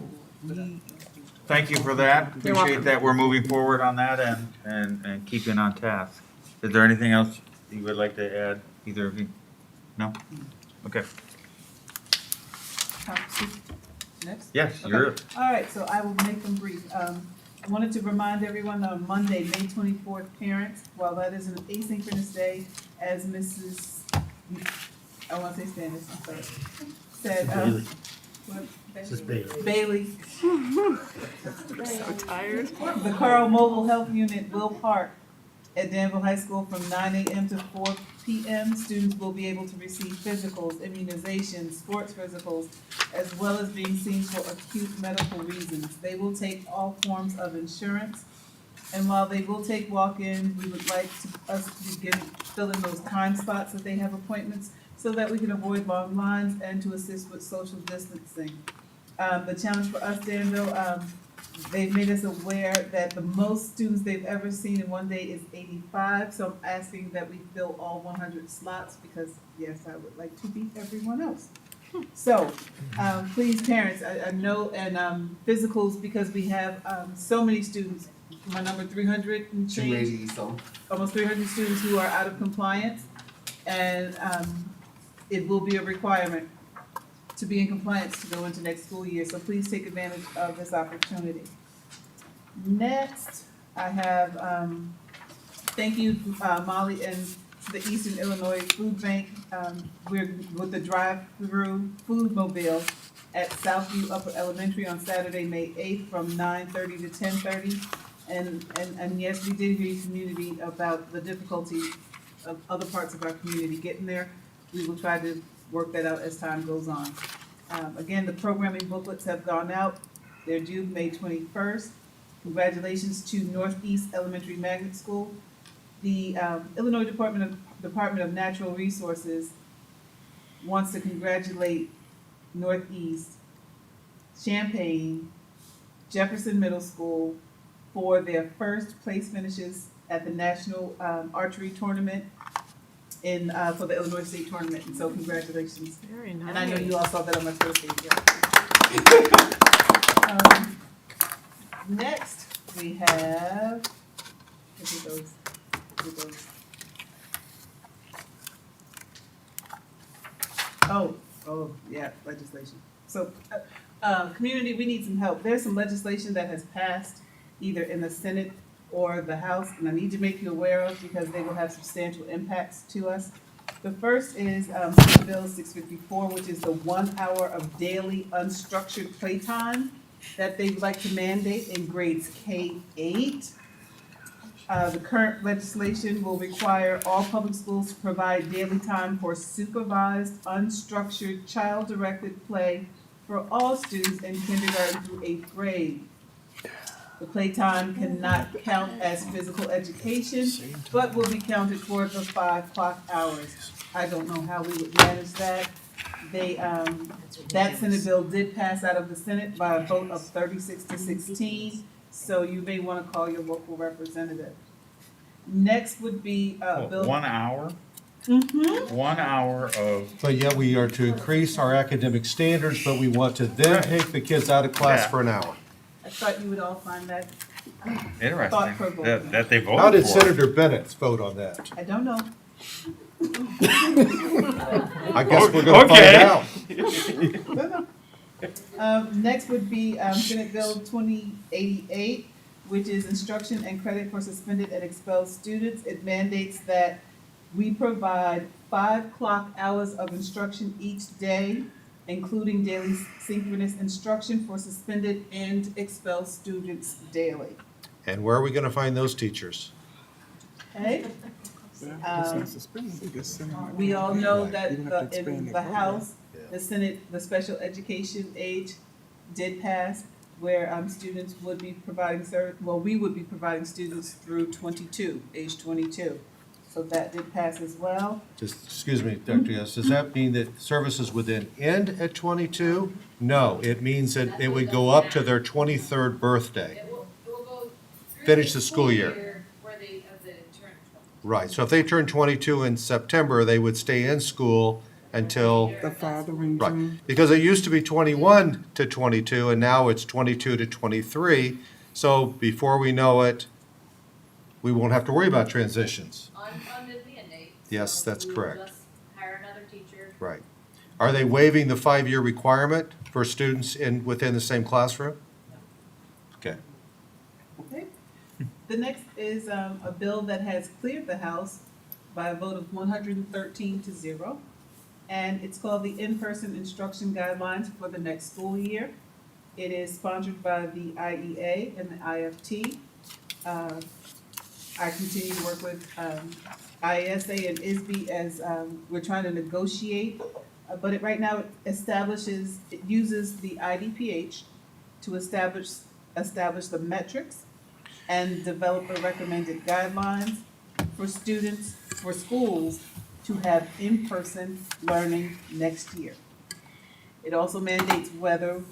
Thank you for that. You're Appreciate welcome. that we're moving forward on that and keeping on task. Is there anything else you would like to add, either of you? No? Okay. Next? Yes, Okay. you're, All right, so I will make them brief. I wanted to remind everyone on Monday, May 24th, parents, while that is an asynchronous day, as Mrs., I want to say Standish, I'm sorry, said, Bailey. what? Mrs. Bailey. Bailey. So tired. The Carl Mobile Health Unit will park at Danville High School from 9 a.m. to 4 p.m. Students will be able to receive physicals, immunizations, sports physicals, as well as being seen for acute medical reasons. They will take all forms of insurance. And while they will take walk-in, we would like us to begin filling those time slots that they have appointments so that we can avoid long lines and to assist with social distancing. The challenge for us, Danville, they've made us aware that the most students they've ever seen in one day is 85. So I'm asking that we fill all 100 slots because, yes, I would like to beat everyone else. So, please, parents, I know, and physicals, because we have so many students, my number 300 and change. 280 some. Almost 300 students who are out of compliance, and it will be a requirement to be in compliance to go into next school year, so please take advantage of this opportunity. Next, I have, thank you, Molly and the Eastern Illinois Food Bank. We're with the drive-through food mobile at Southview Upper Elementary on Saturday, May 8th from 9:30 to 10:30. And yes, we did hear community about the difficulty of other parts of our community getting there. We will try to work that out as time goes on. Again, the programming booklets have gone out. They're due May 21st. Congratulations to Northeast Elementary Magnet School. The Illinois Department of Natural Resources wants to congratulate Northeast, Champaign, Jefferson Middle School for their first place finishes at the National Archery Tournament for the Illinois State Tournament. And so congratulations. Very nice. And I know you all saw that on my Twitter page. Next, we have, look at those. Oh, yeah, legislation. So, community, we need some help. There's some legislation that has passed either in the Senate or the House, and I need to make you aware of because they will have substantial impacts to us. The first is Senate Bill 654, which is the 1 hour of daily unstructured playtime that they would like to mandate in grades K-8. The current legislation will require all public schools to provide daily time for supervised, unstructured, child-directed play for all students in kindergarten through 8th grade. The playtime cannot count as physical education, but will be counted toward the 5 clock hours. I don't know how we would manage that. That Senate bill did pass out of the Senate by a vote of 36 to 16, so you may want to call your local representative. Next would be Bill. 1 hour? Mm-hmm. 1 hour of. But yet we are to increase our academic standards, but we want to then take the kids out of class for an hour. I thought you would all find that Interesting, thought-provoking. that they voted for. How did Senator Bennett vote on that? I don't know. I guess we're gonna find out. Next would be Senate Bill 2088, which is instruction and credit for suspended and expelled students. It mandates that we provide 5 clock hours of instruction each day, including daily synchronous instruction for suspended and expelled students daily. And where are we gonna find those teachers? Okay? We all know that in the House, the Senate, the special education age did pass, where students would be providing we would be providing students through age 22. So that did pass as well. Just, excuse me, Dr. Yes, does that mean that services would then end at 22? No, it means that it would go up to their 23rd birthday. Finish the school year. Right, so if they turn 22 in September, they would stay in school until, The following right. June. Because it used to be 21 to 22, and now it's 22 to 23. So before we know it, we won't have to worry about transitions. Unfunded mandate. Yes, that's we will correct. just hire another teacher. Right. Are they waiving the 5-year requirement for students within the same classroom? Okay. Okay. The next is a bill that has cleared the House by a vote of 113 to 0. And it's called the In-Person Instruction Guidelines for the next school year. It is sponsored by the IEA and the IFT. I continue to work with IESA and ISB as we're trying to negotiate. But right now it uses the IDPH to establish the metrics and develop the recommended guidelines for schools to have in-person learning next year. It also mandates whether,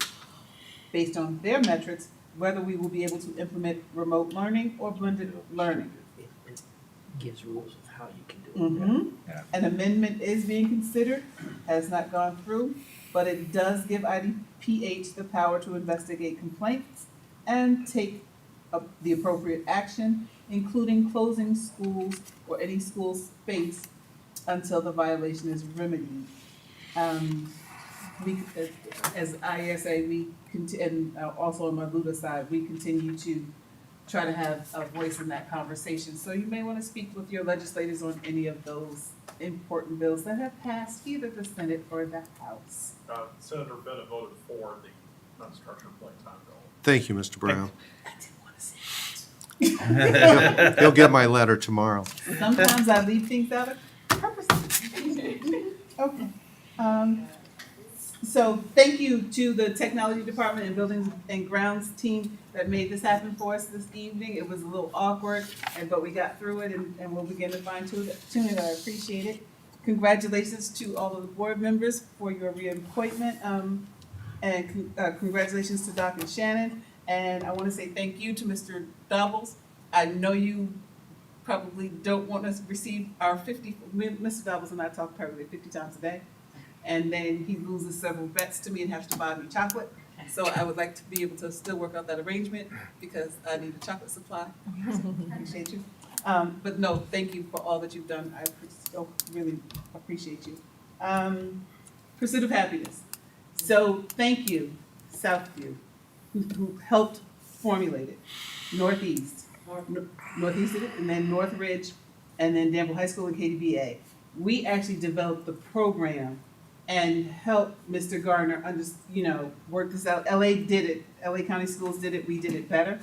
based on their metrics, whether we will be able to implement remote learning or blended learning. It gives rules of how you can do it. Mm-hmm. An amendment is being considered, has not gone through, but it does give IDPH the power to investigate complaints and take the appropriate action, including closing schools or any school space until the violation is remedied. We, as IESA, and also on my LUDA side, we continue to try to have a voice in that conversation. So you may want to speak with your legislators on any of those important bills that have passed either the Senate or the House. Senator Bennett voted for the unstructured playtime bill. Thank you, Mr. Brown. I didn't want to say that. He'll get my letter tomorrow. Sometimes I leave things out of purpose. Okay. So thank you to the Technology Department and Buildings and Grounds team that made this happen for us this evening. It was a little awkward, but we got through it and we'll begin to fine tune it. I appreciate it. Congratulations to all of the board members for your reappointment. And congratulations to Dr. Shannon. And I want to say thank you to Mr. Doubles. I know you probably don't want us to receive our 50, Mr. Doubles and I talk probably 50 times a day. And then he loses several bets to me and has to buy me chocolate. So I would like to be able to still work out that arrangement because I need a chocolate supply. So appreciate you. But no, thank you for all that you've done. I really appreciate you. Pursuit of Happiness. So thank you, Southview, who helped formulate it. Northeast did it, and then Northridge, and then Danville High School and KDBA. We actually developed the program and helped Mr. Gardner work this out. LA did it. LA County Schools did it. We did it better.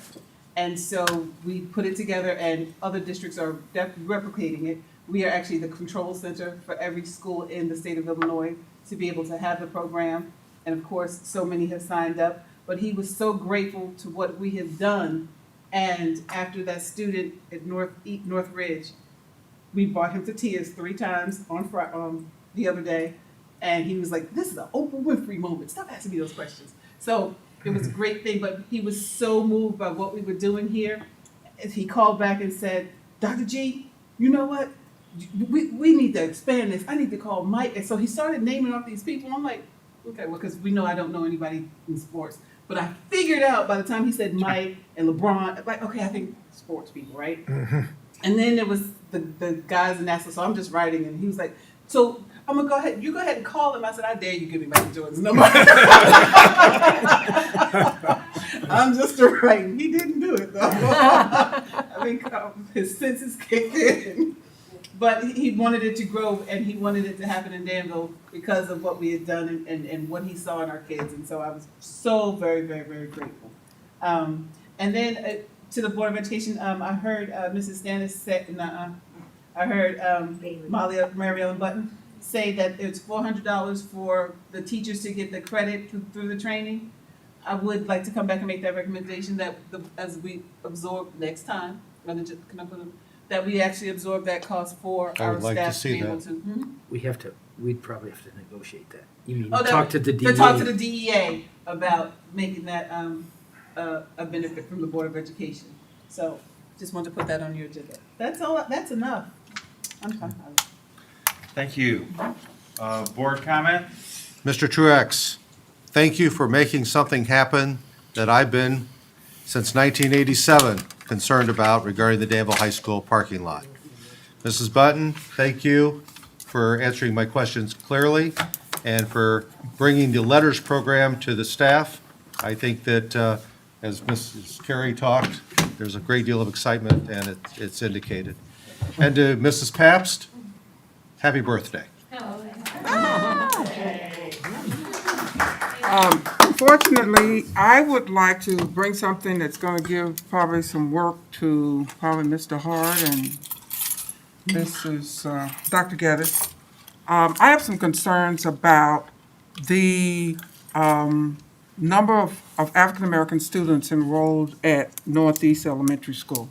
And so we put it together and other districts are replicating it. We are actually the control center for every school in the state of Illinois to be able to have the program. And of course, so many have signed up. But he was so grateful to what we have done. And after that student at Northridge, we brought him to tears 3 times on Friday, the other day. And he was like, this is an Oprah Winfrey moment. Stop asking me those questions. So it was a great thing, but he was so moved by what we were doing here. He called back and said, Dr. G, you know what? We need to expand this. I need to call Mike. And so he started naming off these people. I'm like, okay, well, because we know I don't know anybody in sports. But I figured out by the time he said Mike and LeBron, like, okay, I think sports people, right? Mm-hmm. And then there was the guys in NASA. So I'm just writing, and he was like, so I'm going to go ahead. You go ahead and call him. I said, I dare you give me Michael Jordan's number. I'm just writing. He didn't do it, though. I think his senses kicked in. But he wanted it to grow, and he wanted it to happen in Danville because of what we had done and what he saw in our kids. And so I was so very, very, very grateful. And then to the Board of Education, I heard Mrs. Stannis say, I heard Mary Ellen Button say that it's $400 for the teachers to get the credit through the training. I would like to come back and make that recommendation that as we absorb next time, that we actually absorb that cost for our staff to be able to. We'd probably have to negotiate that. You mean, talk to the DEA? To talk to the DEA about making that a benefit from the Board of Education. So just wanted to put that on your agenda. That's all, that's enough. I'm fine. Thank you. Board comment? Mr. Truex, thank you for making something happen that I've been, since 1987, concerned about regarding the Danville High School parking lot. Mrs. Button, thank you for answering my questions clearly and for bringing the letters program to the staff. I think that, as Mrs. Carey talked, there's a great deal of excitement and it's indicated. And to Mrs. Pabst, happy birthday. Unfortunately, I would like to bring something that's going to give probably some work to probably Mr. Hart and Mrs. Dr. Geddes. I have some concerns about the number of African-American students enrolled at Northeast Elementary School.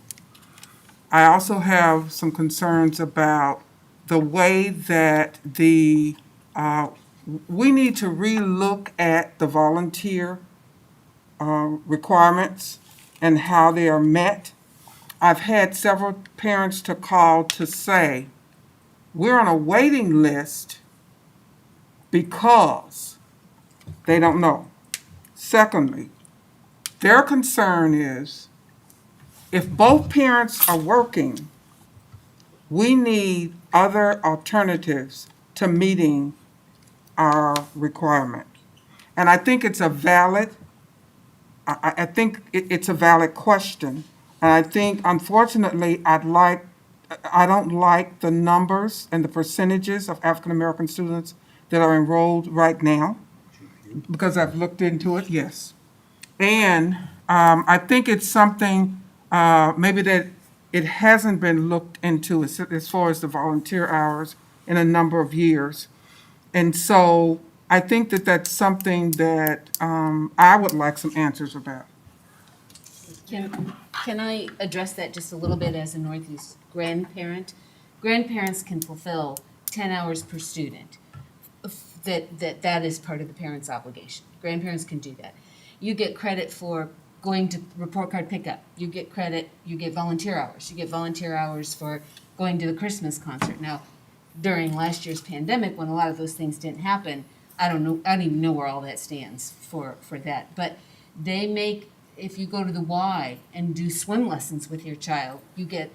I also have some concerns about the way that we need to relook at the volunteer requirements and how they are met. I've had several parents to call to say, we're on a waiting list because they don't know. Secondly, their concern is if both parents are working, we need other alternatives to meeting our requirement. And I think it's a valid, I think it's a valid question. And I think unfortunately, I don't like the numbers and the percentages of African-American students that are enrolled right now, because I've looked into it, yes. And I think it's something maybe that it hasn't been looked into as far as the volunteer hours in a number of years. And so I think that that's something that I would like some answers about. Can I address that just a little bit as a Northeast grandparent? Grandparents can fulfill 10 hours per student. That is part of the parent's obligation. Grandparents can do that. You get credit for going to report card pickup. You get credit, you get volunteer hours. You get volunteer hours for going to the Christmas concert. Now, during last year's pandemic, when a lot of those things didn't happen, I don't even know where all that stands for that. But they make, if you go to the Y and do swim lessons with your child, you get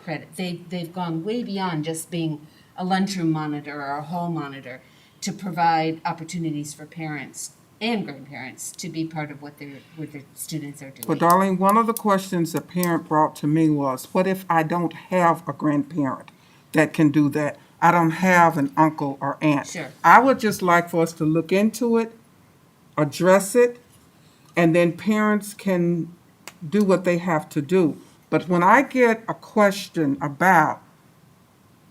credit. They've gone way beyond just being a lunchroom monitor or a hall monitor to provide opportunities for parents and grandparents to be part of what their students are doing. But Darlene, one of the questions a parent brought to me was, what if I don't have a grandparent that can do that? I don't have an uncle or aunt. Sure. I would just like for us to look into it, address it, and then parents can do what they have to do. But when I get a question about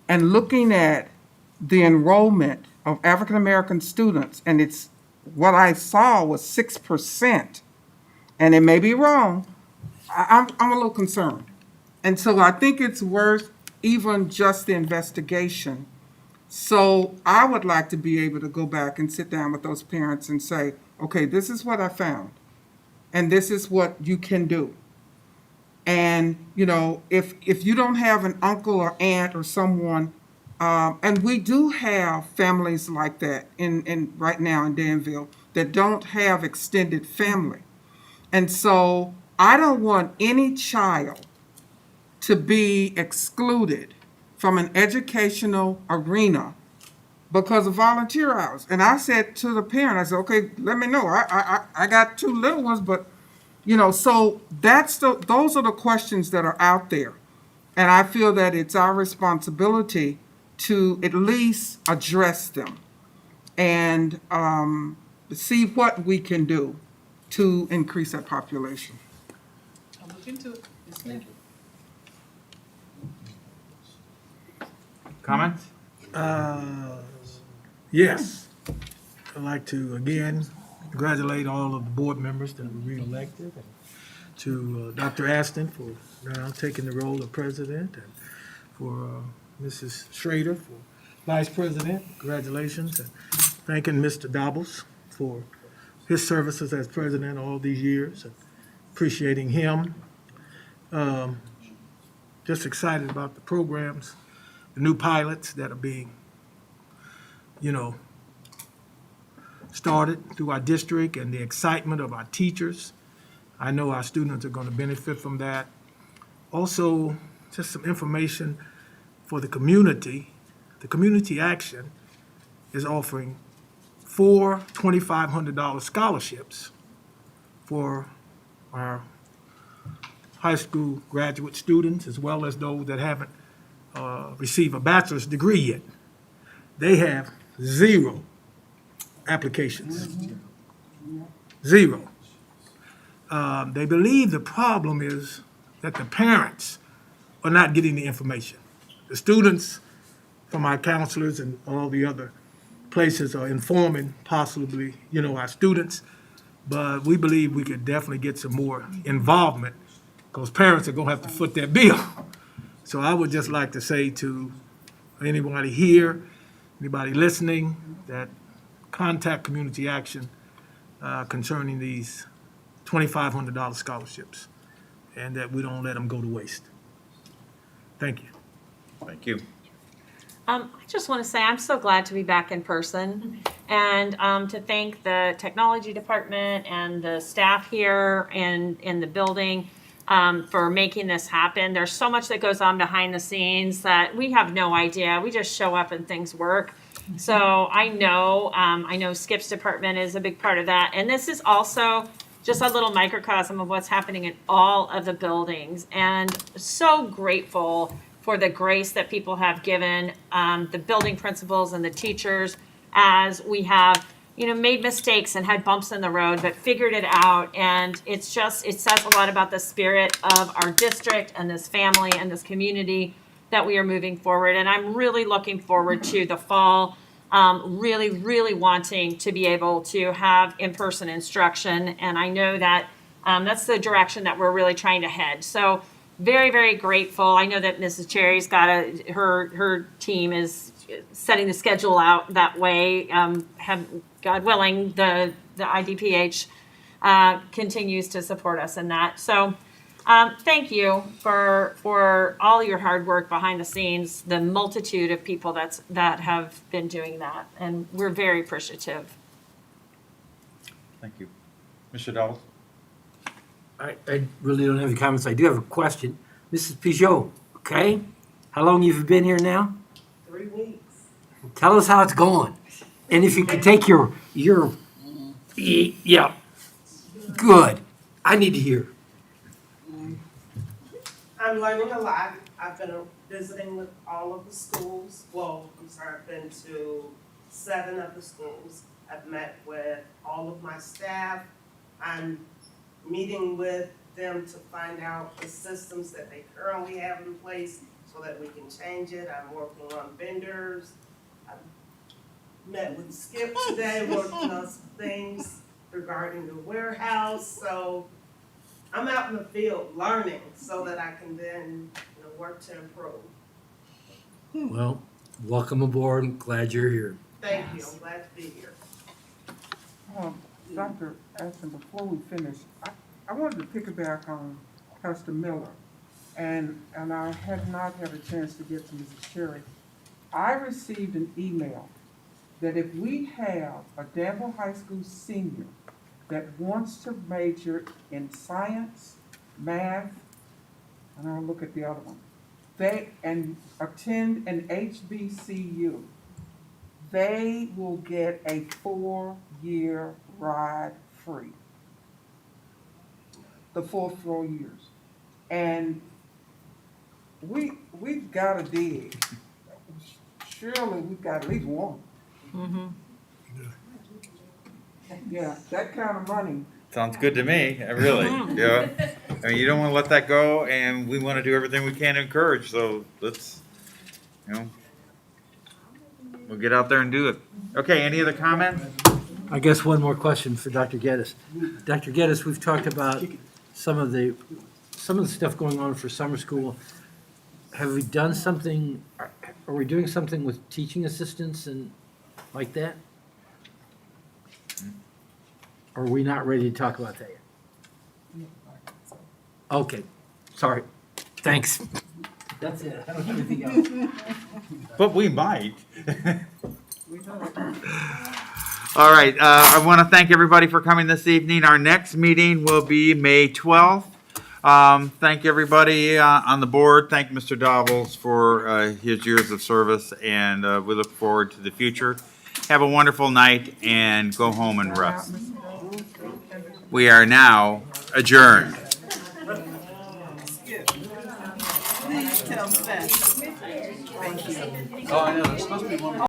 and looking at the enrollment of African-American students, and it's what I saw was 6%, and it may be wrong, I'm a little concerned. And so I think it's worth even just the investigation. So I would like to be able to go back and sit down with those parents and say, okay, this is what I found, and this is what you can do. And, you know, if you don't have an uncle or aunt or someone, and we do have families like that in right now in Danville that don't have extended family. And so I don't want any child to be excluded from an educational arena because of volunteer hours. And I said to the parent, I said, okay, let me know. I got 2 little ones, but, you know, so those are the questions that are out there. And I feel that it's our responsibility to at least address them and see what we can do to increase that population. I'll look into it. Yes, ma'am. Comments? Yes. I'd like to, again, congratulate all of the board members that were reelected, and to Dr. Aston for now taking the role of president, and for Mrs. Schrader for vice president. Congratulations, and thanking Mr. Dobbles for his services as president all these years, and appreciating him. Just excited about the programs, the new pilots that are being, you know, started through our district, and the excitement of our teachers. I know our students are going to benefit from that. Also, just some information for the community. The Community Action is offering 4 $2,500 scholarships for our high school graduate students, as well as those that haven't received a bachelor's degree yet. They have 0 applications. 0. They believe the problem is that the parents are not getting the information. The students from our counselors and all the other places are informing possibly, you know, our students, but we believe we could definitely get some more involvement because parents are gonna have to foot that bill. So I would just like to say to anybody here, anybody listening, that contact Community Action concerning these $2,500 scholarships, and that we don't let them go to waste. Thank you. Thank you. I just want to say I'm so glad to be back in person, and to thank the technology department and the staff here and in the building for making this happen. There's so much that goes on behind the scenes that we have no idea. We just show up and things work. So I know Skip's department is a big part of that, and this is also just a little microcosm of what's happening in all of the buildings, and so grateful for the grace that people have given the building principals and the teachers as we have, made mistakes and had bumps in the road, but figured it out. And it says a lot about the spirit of our district and this family and this community that we are moving forward. And I'm really looking forward to the fall, really, really wanting to be able to have in-person instruction. And I know that that's the direction that we're really trying to head. So very, very grateful. I know that Mrs. Cherry's got her team is setting the schedule out that way. Have, God willing, the IDPH continues to support us in that. So thank you for all your hard work behind the scenes, the multitude of people that have been doing that, and we're very appreciative. Thank you. Mr. Dawes? I really don't have any comments. I do have a question. Mrs. Peugeot, okay? How long have you been here now? 3 weeks. Tell us how it's going. And if you could take your yeah, good. I need to hear. I'm learning a lot. I've been visiting with all of the schools. Well, I'm sorry, I've been to 7 of the schools. I've met with all of my staff. I'm meeting with them to find out the systems that they currently have in place so that we can change it. I'm working on vendors. I've met with Skip today, working on some things regarding the warehouse. So I'm out in the field learning so that I can then, work to improve. Well, welcome aboard. I'm glad you're here. Thank you. I'm glad to be here. Dr. Ashton, before we finish, I wanted to piggyback on Pastor Miller, and I have not had a chance to get to Mrs. Cherry. I received an email that if we have a Danville High School senior that wants to major in science, math, and I'll look at the other one, and attend an HBCU, they will get a 4-year ride free. The 4 years. And we've got to dig. Surely we've got at least one. Mm-hmm. Yeah, that kind of money. Sounds good to me, really. Yeah. I mean, you don't want to let that go, and we want to do everything we can to encourage, so let's, we'll get out there and do it. Okay, any other comments? I guess one more question for Dr. Geddes. Dr. Geddes, we've talked about some of the stuff going on for summer school. Have we done something, are we doing something with teaching assistants and like that? Or are we not ready to talk about that yet? Okay, sorry. Thanks. That's it. I don't have anything else. But we might. All right, I want to thank everybody for coming this evening. Our next meeting will be May 12th. Thank everybody on the board. Thank Mr. Dobbles for his years of service, and we look forward to the future. Have a wonderful night and go home and rest. We are now adjourned. Please tell Steph. Thank you. Oh, I know, there's supposed to be one more.